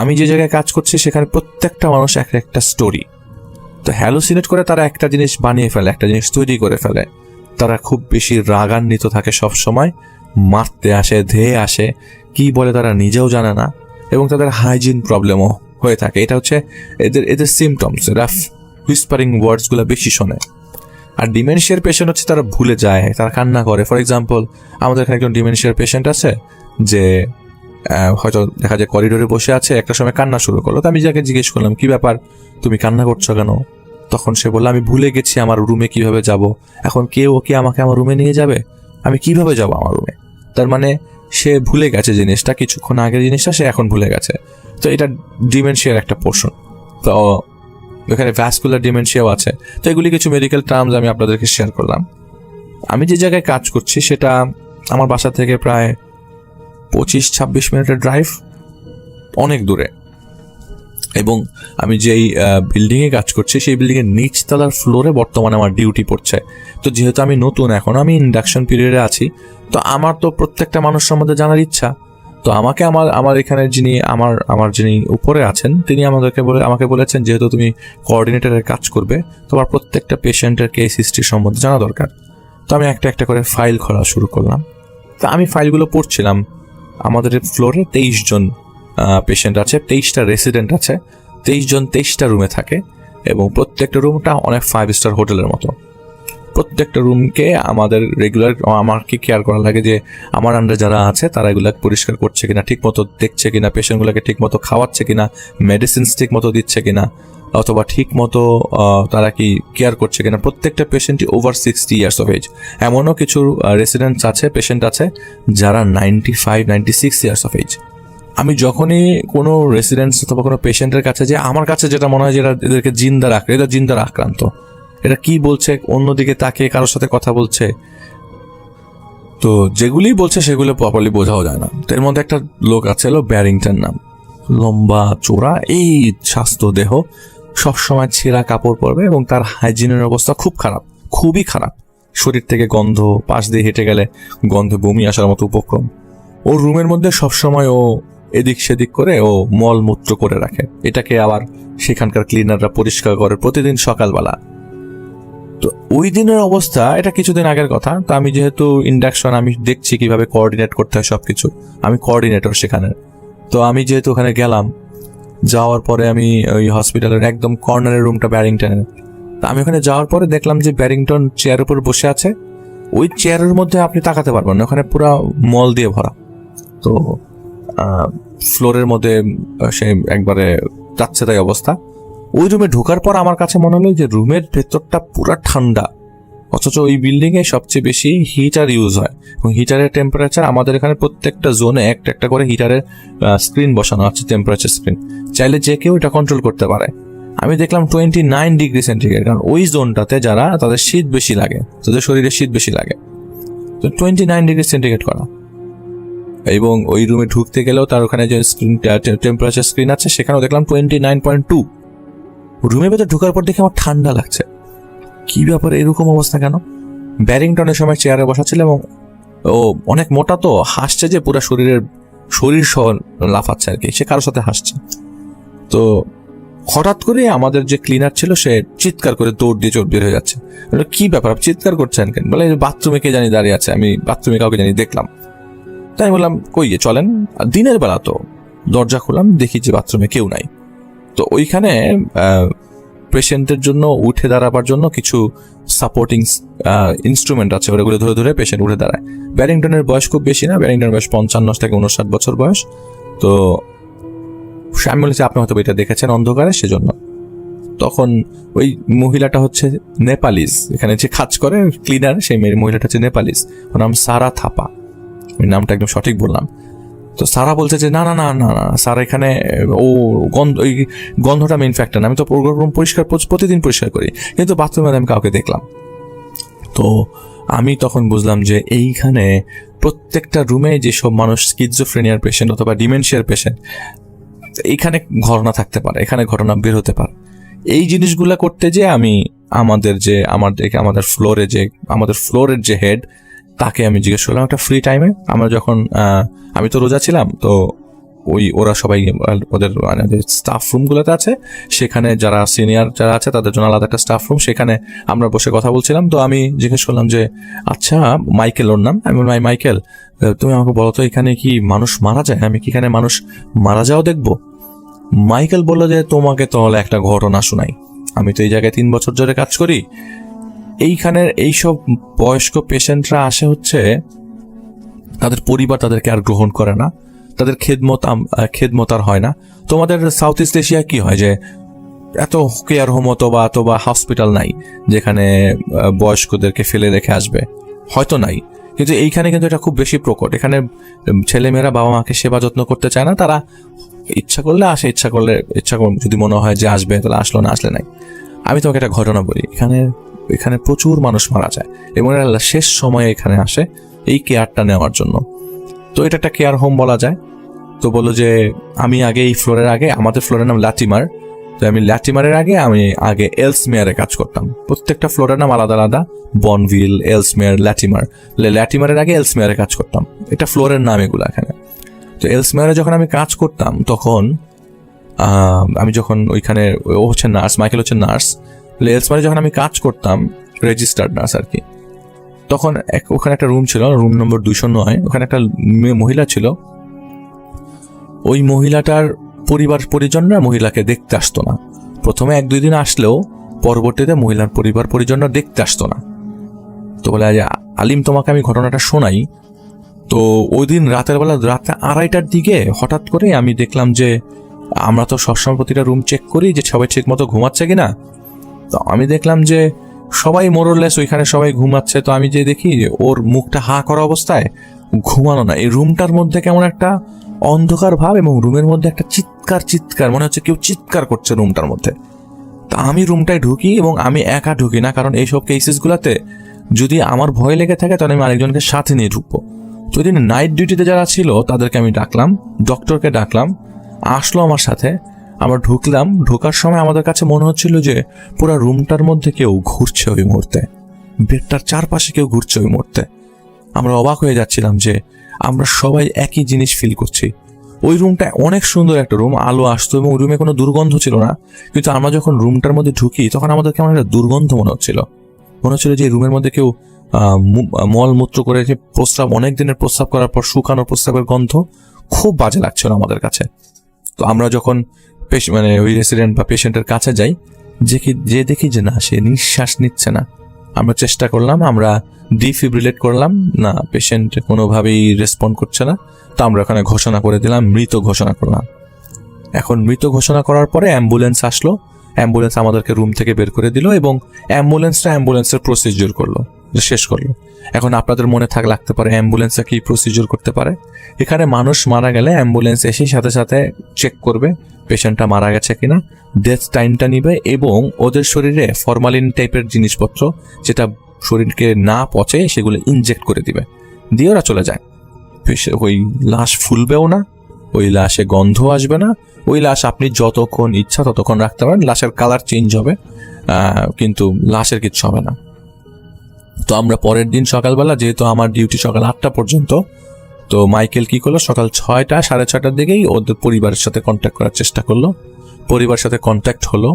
আমি যে জায়গায় কাজ করছি সেখানে প্রত্যেকটা মানুষ একটা স্টোরি। তো হ্যালুসিনেট করে তারা একটা জিনিস বানিয়ে ফেলে, একটা জিনিস তৈরি করে ফেলে। তারা খুব বেশি রাগান্বিত থাকে সব সময়, মারতে আসে, ধেয়ে আসে, কি বলে তারা নিজেও জানে না এবং তাদের হাইজিন প্রবলেমও হয়ে থাকে। এটা হচ্ছে এদের সিমটমস। এরা হুইসপারিং ওয়ার্ডসগুলো বেশি শোনে। আর ডিমেনশিয়ার পেশেন্ট হচ্ছে তারা ভুলে যায়, তারা কান্না করে। ফর এক্সাম্পল, আমাদের এখানে একজন ডিমেনশিয়ার পেশেন্ট আছে যে হয়তো দেখা যায় করিডোরে বসে আছে, একটা সময় কান্না শুরু করলো। তো আমি যাকে জিজ্ঞেস করলাম, কি ব্যাপার, তুমি কান্না করছো কেন? তখন সে বললো, আমি ভুলে গেছি আমার রুমে কিভাবে যাব। এখন কেউ কি আমাকে আমার রুমে নিয়ে যাবে? আমি কিভাবে যাব আমার রুমে? তার মানে সে ভুলে গেছে জিনিসটা, কিছুক্ষণ আগের জিনিসটা সে এখন ভুলে গেছে। তো এটা ডিমেনশিয়ার একটা পোর্শন। তো এখানে ভ্যাসকুলার ডিমেনশিয়াও আছে। তো এগুলি কিছু মেডিকেল টার্মস আমি আপনাদেরকে শেয়ার করলাম। আমি যে জায়গায় কাজ করছি সেটা আমার বাসা থেকে প্রায় 25-26 মিনিটের ড্রাইভ, অনেক দূরে। এবং আমি যেই বিল্ডিংয়ে কাজ করছি সেই বিল্ডিংয়ের নিচতলার ফ্লোরে বর্তমানে আমার ডিউটি পড়ছে। তো যেহেতু আমি নতুন, এখন আমি ইন্ডাকশন পিরিয়ডে আছি, তো আমার তো প্রত্যেকটা মানুষ সম্বন্ধে জানার ইচ্ছা। তো আমাকে আমার এখানে যিনি উপরে আছেন তিনি আমাকে বলেছেন, যেহেতু তুমি কোঅর্ডিনেটরের কাজ করবে, তোমার প্রত্যেকটা পেশেন্টের কেস হিস্ট্রি সম্বন্ধে জানা দরকার। তো আমি একটা একটা করে ফাইল খোলা শুরু করলাম। তো আমি ফাইলগুলো পড়ছিলাম। আমাদের ফ্লোরে 23 জন পেশেন্ট আছে, 23টা রেসিডেন্ট আছে, 23 জন 23টা রুমে থাকে এবং প্রত্যেকটা রুমটা অনেক 5 স্টার হোটেলের মতো। প্রত্যেকটা রুমকে আমাদের রেগুলার আমাকে কেয়ার করা লাগে যে আমার আন্ডারে যারা আছে তারা এগুলো পরিষ্কার করছে কিনা, ঠিক মতো দেখছে কিনা, পেশেন্টগুলোকে ঠিক মতো খাওয়াচ্ছে কিনা, মেডিসিনস ঠিক মতো দিচ্ছে কিনা, অথবা ঠিক মতো তারা কি কেয়ার করছে কিনা। প্রত্যেকটা পেশেন্টই ওভার 60 ইয়ার্স অফ এজ। এমনও কিছু রেসিডেন্টস আছে, পেশেন্ট আছে যারা 95-96 ইয়ার্স অফ এজ। আমি যখনই কোনো রেসিডেন্টস অথবা কোনো পেশেন্টের কাছে যে আমার কাছে যেটা মনে হয় যে এদেরকে এরা জিন্দার আক্রান্ত, এটা কি বলছে, অন্যদিকে তাকিয়ে কারোর সাথে কথা বলছে, তো যেগুলি বলছে সেগুলো প্রপারলি বোঝাও যায় না। এর মধ্যে একটা লোক আছে, ব্যারিংটন নাম, লম্বা চোরা, এই স্বাস্থ্য দেহ, সবসময় ছেঁড়া কাপড় পরবে এবং তার হাইজিনের অবস্থা খুব খারাপ, খুবই খারাপ। শরীর থেকে গন্ধ, পাশ দিয়ে হেঁটে গেলে গন্ধে বমি আসার মতো উপক্রম। ওর রুমের মধ্যে সবসময় ও এদিক সেদিক করে ও মলমূত্র করে রাখে। এটাকে আবার সেখানকার ক্লিনাররা পরিষ্কার করে প্রতিদিন সকালবেলা। তো ওই দিনের অবস্থা, এটা কিছুদিন আগের কথা। তো আমি যেহেতু ইন্ডাকশন, আমি দেখছি কিভাবে কোঅর্ডিনেট করতে হয় সবকিছু, আমি কোঅর্ডিনেটর সেখানে। তো আমি যেহেতু ওখানে গেলাম, যাওয়ার পরে আমি ওই হসপিটালের একদম কর্নারের রুমটা ব্যারিংটনের। তা আমি ওখানে যাওয়ার পরে দেখলাম যে ব্যারিংটন চেয়ারের উপর বসে আছে। ওই চেয়ারের মধ্যে আপনি তাকাতে পারবেন না, ওখানে পুরো মল দিয়ে ভরা। তো ফ্লোরের মধ্যে সে একবারে যাচ্ছে তাই অবস্থা। ওই রুমে ঢোকার পর আমার কাছে মনে হলো যে রুমের ভেতরটা পুরো ঠান্ডা, অথচ ওই বিল্ডিং এ সবচেয়ে বেশি হিটার ইউজ হয় এবং হিটারের টেম্পারেচার আমাদের এখানে প্রত্যেকটা জোনে একটা একটা করে হিটারের স্ক্রিন বসানো আছে, টেম্পারেচার স্ক্রিন। চাইলে যে কেউ এটা কন্ট্রোল করতে পারে। আমি দেখলাম 29 ডিগ্রি সেন্টিগ্রেড, কারণ ওই জোনটাতে যারা, তাদের শীত বেশি লাগে, তাদের শরীরে শীত বেশি লাগে। তো 29 ডিগ্রি সেন্টিগ্রেড করা। এবং ওই রুমে ঢুকতে গেলেও তার ওখানে যে স্ক্রিন টেম্পারেচার স্ক্রিন আছে সেখানেও দেখলাম 29.2। রুমের ভেতর ঢোকার পর দেখে আমার ঠান্ডা লাগছে। কি ব্যাপার, এরকম অবস্থা কেন? ব্যারিংটনের সময় চেয়ারে বসা ছিল এবং ও অনেক মোটা, তো হাসছে যে পুরো শরীর সহ লাফাচ্ছে আর কি, সে কারোর সাথে হাসছে। তো হঠাৎ করে আমাদের যে ক্লিনার ছিল সে চিৎকার করে দৌড় দিয়ে চোট বের হয়ে যাচ্ছে। কি ব্যাপার, আপনি চিৎকার করছেন কেন? বলে বাথরুমে কে জানি দাঁড়িয়ে আছে, আমি বাথরুমে কাউকে জানি দেখলাম। তাই আমি বললাম কই চলেন, দিনের বেলা তো। দরজা খুললাম, দেখি যে বাথরুমে কেউ নাই। তো ওইখানে পেশেন্টের জন্য উঠে দাঁড়াবার জন্য কিছু সাপোর্টিং ইনস্ট্রুমেন্ট আছে, ওগুলো ধরে ধরে পেশেন্ট উঠে দাঁড়ায়। ব্যারিংটনের বয়স খুব বেশি না, ব্যারিংটনের বয়স 55 থেকে 59 বছর বয়স। তো আমি বলেছি আপনি হয়তো এটা দেখেছেন অন্ধকারে, সেজন্য। তখন ওই মহিলাটা হচ্ছে নেপালিজ, এখানে যে কাজ করে ক্লিনার, সেই মহিলাটা হচ্ছে নেপালিজ, ওর নাম সারা থাপা। ওই নামটা একদম সঠিক বললাম। তো সারা বলছে যে না না না না না স্যার, এখানে ওই গন্ধটা মেইন ফ্যাক্টর না, আমি তো রুম পরিষ্কার প্রতিদিন পরিষ্কার করি, কিন্তু বাথরুমে আমি কাউকে দেখলাম। তো আমি তখন বুঝলাম যে এইখানে প্রত্যেকটা রুমে যেসব মানুষ স্কিজোফ্রেনিয়ার পেশেন্ট অথবা ডিমেনশিয়ার পেশেন্ট, এইখানে ঘটনা থাকতে পারে, এখানে ঘটনা বের হতে পারে। এই জিনিসগুলা করতে যে আমি আমাদের ফ্লোরের যে হেড, তাকে আমি জিজ্ঞেস করলাম একটা ফ্রি টাইমে। আমরা যখন আমি তো রোজা ছিলাম, তো ওরা সবাই ওদের মানে স্টাফ রুমগুলোতে আছে, সেখানে যারা সিনিয়র যারা আছে তাদের জন্য আলাদা একটা স্টাফ রুম, সেখানে আমরা বসে কথা বলছিলাম। তো আমি জিজ্ঞেস করলাম যে আচ্ছা মাইকেল, ওর নাম, আমি বললাম মাইকেল তুমি আমাকে বলো তো এখানে কি মানুষ মারা যায়? আমি কি এখানে মানুষ মারা যাওয়া দেখবো? মাইকেল বললো যে তোমাকে তাহলে একটা ঘটনা শোনাই, আমি তো এই জায়গায় 3 বছর ধরে কাজ করি। এইখানের এইসব বয়স্ক পেশেন্টরা আসে হচ্ছে, তাদের পরিবার তাদেরকে আর গ্রহণ করে না, তাদের খেদমত আর হয় না। তোমাদের সাউথ ইস্ট এশিয়া কি হয় যে এত কেয়ার হোম অথবা হসপিটাল নাই যেখানে বয়স্কদেরকে ফেলে রেখে আসবে, হয়তো নাই, কিন্তু এইখানে কিন্তু এটা খুব বেশি প্রকট। এখানে ছেলেমেয়েরা বাবা মাকে সেবা যত্ন করতে চায় না, তারা ইচ্ছা করলে আসে, ইচ্ছা করলে যদি মনে হয় যে আসবে তাহলে আসলো, না আসলে নাই। আমি তোমাকে একটা ঘটনা বলি, এখানে প্রচুর মানুষ মারা যায় এবং এরা শেষ সময়ে এখানে আসে এই কেয়ারটা নেওয়ার জন্য। তো এটা একটা কেয়ার হোম বলা যায়। তো বললো যে আমি আগে এই ফ্লোরের আগে, আমাদের ফ্লোরের নাম ল্যাটিমার, তো আমি ল্যাটিমারের আগে এলসমেয়ারে কাজ করতাম। প্রত্যেকটা ফ্লোরের নাম আলাদা আলাদা, বনভিল, এলসমেয়ার, ল্যাটিমারের আগে এলসমেয়ারে কাজ করতাম। এটা ফ্লোরের নাম এগুলো এখানে। তো এলসমেয়ারে যখন আমি কাজ করতাম তখন আমি যখন ওইখানে, ও হচ্ছে নার্স, মাইকেল হচ্ছে নার্স, এলসমেয়ারে যখন আমি কাজ করতাম, রেজিস্টার্ড নার্স আর কি, তখন ওখানে একটা রুম ছিল, রুম নম্বর 209, ওখানে একটা মহিলা ছিল। ওই মহিলাটার পরিজনরা মহিলাকে দেখতে আসতো না। প্রথমে 1-2 দিন আসলেও পরবর্তীতে মহিলার পরিজনরা দেখতে আসতো না। তো বলে আলিম তোমাকে আমি ঘটনাটা শোনাই। তো ওই দিন রাতে 2:30টার দিকে হঠাৎ করে আমি দেখলাম যে, আমরা তো সবসময় প্রতিটা রুম চেক করি যে সবাই ঠিক মতো ঘুমাচ্ছে কিনা। তো আমি দেখলাম যে সবাই মোরলেস ওইখানে সবাই ঘুমাচ্ছে। তো আমি যে দেখি ওর মুখটা হা করা অবস্থায়, ঘুমানো না, এই রুমটার মধ্যে কেমন একটা অন্ধকার ভাব এবং রুমের মধ্যে একটা চিৎকার মনে হচ্ছে কেউ চিৎকার করছে রুমটার মধ্যে। তা আমি রুমটায় ঢুকি এবং আমি একা ঢুকি না, কারণ এইসব কেসেসগুলোতে যদি আমার ভয় লেগে থাকে তাহলে আমি আরেকজনকে সাথে নিয়ে ঢুকবো। তো ওই দিন নাইট ডিউটিতে যারা ছিল তাদেরকে আমি ডাকলাম, ডক্টরকে ডাকলাম, আসলো আমার সাথে। আমরা ঢুকলাম, ঢোকার সময় আমাদের কাছে মনে হচ্ছিল যে পুরো রুমটার মধ্যে কেউ ঘুরছে ওই মুহূর্তে, বেডটার চারপাশে কেউ ঘুরছে ওই মুহূর্তে। আমরা অবাক হয়ে যাচ্ছিলাম যে আমরা সবাই একই জিনিস ফিল করছি। ওই রুমটা অনেক সুন্দর একটা রুম, আলো আসতো এবং রুমে কোনো দুর্গন্ধ ছিল না, কিন্তু আমরা যখন রুমটার মধ্যে ঢুকি তখন আমাদের কেমন একটা দুর্গন্ধ মনে হচ্ছিল। মনে হচ্ছিল যে রুমের মধ্যে কেউ মলমূত্র করে, যে প্রস্রাব, অনেক দিনের প্রস্রাব করার পর শুকানো প্রস্রাবের গন্ধ খুব বাজে লাগছিল আমাদের কাছে। তো আমরা যখন মানে ওই রেসিডেন্ট বা পেশেন্টের কাছে যাই, যে দেখি যে না, সে নিঃশ্বাস নিচ্ছে না। আমরা চেষ্টা করলাম, আমরা ডিফিব্রিলেট করলাম, না, পেশেন্ট কোনোভাবেই রেসপন্ড করছে না। তো আমরা ওখানে ঘোষণা করে দিলাম, মৃত ঘোষণা করলাম। এখন মৃত ঘোষণা করার পরে অ্যাম্বুলেন্স আসলো, অ্যাম্বুলেন্স আমাদেরকে রুম থেকে বের করে দিল এবং অ্যাম্বুলেন্সের প্রসিডিউর করলো, শেষ করলো। এখন আপনাদের মনে লাগতে পারে অ্যাম্বুলেন্সে কি প্রসিডিউর করতে পারে। এখানে মানুষ মারা গেলে অ্যাম্বুলেন্স এসে সাথে সাথে চেক করবে পেশেন্টটা মারা গেছে কিনা, ডেথ টাইমটা নিবে এবং ওদের শরীরে ফরমালিন টাইপের জিনিসপত্র যেটা শরীরকে না পচে সেগুলো ইনজেক্ট করে দিবে, দিয়ে ওরা চলে যায়। ওই লাশ ফুলবেও না, ওই লাশে গন্ধ আসবে না, ওই লাশ আপনি যতক্ষণ ইচ্ছা ততক্ষণ রাখতে পারেন। লাশের কালার চেঞ্জ হবে, কিন্তু লাশের কিচ্ছু হবে না। তো আমরা পরের দিন সকালবেলা, যেহেতু আমার ডিউটি সকাল 8টা পর্যন্ত, তো মাইকেল কি করলো, সকাল 6টা 6:30টার দিকেই ওদের পরিবারের সাথে কন্ট্যাক্ট করার চেষ্টা করলো। পরিবারের সাথে কন্ট্যাক্ট হলো,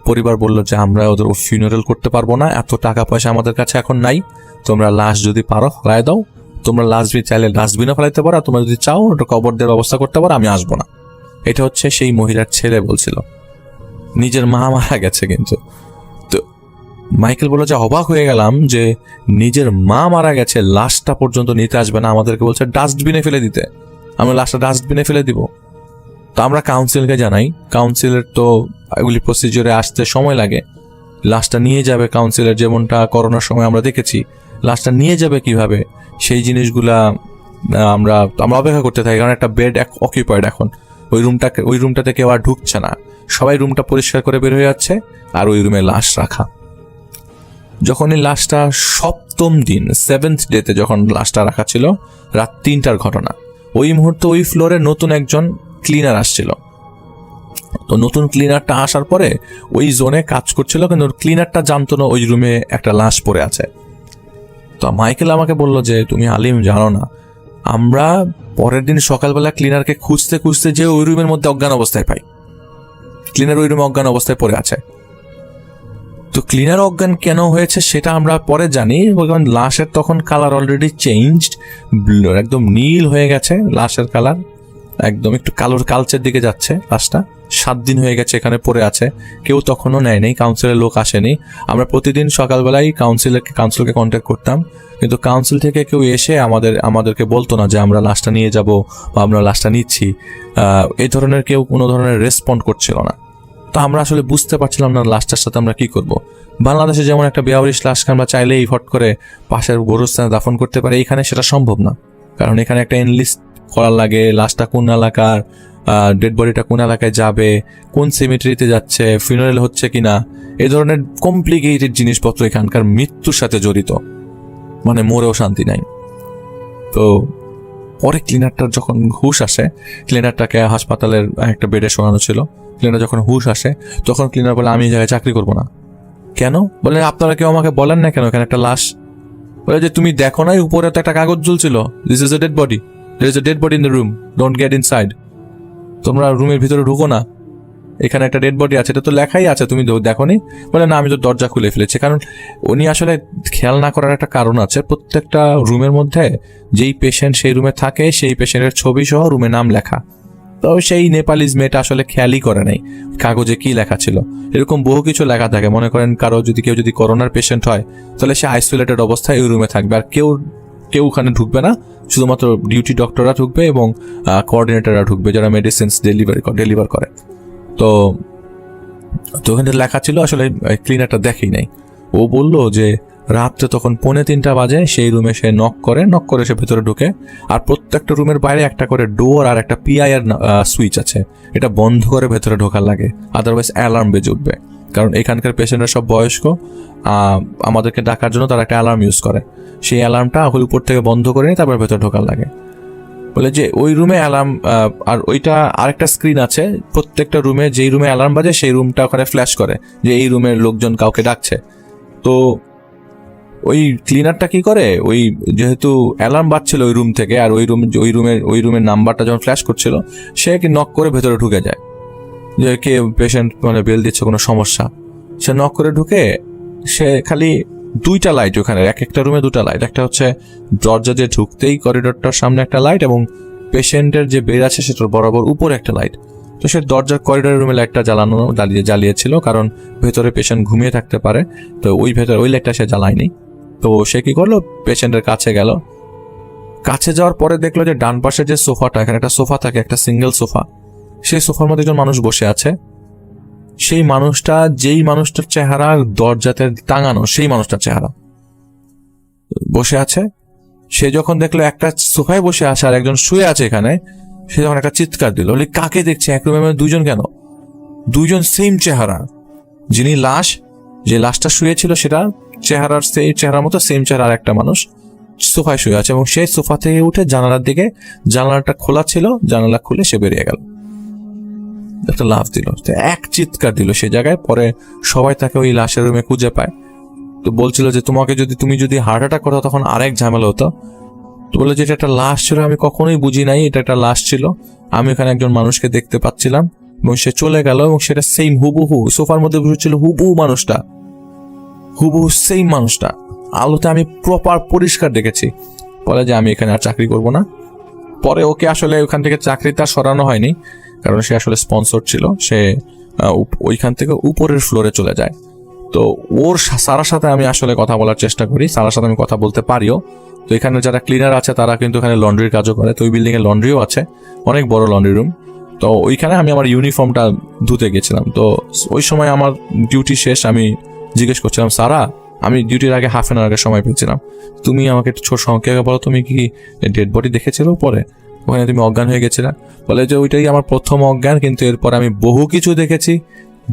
পরিবার বললো যে আমরা ওদের ফিউনারাল করতে পারবো না, এত টাকা পয়সা আমাদের কাছে এখন নাই, তোমরা লাশ যদি পারো ফেলাই দাও, তোমরা লাশ চাইলে ডাস্টবিনে ফেলাইতে পারো, তোমরা যদি চাও ওটা কবর দেওয়ার ব্যবস্থা করতে পারো, আমি আসবো না। এটা হচ্ছে সেই মহিলার ছেলে বলছিল, নিজের মা মারা গেছে। কিন্তু তো মাইকেল বললো যে অবাক হয়ে গেলাম যে নিজের মা মারা গেছে, লাশটা পর্যন্ত নিতে আসবে না, আমাদেরকে বলছে ডাস্টবিনে ফেলে দিতে। আমরা লাশটা ডাস্টবিনে ফেলে দিব। তো আমরা কাউন্সিলকে জানাই, কাউন্সিলের তো এগুলি প্রসিডিওরে আসতে সময় লাগে। লাশটা নিয়ে যাবে কাউন্সিলের, যেমনটা করোনার সময় আমরা দেখেছি, লাশটা নিয়ে যাবে কিভাবে, সেই জিনিসগুলা আমরা অপেক্ষা করতে থাকি, কারণ একটা বেড অকিউপাইড। এখন ওই রুমটাতে কেউ আর ঢুকছে না, সবাই রুমটা পরিষ্কার করে বের হয়ে যাচ্ছে, আর ওই রুমে লাশ রাখা। যখন এই লাশটা 7ম দিন 7th ডেতে যখন লাশটা রাখা ছিল, রাত 3টার ঘটনা। ওই মুহূর্তে ওই ফ্লোরে নতুন একজন ক্লিনার আসছিল। তো নতুন ক্লিনারটা আসার পরে ওই জোনে কাজ করছিল, কিন্তু ক্লিনারটা জানতো না ওই রুমে একটা লাশ পড়ে আছে। তো মাইকেল আমাকে বলল যে তুমি আলিম জানো না, আমরা পরের দিন সকালবেলা ক্লিনারকে খুঁজতে খুঁজতে যে ওই রুমের মধ্যে অজ্ঞান অবস্থায় পাই, ক্লিনার ওই রুমে অজ্ঞান অবস্থায় পড়ে আছে। তো ক্লিনার অজ্ঞান কেন হয়েছে সেটা আমরা পরে জানি, কারণ লাশের তখন কালার অলরেডি চেঞ্জড, একদম নীল হয়ে গেছে লাশের কালার, একদম একটু কালোর কালচের দিকে যাচ্ছে লাশটা। 7 দিন হয়ে গেছে এখানে পড়ে আছে, কেউ তখনও নেয়নি, কাউন্সিলের লোক আসেনি। আমরা প্রতিদিন সকালবেলায় কাউন্সিলকে কন্ট্যাক্ট করতাম, কিন্তু কাউন্সিল থেকে কেউ এসে আমাদেরকে বলতো না যে আমরা লাশটা নিয়ে যাব বা আমরা লাশটা নিচ্ছি। এই ধরনের কেউ কোনো ধরনের রেসপন্ড করছিল না। তো আমরা আসলে বুঝতে পারছিলাম না লাশটার সাথে আমরা কি করব। বাংলাদেশে যেমন একটা বেআরিশ লাশকে আমরা চাইলেই ফট করে পাশের গোরস্থানে দাফন করতে পারি, এখানে সেটা সম্ভব না, কারণ এখানে একটা এনলিস্ট করার লাগে, লাশটা কোন এলাকার, ডেড বডিটা কোন এলাকায় যাবে, কোন সেমিটারিতে যাচ্ছে, ফিউনারেল হচ্ছে কিনা, এই ধরনের কমপ্লিকেটেড জিনিসপত্র এখানকার মৃত্যুর সাথে জড়িত, মানে মরেও শান্তি নাই। তো পরে ক্লিনারটার যখন হুশ আসে, ক্লিনারটাকে হাসপাতালের একটা বেডে শোয়ানো ছিল, ক্লিনার যখন হুশ আসে তখন ক্লিনার বলে আমি এই জায়গায় চাকরি করবো না। কেন বলে, আপনারা কেউ আমাকে বলেন না কেন এখানে একটা লাশ? বলে যে তুমি দেখো না উপরে তো একটা কাগজ ঝুলছিল, this is a dead body, there is a dead body in the room, don't get inside, তোমরা রুমের ভিতরে ঢুকো না, এখানে একটা ডেড বডি আছে, এটা তো লেখাই আছে, তুমি দেখো নি? বলে না, আমি তো দরজা খুলে ফেলেছি। কারণ উনি আসলে খেয়াল না করার একটা কারণ আছে, প্রত্যেকটা রুমের মধ্যে যেই পেশেন্ট সেই রুমে থাকে সেই পেশেন্টের ছবি সহ রুমে নাম লেখা। তো সেই নেপালিজ মেয়েটা আসলে খেয়ালই করে নাই কাগজে কি লেখা ছিল। এরকম বহু কিছু লেখা থাকে, মনে করেন কেউ যদি করোনার পেশেন্ট হয় তাহলে সে আইসোলেটেড অবস্থায় ওই রুমে থাকবে, আর কেউ ওখানে ঢুকবে না, শুধুমাত্র ডিউটি ডক্টররা ঢুকবে এবং কোঅর্ডিনেটররা ঢুকবে যারা মেডিসিনস ডেলিভার করে। তো ওখানে লেখা ছিল, আসলে ক্লিনারটা দেখেই নাই। ও বলল যে রাত্রে তখন 2:45 বাজে সেই রুমে সে নক করে সে ভেতরে ঢুকে, আর প্রত্যেকটা রুমের বাইরে একটা করে ডোর আর একটা পিআইআর সুইচ আছে, এটা বন্ধ করে ভেতরে ঢোকার লাগে, আদারওয়াইজ অ্যালার্ম বেজে উঠবে। কারণ এখানকার পেশেন্টরা সব বয়স্ক, আমাদেরকে ডাকার জন্য তারা একটা অ্যালার্ম ইউজ করে, সেই অ্যালার্মটা উপর থেকে বন্ধ করে নিয়ে তারপর ভেতরে ঢোকার লাগে। বলে যে ওই রুমে অ্যালার্ম, আর ওইটা আরেকটা স্ক্রিন আছে, প্রত্যেকটা রুমে যেই রুমে অ্যালার্ম বাজে সেই রুমটা ওখানে ফ্ল্যাশ করে যে এই রুমের লোকজন কাউকে ডাকছে। তো ওই ক্লিনারটা কি করে, ওই যেহেতু অ্যালার্ম বাজছিল ওই রুম থেকে, আর ওই রুমের নাম্বারটা যখন ফ্ল্যাশ করছিল, সে কি নক করে ভেতরে ঢুকে যায় যে কে পেশেন্ট মানে বেল দিচ্ছে কোনো সমস্যা। সে নক করে ঢুকে, সে খালি দুইটা লাইট ওখানে, এক একটা রুমে দুটা লাইট, একটা হচ্ছে দরজা দিয়ে ঢুকতেই করিডোরটার সামনে একটা লাইট এবং পেশেন্টের যে বেড আছে সেটার বরাবর উপরে একটা লাইট। তো সে দরজার করিডোরের রুমে লাইটটা জ্বালিয়েছিল, কারণ ভেতরে পেশেন্ট ঘুমিয়ে থাকতে পারে, তো ওই লাইটটা সে জ্বালায়নি। তো সে কি করলো, পেশেন্টের কাছে গেল, কাছে যাওয়ার পরে দেখলো যে ডান পাশে যে সোফাটা, এখানে একটা সোফা থাকে, একটা সিঙ্গেল সোফা, সেই সোফার মধ্যে একজন মানুষ বসে আছে। সেই মানুষটা, যেই মানুষটার চেহারা দরজাতে টাঙানো, সেই মানুষটার চেহারা বসে আছে। সে যখন দেখলো একটা সোফায় বসে আছে আর একজন শুয়ে আছে এখানে, সে যখন একটা চিৎকার দিল, বলে কাকে দেখছে, এক রুমে দুইজন কেন? দুইজন সেম চেহারা, যিনি লাশ, যে লাশটা শুয়েছিল সেটা চেহারার সেই চেহারার মতো সেম চেহারা আর একটা মানুষ সোফায় শুয়ে আছে, এবং সেই সোফা থেকে উঠে জানালার দিকে, জানালাটা খোলা ছিল, জানালা খুলে সে বেরিয়ে গেল, একটা লাফ দিল, এক চিৎকার দিল সে জায়গায়। পরে সবাই তাকে ওই লাশের রুমে খুঁজে পায়। তো বলছিল যে তুমি যদি হার্ট অ্যাটাক করো তখন আরেক ঝামেলা হতো। তো বলে যে এটা একটা লাশ ছিল, আমি কখনোই বুঝি নাই এটা একটা লাশ ছিল, আমি ওখানে একজন মানুষকে দেখতে পাচ্ছিলাম এবং সে চলে গেল, এবং সেটা সেম হুবহু সোফার মধ্যে বসেছিল, হুবহু মানুষটা, হুবহু সেম মানুষটা, আলোতে আমি প্রপার পরিষ্কার দেখেছি। বলে যে আমি এখানে আর চাকরি করব না। পরে ওকে আসলে ওখান থেকে চাকরিটা সরানো হয়নি, কারণ সে আসলে স্পন্সর ছিল, সে ওইখান থেকে উপরের ফ্লোরে চলে যায়। তো ওর সারার সাথে আমি আসলে কথা বলার চেষ্টা করি, সারার সাথে আমি কথা বলতে পারিও। তো এখানে যারা ক্লিনার আছে তারা কিন্তু এখানে লন্ড্রির কাজও করে, তো ওই বিল্ডিং এ লন্ড্রিও আছে, অনেক বড় লন্ড্রি রুম। তো ওইখানে আমি আমার ইউনিফর্মটা ধুতে গেছিলাম। তো ওই সময় আমার ডিউটি শেষ, আমি জিজ্ঞেস করছিলাম, সারা আমি ডিউটির আগে হাফ অ্যান আওয়ার আগে সময় পেয়েছিলাম, তুমি আমাকে একটু ছোট সংখ্যাকে বলো, তুমি কি ডেড বডি দেখেছিলে পরে ওখানে, তুমি অজ্ঞান হয়ে গেছিলা? বলে যে ওইটাই আমার প্রথম অজ্ঞান, কিন্তু এরপর আমি বহু কিছু দেখেছি,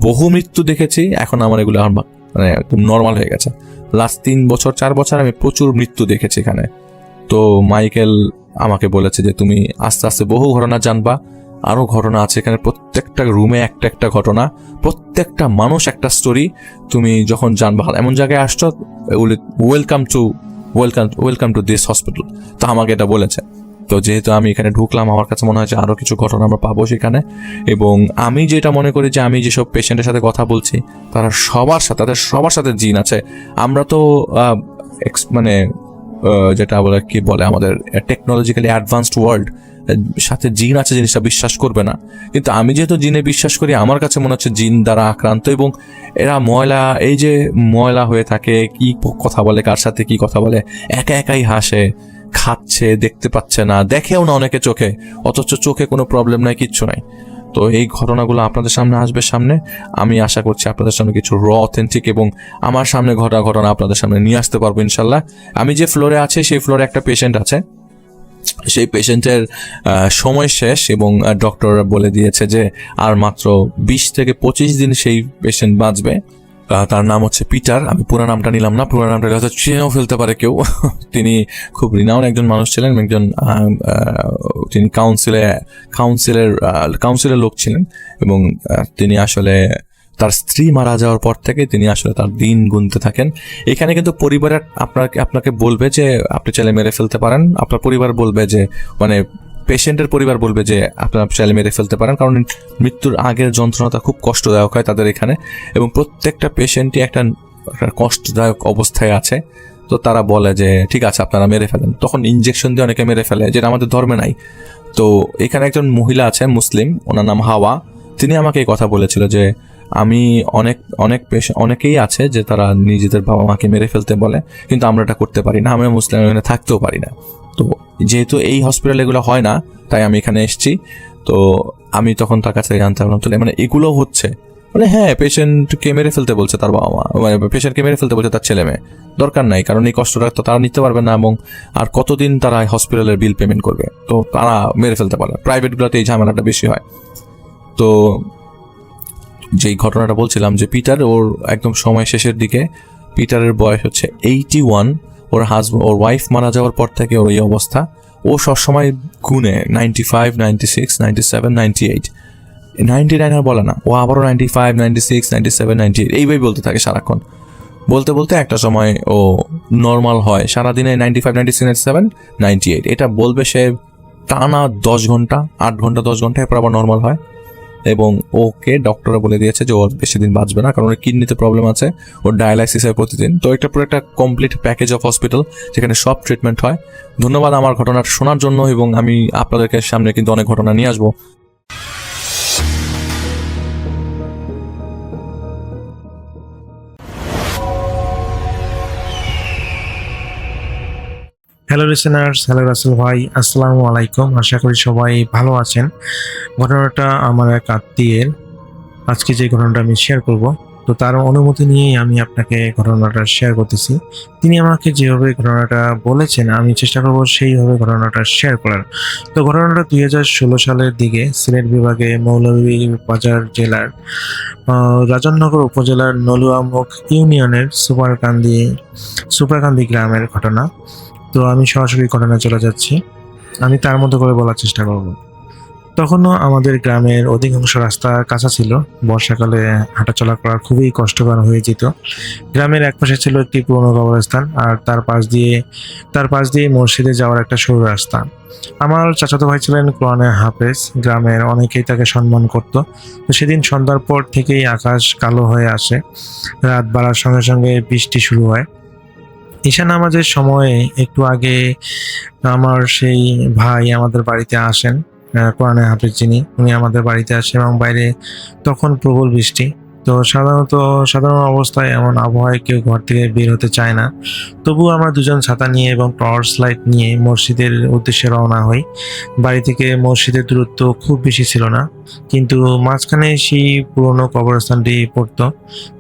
বহু মৃত্যু দেখেছি, এখন আমার এগুলো আমার মানে একদম নর্মাল হয়ে গেছে। লাস্ট 3-4 বছর আমি প্রচুর মৃত্যু দেখেছি এখানে। তো মাইকেল আমাকে বলেছে যে তুমি আস্তে আস্তে বহু ঘটনা জানবা, আরো ঘটনা আছে এখানে, প্রত্যেকটা রুমে একটা একটা ঘটনা, প্রত্যেকটা মানুষ একটা স্টোরি, তুমি যখন জানবা এমন জায়গায় আসছো, ওয়েলকাম টু দিস হসপিটাল। তো আমাকে এটা বলেছে। তো যেহেতু আমি এখানে ঢুকলাম, আমার কাছে মনে হয় যে আরো কিছু ঘটনা আমরা পাবো সেখানে, এবং আমি যেটা মনে করি যে আমি যেসব পেশেন্টের সাথে কথা বলছি তাদের সবার সাথে জিন আছে। আমরা তো মানে যেটা বলে কি বলে, আমাদের টেকনোলজিক্যালি অ্যাডভান্সড ওয়ার্ল্ড, সাথে জিন আছে জিনিসটা বিশ্বাস করবে না, কিন্তু আমি যেহেতু জিনে বিশ্বাস করি, আমার কাছে মনে হচ্ছে জিন দ্বারা আক্রান্ত, এবং এরা এই যে ময়লা হয়ে থাকে, কি কথা বলে, কার সাথে কি কথা বলে, একা একাই হাসে, খাচ্ছে, দেখতে পাচ্ছে না, দেখেও না অনেকে চোখে, অথচ চোখে কোনো প্রবলেম নাই, কিচ্ছু নাই। তো এই ঘটনাগুলো আপনাদের সামনে আসবে সামনে, আমি আশা করছি আপনাদের সামনে কিছু অথেন্টিক এবং আমার সামনে ঘটনা আপনাদের সামনে নিয়ে আসতে পারবো ইনশাল্লাহ। আমি যে ফ্লোরে আছে সেই ফ্লোরে একটা পেশেন্ট আছে, সেই পেশেন্টের সময় শেষ, এবং ডক্টর বলে দিয়েছে যে আর মাত্র 20 থেকে 25 দিন সেই পেশেন্ট বাঁচবে। তার নাম হচ্ছে পিটার, আমি পুরো নামটা নিলাম না, পুরো নামটা হয়তো চিনেও ফেলতে পারে কেউ। তিনি খুব রিনাউন্ড একজন মানুষ ছিলেন, একজন তিনি কাউন্সিলের লোক ছিলেন, এবং তিনি আসলে তার স্ত্রী মারা যাওয়ার পর থেকে তিনি আসলে তার দিন গুনতে থাকেন। এখানে কিন্তু পরিবারের আপনাকে বলবে যে আপনি ছেলে মেরে ফেলতে পারেন, আপনার পরিবার বলবে যে, মানে পেশেন্টের পরিবার বলবে যে আপনার ছেলে মেরে ফেলতে পারেন, কারণ মৃত্যুর আগের যন্ত্রণাটা খুব কষ্টদায়ক হয় তাদের এখানে, এবং প্রত্যেকটা পেশেন্টই একটা কষ্টদায়ক অবস্থায় আছে। তো তারা বলে যে ঠিক আছে আপনারা মেরে ফেলেন, তখন ইনজেকশন দিয়ে অনেকে মেরে ফেলে, যেটা আমাদের ধর্মে নাই। তো এখানে একজন মহিলা আছে মুসলিম, ওনার নাম হাওয়া, তিনি আমাকে এই কথা বলেছিল যে আমি অনেকেই আছে যে তারা নিজেদের বাবা মাকে মেরে ফেলতে বলে, কিন্তু আমরা এটা করতে পারি না, আমরা মুসলিম এখানে থাকতেও পারি না। তো যেহেতু এই হসপিটালে এগুলো হয় না, তাই আমি এখানে এসেছি। তো আমি তখন তার কাছে জানতে পারলাম, তো মানে এগুলো হচ্ছে, মানে হ্যাঁ পেশেন্টকে মেরে ফেলতে বলছে তার বাবা মা, মানে পেশেন্টকে মেরে ফেলতে বলছে তার ছেলে মেয়ে, দরকার নাই, কারণ এই কষ্টটা তো তারা নিতে পারবে না, এবং আর কতদিন তারা হসপিটালের বিল পেমেন্ট করবে, তো তারা মেরে ফেলতে পারে। প্রাইভেটগুলোতে এই ঝামেলাটা বেশি হয়। তো যেই ঘটনাটা বলছিলাম যে পিটার, ওর একদম সময় শেষের দিকে, পিটারের বয়স হচ্ছে 81, ওর ওয়াইফ মারা যাওয়ার পর থেকে ওর এই অবস্থা। ও সবসময় গুনে 95, 96, 97, 98, 99 আর বলে না, ও আবারও 95, 96, 97, 98 এইভাবে বলতে থাকে সারাক্ষণ। বলতে বলতে একটা সময় ও নর্মাল হয়, সারাদিনে 95, 96, 97, 98 এটা বলবে সে টানা 10 ঘন্টা, 8 ঘন্টা, 10 ঘন্টা, এরপর আবার নর্মাল হয়। এবং ওকে ডক্টররা বলে দিয়েছে যে ও আর বেশি দিন বাঁচবে না, কারণ ওর কিডনিতে প্রবলেম আছে, ওর ডায়ালাইসিস হয় প্রতিদিন। তো এটা পুরো একটা কমপ্লিট প্যাকেজ অফ হসপিটাল যেখানে সব ট্রিটমেন্ট হয়। ধন্যবাদ আমার ঘটনাটা শোনার জন্য, এবং আমি আপনাদেরকে সামনে কিন্তু অনেক ঘটনা নিয়ে আসবো। হ্যালো লিসেনার্স, হ্যালো রাসেল ভাই, আসসালামু আলাইকুম। আশা করি সবাই ভালো আছেন। ঘটনাটা আমার এক আত্মীয়ের। আজকে যে ঘটনাটা আমি শেয়ার করব, তো তার অনুমতি নিয়েই আমি আপনাকে ঘটনাটা শেয়ার করতেছি। তিনি আমাকে যেভাবে ঘটনাটা বলেছেন আমি চেষ্টা করব সেইভাবে ঘটনাটা শেয়ার করার। তো ঘটনাটা 2016 সালের দিকে সিলেট বিভাগে মৌলভীবাজার জেলার রাজনগর উপজেলার নলুয়ামুখ ইউনিয়নের সুপারকান্দি গ্রামের ঘটনা। তো আমি সরাসরি ঘটনা চলে যাচ্ছি, আমি তার মতো করে বলার চেষ্টা করব। তখনও আমাদের গ্রামের অধিকাংশ রাস্তা কাঁচা ছিল, বর্ষাকালে হাঁটাচলা করা খুবই কষ্টকর হয়ে যেত। গ্রামের একপাশে ছিল একটি পুরনো কবরস্থান, আর তার পাশ দিয়ে মসজিদে যাওয়ার একটা সরু রাস্তা। আমার চাচাতো ভাই ছিলেন কোরআনে হাফেজ, গ্রামের অনেকেই তাকে সম্মান করত। তো সেদিন সন্ধ্যার পর থেকেই আকাশ কালো হয়ে আসে, রাত বাড়ার সঙ্গে সঙ্গে বৃষ্টি শুরু হয়। ঈশা নামাজের সময়ে একটু আগে আমার সেই ভাই আমাদের বাড়িতে আসেন, কোরআনে হাফেজ যিনি, উনি আমাদের বাড়িতে আসেন এবং বাইরে তখন প্রবল বৃষ্টি। তো সাধারণ অবস্থায় এমন আবহাওয়ায় কেউ ঘর থেকে বের হতে চায় না। তবুও আমরা দুজন ছাতা নিয়ে এবং টর্চ লাইট নিয়ে মসজিদের উদ্দেশ্যে রওনা হই। বাড়ি থেকে মসজিদের দূরত্ব খুব বেশি ছিল না, কিন্তু মাঝখানে সেই পুরনো কবরস্থানটি পড়তো।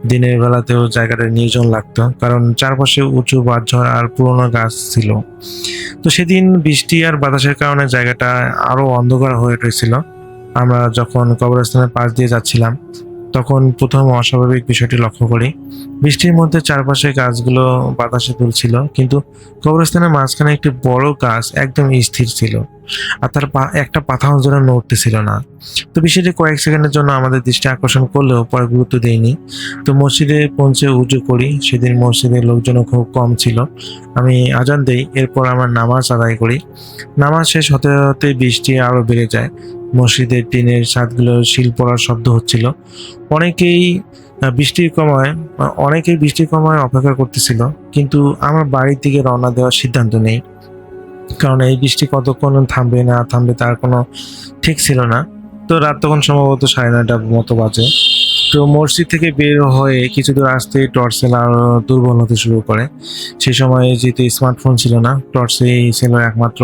দিনের বেলাতেও জায়গাটা নির্জন লাগতো, কারণ চারপাশে উঁচু বাঁশঝড় আর পুরনো গাছ ছিল। তো সেদিন বৃষ্টি আর বাতাসের কারণে জায়গাটা আরো অন্ধকার হয়ে উঠেছিল। আমরা যখন কবরস্থানের পাশ দিয়ে যাচ্ছিলাম তখন প্রথম অস্বাভাবিক বিষয়টি লক্ষ্য করি। বৃষ্টির মধ্যে চারপাশে গাছগুলো বাতাসে দুলছিল, কিন্তু কবরস্থানের মাঝখানে একটি বড় গাছ একদম স্থির ছিল, আর তার একটা পাতাও যেন নড়তেছিল না। তো বিষয়টি কয়েক সেকেন্ডের জন্য আমাদের দৃষ্টি আকর্ষণ করলেও পরে গুরুত্ব দেইনি। তো মসজিদে পৌঁছে উজু করি। সেদিন মসজিদের লোকজনও খুব কম ছিল। আমি আজান দেই, এরপর আমার নামাজ আদায় করি। নামাজ শেষ হতে হতে বৃষ্টি আরো বেড়ে যায়। মসজিদের টিনের ছাদগুলো শিল পড়ার শব্দ হচ্ছিল। অনেকেই বৃষ্টির কমায় অপেক্ষা করতেছিল, কিন্তু আমার বাড়ির দিকে রওনা দেওয়ার সিদ্ধান্ত নেই, কারণ এই বৃষ্টি কতক্ষণ থামবে না থামবে তার কোনো ঠিক ছিল না। তো রাত তখন সম্ভবত 9:30 মতো বাজে। তো মসজিদ থেকে বের হয়ে কিছু দূর আসতে টর্চের আলো দুর্বল হতে শুরু করে। সেই সময় যেহেতু স্মার্টফোন ছিল না, টর্চেই ছিল একমাত্র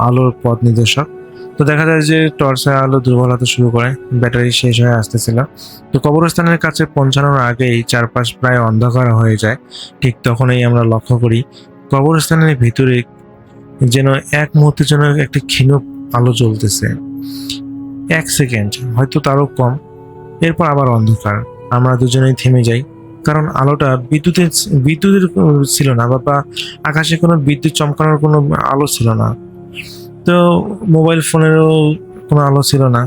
আলোর পথ নির্দেশক। তো দেখা যায় যে টর্চের আলো দুর্বল হতে শুরু করে, ব্যাটারি শেষ হয়ে আসতেছিল। তো কবরস্থানের কাছে পৌঁছানোর আগেই চারপাশ প্রায় অন্ধকার হয়ে যায়। ঠিক তখনই আমরা লক্ষ্য করি কবরস্থানের ভিতরে যেন এক মুহূর্তের জন্য একটি ক্ষীণ আলো জ্বলতেছে। 1 সেকেন্ড, হয়তো তারও কম। এরপর আবার অন্ধকার। আমরা দুজনেই থেমে যাই, কারণ আলোটা বিদ্যুতের ছিল না, বা আকাশে কোনো বিদ্যুৎ চমকানোর কোনো আলো ছিল না। তো মোবাইল ফোনেরও কোনো আলো ছিল না,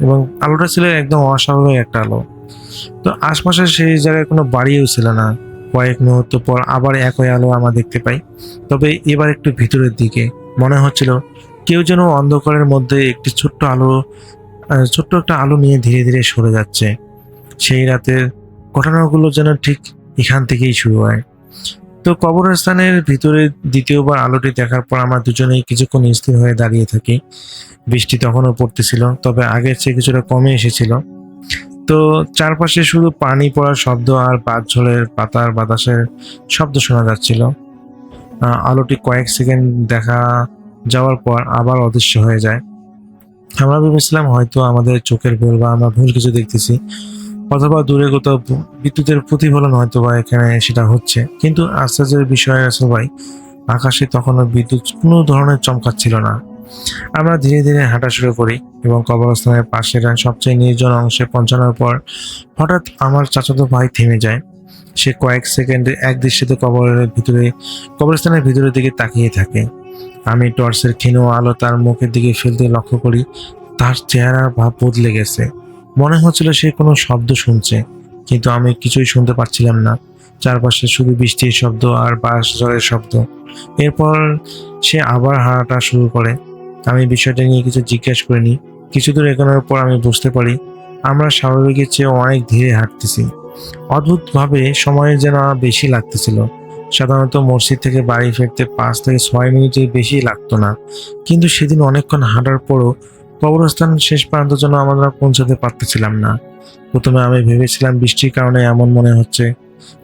এবং আলোটা ছিল একদম অস্বাভাবিক একটা আলো। তো আশপাশে সেই জায়গায় কোনো বাড়িও ছিল না। কয়েক মুহূর্ত পর আবার একই আলো আমরা দেখতে পাই, তবে এবার একটু ভিতরের দিকে। মনে হচ্ছিল কেউ যেন অন্ধকারের মধ্যে একটি ছোট্ট একটা আলো নিয়ে ধীরে ধীরে সরে যাচ্ছে। সেই রাতের ঘটনাগুলো যেন ঠিক এখান থেকেই শুরু হয়। তো কবরস্থানের ভিতরে দ্বিতীয়বার আলোটি দেখার পর আমরা দুজনেই কিছুক্ষণ স্থির হয়ে দাঁড়িয়ে থাকি। বৃষ্টি তখনও পড়তেছিল, তবে আগের চেয়ে কিছুটা কমে এসেছিল। তো চারপাশে শুধু পানি পড়ার শব্দ আর বাতাসঝড়ের পাতার বাতাসের শব্দ শোনা যাচ্ছিল। আলোটি কয়েক সেকেন্ড দেখা যাওয়ার পর আবার অদৃশ্য হয়ে যায়। আমরা ভেবেছিলাম হয়তো আমাদের চোখের ভুল, বা আমরা ভুল কিছু দেখতেছি, অথবা দূরে কোথাও বিদ্যুতের প্রতিফলন হয়তো বা এখানে সেটা হচ্ছে। কিন্তু আশ্চর্যের বিষয় আছে ভাই, আকাশে তখনও বিদ্যুৎ কোনো ধরনের চমকাচ্ছিল না। আমরা ধীরে ধীরে হাঁটা শুরু করি এবং কবরস্থানের পাশের সবচেয়ে নির্জন অংশে পৌঁছানোর পর হঠাৎ আমার চাচাতো ভাই থেমে যায়। সে কয়েক সেকেন্ড এক দৃষ্টিতে কবরস্থানের ভিতরের দিকে তাকিয়ে থাকে। আমি টর্চের ক্ষীণ আলো তার মুখের দিকে ফেলতে লক্ষ্য করি। তার চেহারার ভাব বদলে গেছে। মনে হচ্ছিল সে কোনো শব্দ শুনছে, কিন্তু আমি কিছুই শুনতে পাচ্ছিলাম না। চারপাশে শুধু বৃষ্টির শব্দ আর বাঁশঝড়ের শব্দ। এরপর সে আবার হাঁটা শুরু করে। আমি বিষয়টা নিয়ে কিছু জিজ্ঞেস করিনি, কিছু দূর এগোনোর পর আমি বুঝতে পারি আমরা স্বাভাবিকের চেয়ে অনেক ধীরে হাঁটতেছি। অদ্ভুতভাবে সময় যেন বেশি লাগতেছিল। সাধারণত মসজিদ থেকে বাড়ি ফিরতে 5 থেকে 6 মিনিটের বেশি লাগতো না, কিন্তু সেদিন অনেকক্ষণ হাঁটার পরও কবরস্থান শেষ পর্যন্ত যেন আমরা পৌঁছাতে পারতেছিলাম না। প্রথমে আমি ভেবেছিলাম বৃষ্টির কারণে এমন মনে হচ্ছে,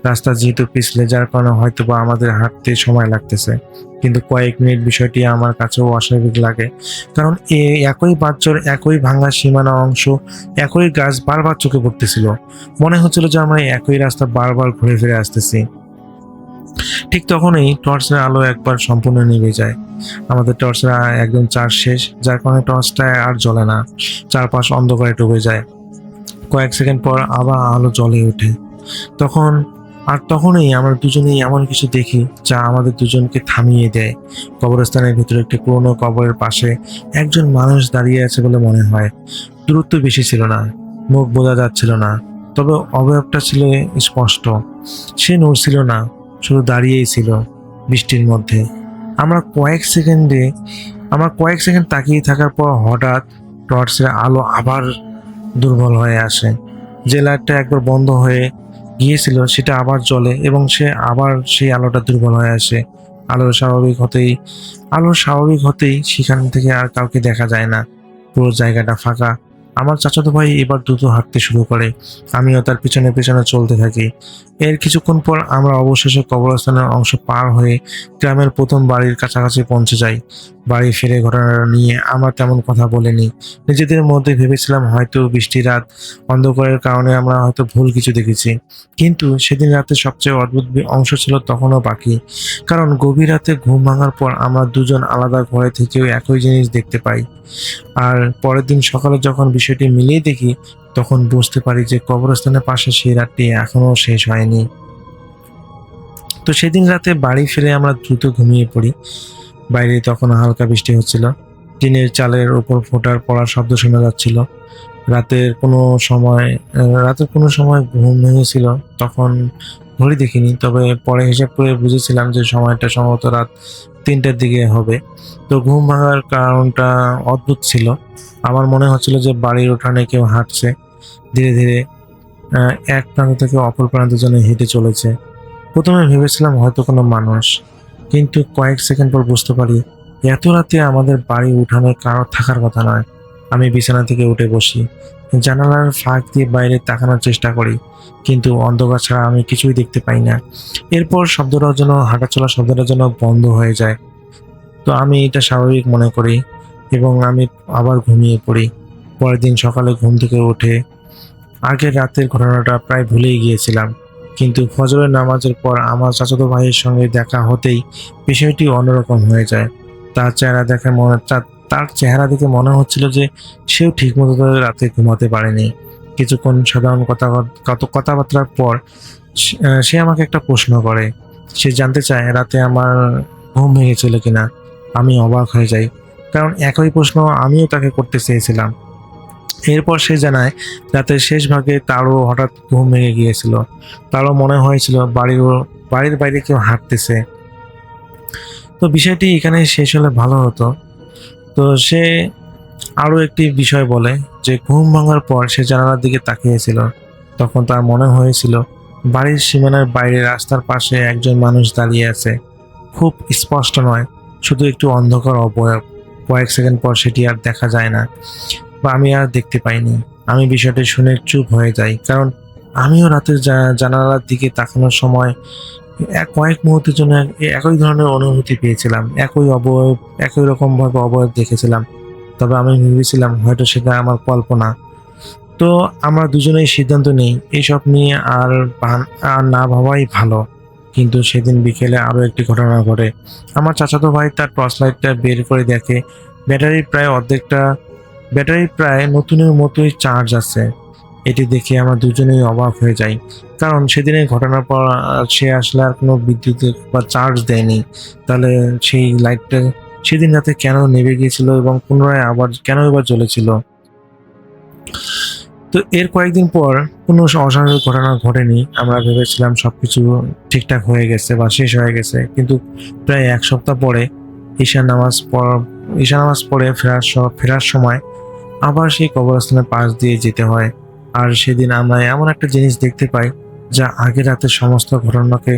রাস্তা যেহেতু পিছলে যার কারণে হয়তো বা আমাদের হাঁটতে সময় লাগতেছে। কিন্তু কয়েক মিনিট বিষয়টি আমার কাছেও অস্বাভাবিক লাগে, কারণ একই বাচ্চর, একই ভাঙা সীমানা অংশ, একই গাছ বারবার চোখে পড়তেছিল। মনে হচ্ছিল যে আমরা একই রাস্তা বারবার ঘুরে ফিরে আসতেছি। ঠিক তখনই টর্চের আলো একবার সম্পূর্ণ নিভে যায়। আমাদের টর্চের একদম চার্জ শেষ, যার কারণে টর্চটা আর জ্বলে না, চারপাশ অন্ধকারে ডুবে যায়। কয়েক সেকেন্ড পর আবার আলো জ্বলে ওঠে। তখনই আমরা দুজনেই এমন কিছু দেখি যা আমাদের দুজনকে থামিয়ে দেয়। কবরস্থানের ভিতরে একটি পুরনো কবরের পাশে একজন মানুষ দাঁড়িয়ে আছে বলে মনে হয়। দূরত্ব বেশি ছিল না, মুখ বোঝা যাচ্ছিল না, তবে অবয়বটা ছিল স্পষ্ট। সে নড়ছিল না, শুধু দাঁড়িয়েই ছিল বৃষ্টির মধ্যে। আমরা কয়েক সেকেন্ড তাকিয়ে থাকার পর হঠাৎ টর্চের আলো আবার দুর্বল হয়ে আসে। যে লাইটটা একবার বন্ধ হয়ে গিয়েছিল সেটা আবার জ্বলে এবং সেই আলোটা দুর্বল হয়ে আসে। আলোর স্বাভাবিক হতেই সেখান থেকে আর কাউকে দেখা যায় না। পুরো জায়গাটা ফাঁকা। আমার চাচাতো ভাই এবার দ্রুত হাঁটতে শুরু করে, আমিও তার পিছনে পিছনে চলতে থাকি। এর কিছুক্ষণ পর আমরা অবশেষে কবরস্থানের অংশ পার হয়ে গ্রামের প্রথম বাড়ির কাছাকাছি পৌঁছে যাই। বাড়ি ফিরে ঘটনাটা নিয়ে আমরা তেমন কথা বলিনি। নিজেদের মধ্যে ভেবেছিলাম হয়তো বৃষ্টি রাত, অন্ধকারের কারণে আমরা হয়তো ভুল কিছু দেখেছি। কিন্তু সেদিন রাতে সবচেয়ে অদ্ভুত অংশ ছিল তখনও বাকি, কারণ গভীর রাতে ঘুম ভাঙার পর আমরা দুজন আলাদা ঘরে থেকেও একই জিনিস দেখতে পাই। আর পরের দিন সকালে যখন বিষয়টি মিলিয়ে দেখি, তখন বুঝতে পারি যে কবরস্থানের পাশে সেই রাতটি এখনো শেষ হয়নি। তো সেদিন রাতে বাড়ি ফিরে আমরা দ্রুত ঘুমিয়ে পড়ি। বাইরে তখন হালকা বৃষ্টি হচ্ছিল, টিনের চালের উপর ফোঁটার পড়ার শব্দ শোনা যাচ্ছিল। রাতের কোনো সময় ঘুম ভেঙেছিল, তখন ঘড়ি দেখিনি, তবে পরে হিসাব করে বুঝেছিলাম যে সময়টা সম্ভবত রাত 3টার দিকে হবে। তো ঘুম ভাঙার কারণটা অদ্ভুত ছিল। আমার মনে হচ্ছিল যে বাড়ির উঠানে কেউ হাঁটছে, ধীরে ধীরে এক প্রান্ত থেকে অপর প্রান্তের জন্য হেঁটে চলেছে। প্রথমে ভেবেছিলাম হয়তো কোনো মানুষ, কিন্তু কয়েক সেকেন্ড পর বুঝতে পারি এত রাতে আমাদের বাড়ি উঠানে কারো থাকার কথা নয়। আমি বিছানা থেকে উঠে বসি, জানালার ফাঁক দিয়ে বাইরে তাকানোর চেষ্টা করি, কিন্তু অন্ধকার ছাড়া আমি কিছুই দেখতে পাই না। এরপর হাঁটাচলা শব্দটা যেন বন্ধ হয়ে যায়। তো আমি এটা স্বাভাবিক মনে করি এবং আমি আবার ঘুমিয়ে পড়ি। পরের দিন সকালে ঘুম থেকে উঠে আগের রাতের ঘটনাটা প্রায় ভুলেই গিয়েছিলাম, কিন্তু ফজরের নামাজের পর আমার চাচাতো ভাইয়ের সঙ্গে দেখা হতেই বিষয়টি অন্যরকম হয়ে যায়। তার চেহারা দেখে মনে হচ্ছিল যে সেও ঠিকমতো রাতে ঘুমাতে পারেনি। কিছুক্ষণ সাধারণ কথাবার্তার পর সে আমাকে একটা প্রশ্ন করে। সে জানতে চায় রাতে আমার ঘুম ভেঙেছিল কিনা। আমি অবাক হয়ে যাই, কারণ একই প্রশ্ন আমিও তাকে করতে চেয়েছিলাম। এরপর সে জানায় রাতের শেষ ভাগে তারও হঠাৎ ঘুম ভেঙে গিয়েছিল। তারও মনে হয়েছিল বাড়ির বাইরে কেউ হাঁটতেছে। তো বিষয়টি এখানে শেষ হলে ভালো হতো। তো সে আরও একটি বিষয় বলে যে ঘুম ভাঙার পর সে জানালার দিকে তাকিয়েছিল। তখন তার মনে হয়েছিল বাড়ির সীমানার বাইরে রাস্তার পাশে একজন মানুষ দাঁড়িয়ে আছে। খুব স্পষ্ট নয়, শুধু একটু অন্ধকার অবয়ব। কয়েক সেকেন্ড পর সেটি আর দেখা যায় না, বা আমি আর দেখতে পাইনি। আমি বিষয়টি শুনে চুপ হয়ে যাই, কারণ আমিও রাতের জানালার দিকে তাকানোর সময় কয়েক মুহূর্তের জন্য একই ধরনের অনুভূতি পেয়েছিলাম। একই রকম ভাবে অবয়ব দেখেছিলাম, তবে আমি ভেবেছিলাম হয়তো সেটা আমার কল্পনা। তো আমরা দুজনেই সিদ্ধান্ত নেই এইসব নিয়ে আর না ভাবাই ভালো। কিন্তু সেদিন বিকেলে আরো একটি ঘটনা ঘটে। আমার চাচাতো ভাই তার টর্চ লাইটটা বের করে দেখে ব্যাটারি প্রায় নতুনের মতোই চার্জ আছে। এটি দেখে আমরা দুজনেই অবাক হয়ে যাই, কারণ সেদিনের ঘটনার পর সে আসলে আর কোনো বিদ্যুৎ বা চার্জ দেয়নি। তাহলে সেই লাইটটা সেদিন রাতে কেন নেভে গিয়েছিল এবং পুনরায় আবার কেন এবার জ্বলেছিল? তো এর কয়েকদিন পর কোনো অস্বাভাবিক ঘটনা ঘটেনি। আমরা ভেবেছিলাম সবকিছু ঠিকঠাক হয়ে গেছে বা শেষ হয়ে গেছে, কিন্তু প্রায় 1 সপ্তাহ পরে ঈশা নামাজ পড়ে ফেরার সময় আবার সেই কবরস্থানের পাশ দিয়ে যেতে হয়। আর সেদিন আমরা এমন একটা জিনিস দেখতে পাই যা আগের রাতের সমস্ত ঘটনাকে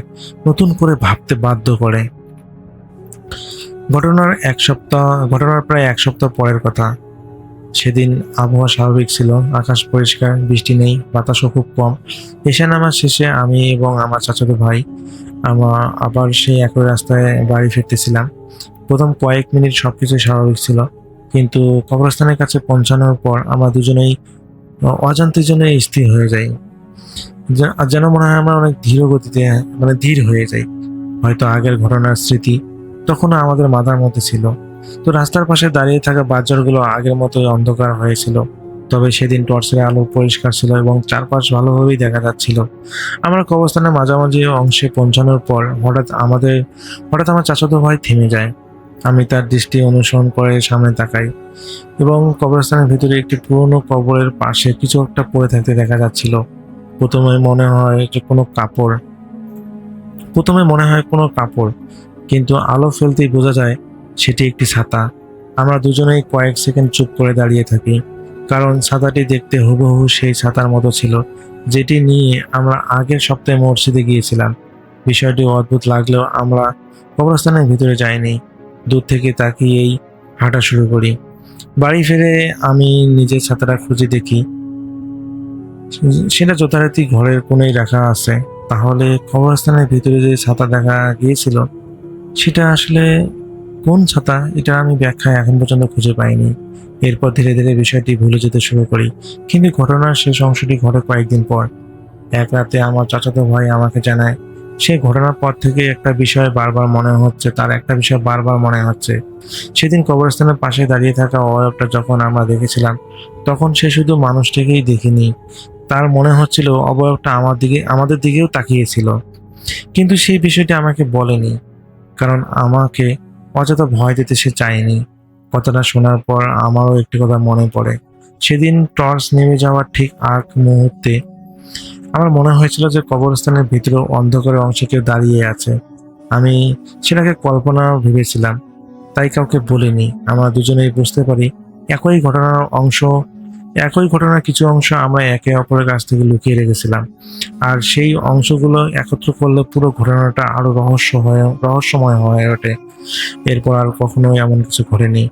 নতুন করে ভাবতে বাধ্য করে। ঘটনার প্রায় এক সপ্তাহ পরের কথা। সেদিন আবহাওয়া স্বাভাবিক ছিল, আকাশ পরিষ্কার, বৃষ্টি নেই, বাতাসও খুব কম। এশা নামাজ শেষে আমি এবং আমার চাচাতো ভাই আবার সেই একই রাস্তায় বাড়ি ফিরতেছিলাম। প্রথম কয়েক মিনিট সবকিছু স্বাভাবিক ছিল, কিন্তু কবরস্থানের কাছে পৌঁছানোর পর আমরা দুজনেই অজান্তের জন্য স্থির হয়ে যাই। যেন মনে হয় আমরা অনেক ধীর গতিতে, মানে ধীর হয়ে যাই। হয়তো আগের ঘটনার স্মৃতি তখনও আমাদের মাথার মধ্যে ছিল। তো রাস্তার পাশে দাঁড়িয়ে থাকা বাজারগুলো আগের মতোই অন্ধকার হয়েছিল, তবে সেদিন টর্চের আলো পরিষ্কার ছিল এবং চারপাশ ভালোভাবেই দেখা যাচ্ছিল। আমরা কবরস্থানের মাঝামাঝি অংশে পৌঁছানোর পর হঠাৎ আমার চাচাতো ভাই থেমে যায়। আমি তার দৃষ্টি অনুসরণ করে সামনে তাকাই এবং কবরস্থানের ভিতরে একটি পুরনো কবরের পাশে কিছু একটা পড়ে থাকতে দেখা যাচ্ছিল। প্রথমে মনে হয় কোনো কাপড়, কিন্তু আলো ফেলতেই বোঝা যায় সেটি একটি ছাতা। আমরা দুজনেই কয়েক সেকেন্ড চুপ করে দাঁড়িয়ে থাকি, কারণ ছাতাটি দেখতে হুবহু সেই ছাতার মতো ছিল যেটি নিয়ে আমরা আগের সপ্তাহে মসজিদে গিয়েছিলাম। বিষয়টি অদ্ভুত লাগলেও আমরা কবরস্থানের ভিতরে যাইনি, দূর থেকে তাকিয়েই হাঁটা শুরু করি। বাড়ি ফিরে আমি নিজের ছাতাটা খুঁজে দেখি, সেটা যথারীতি ঘরের কোণেই রাখা আছে। তাহলে কবরস্থানের ভিতরে যে ছাতা দেখা গিয়েছিল সেটা আসলে কোন ছাতা, এটা আমি ব্যাখ্যা এখন পর্যন্ত খুঁজে পাইনি। এরপর ধীরে ধীরে বিষয়টি ভুলে যেতে শুরু করি, কিন্তু ঘটনার শেষ অংশটি ঘটে কয়েকদিন পর। এক রাতে আমার চাচাতো ভাই আমাকে জানায় সেই ঘটনার পর থেকে তার একটা বিষয় বারবার মনে হচ্ছে। সেদিন কবরস্থানের পাশে দাঁড়িয়ে থাকা অবয়বটা যখন আমরা দেখেছিলাম, তখন সে শুধু মানুষটিকেই দেখিনি, তার মনে হচ্ছিল অবয়বটা আমাদের দিকেও তাকিয়েছিল। কিন্তু সেই বিষয়টি আমাকে বলেনি, কারণ আমাকে অযথা ভয় দিতে সে চায়নি। কথাটা শোনার পর আমারও একটি কথা মনে পড়ে। সেদিন টর্চ নেমে যাওয়ার ঠিক আগ মুহূর্তে আমার মনে হয়েছিল যে কবরস্থানের ভিতরে অন্ধকারের অংশে কেউ দাঁড়িয়ে আছে। আমি সেটাকে কল্পনা ভেবেছিলাম, তাই কাউকে বলিনি। আমরা দুজনেই বুঝতে পারি একই ঘটনার কিছু অংশ আমরা একে অপরের কাছ থেকে লুকিয়ে রেখেছিলাম, আর সেই অংশগুলো একত্র করলে পুরো ঘটনাটা আরো রহস্যময় হয়ে ওঠে। এরপর আর কখনোই এমন কিছু ঘটেনি।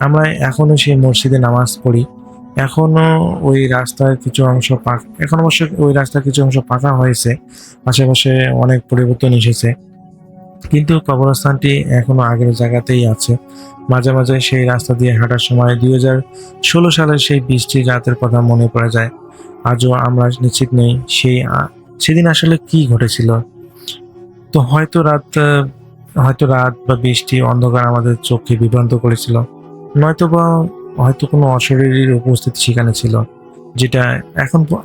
আমরা এখনো সেই মসজিদে নামাজ পড়ি। এখনো ওই রাস্তার কিছু অংশ এখন অবশ্য ওই রাস্তার কিছু অংশ পাকা হয়েছে, আশেপাশে অনেক পরিবর্তন এসেছে, কিন্তু কবরস্থানটি এখনো আগের জায়গাতেই আছে। মাঝে মাঝে সেই রাস্তা দিয়ে হাঁটার সময় 2016 সালের সেই বৃষ্টির রাতের কথা মনে পড়ে যায়। আজও আমরা নিশ্চিত নই সেদিন আসলে কি ঘটেছিল। তো হয়তো রাত বা বৃষ্টি অন্ধকার আমাদের চোখকে বিভ্রান্ত করেছিল, নয়তোবা হয়তো কোনো অশরীরীর উপস্থিতি সেখানে ছিল, যেটা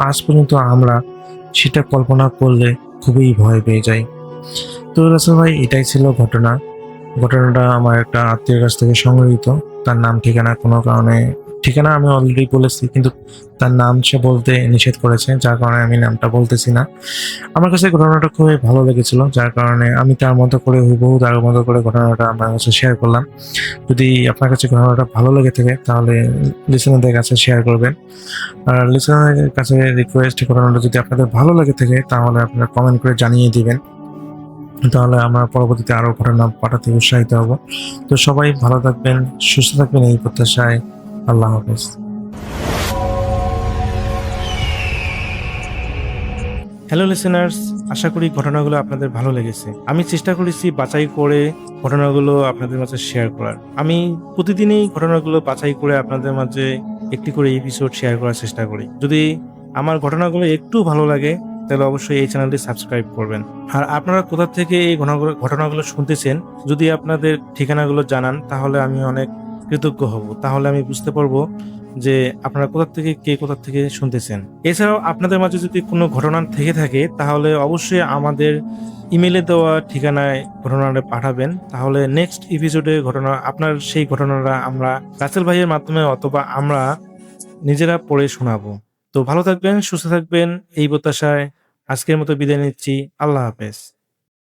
আজ পর্যন্ত আমরা সেটা কল্পনা করলে খুবই ভয় পেয়ে যাই। তো রাসেল ভাই, এটাই ছিল ঘটনাটা আমার একটা আত্মীয়ের কাছ থেকে সংগৃহীত। তার নাম ঠিকানা আমি অলরেডি বলেছি, কিন্তু তার নাম সে বলতে নিষেধ করেছে, যার কারণে আমি নামটা বলতেছি না। আমার কাছে ঘটনাটা খুবই ভালো লেগেছিল, যার কারণে আমি তার মতো করে ঘটনাটা আমার কাছে শেয়ার করলাম। যদি আপনার কাছে ঘটনাটা ভালো লেগে থাকে তাহলে লিসেনারদের কাছে শেয়ার করবেন। আর লিসেনারদের কাছে রিকোয়েস্ট, ঘটনাটা যদি আপনাদের ভালো লেগে থাকে তাহলে আপনারা কমেন্ট করে জানিয়ে দিবেন, তাহলে আমরা পরবর্তীতে আরো ঘটনা পাঠাতে উৎসাহিত হব। তো সবাই ভালো থাকবেন, সুস্থ থাকবেন, এই প্রত্যাশায়। আল্লাহ হাফেজ। হ্যালো লিসেনার্স, আশা করি ঘটনাগুলো আপনাদের ভালো লেগেছে। আমি চেষ্টা করেছি বাছাই করে ঘটনাগুলো আপনাদের মাঝে শেয়ার করার। আমি প্রতিদিনই ঘটনাগুলো বাছাই করে আপনাদের মাঝে একটি করে এপিসোড শেয়ার করার চেষ্টা করি। যদি আমার ঘটনাগুলো একটু ভালো লাগে তাহলে অবশ্যই এই চ্যানেলটি সাবস্ক্রাইব করবেন। আর আপনারা কোথা থেকে এই ঘটনাগুলো শুনতেছেন, যদি আপনাদের ঠিকানাগুলো জানান তাহলে আমি অনেক কৃতজ্ঞ হব। তাহলে আমি বুঝতে পারবো যে আপনারা কোথা থেকে শুনতেছেন। এছাড়াও আপনাদের মাঝে যদি কোনো ঘটনা থেকে থাকে তাহলে অবশ্যই আমাদের ইমেলে দেওয়া ঠিকানায় ঘটনাটা পাঠাবেন। তাহলে নেক্সট এপিসোডে আপনার সেই ঘটনাটা আমরা রাসেল ভাইয়ের মাধ্যমে অথবা আমরা নিজেরা পড়ে শোনাবো। তো ভালো থাকবেন, সুস্থ থাকবেন, এই প্রত্যাশায় আজকের মতো বিদায় নিচ্ছি। আল্লাহ হাফেজ।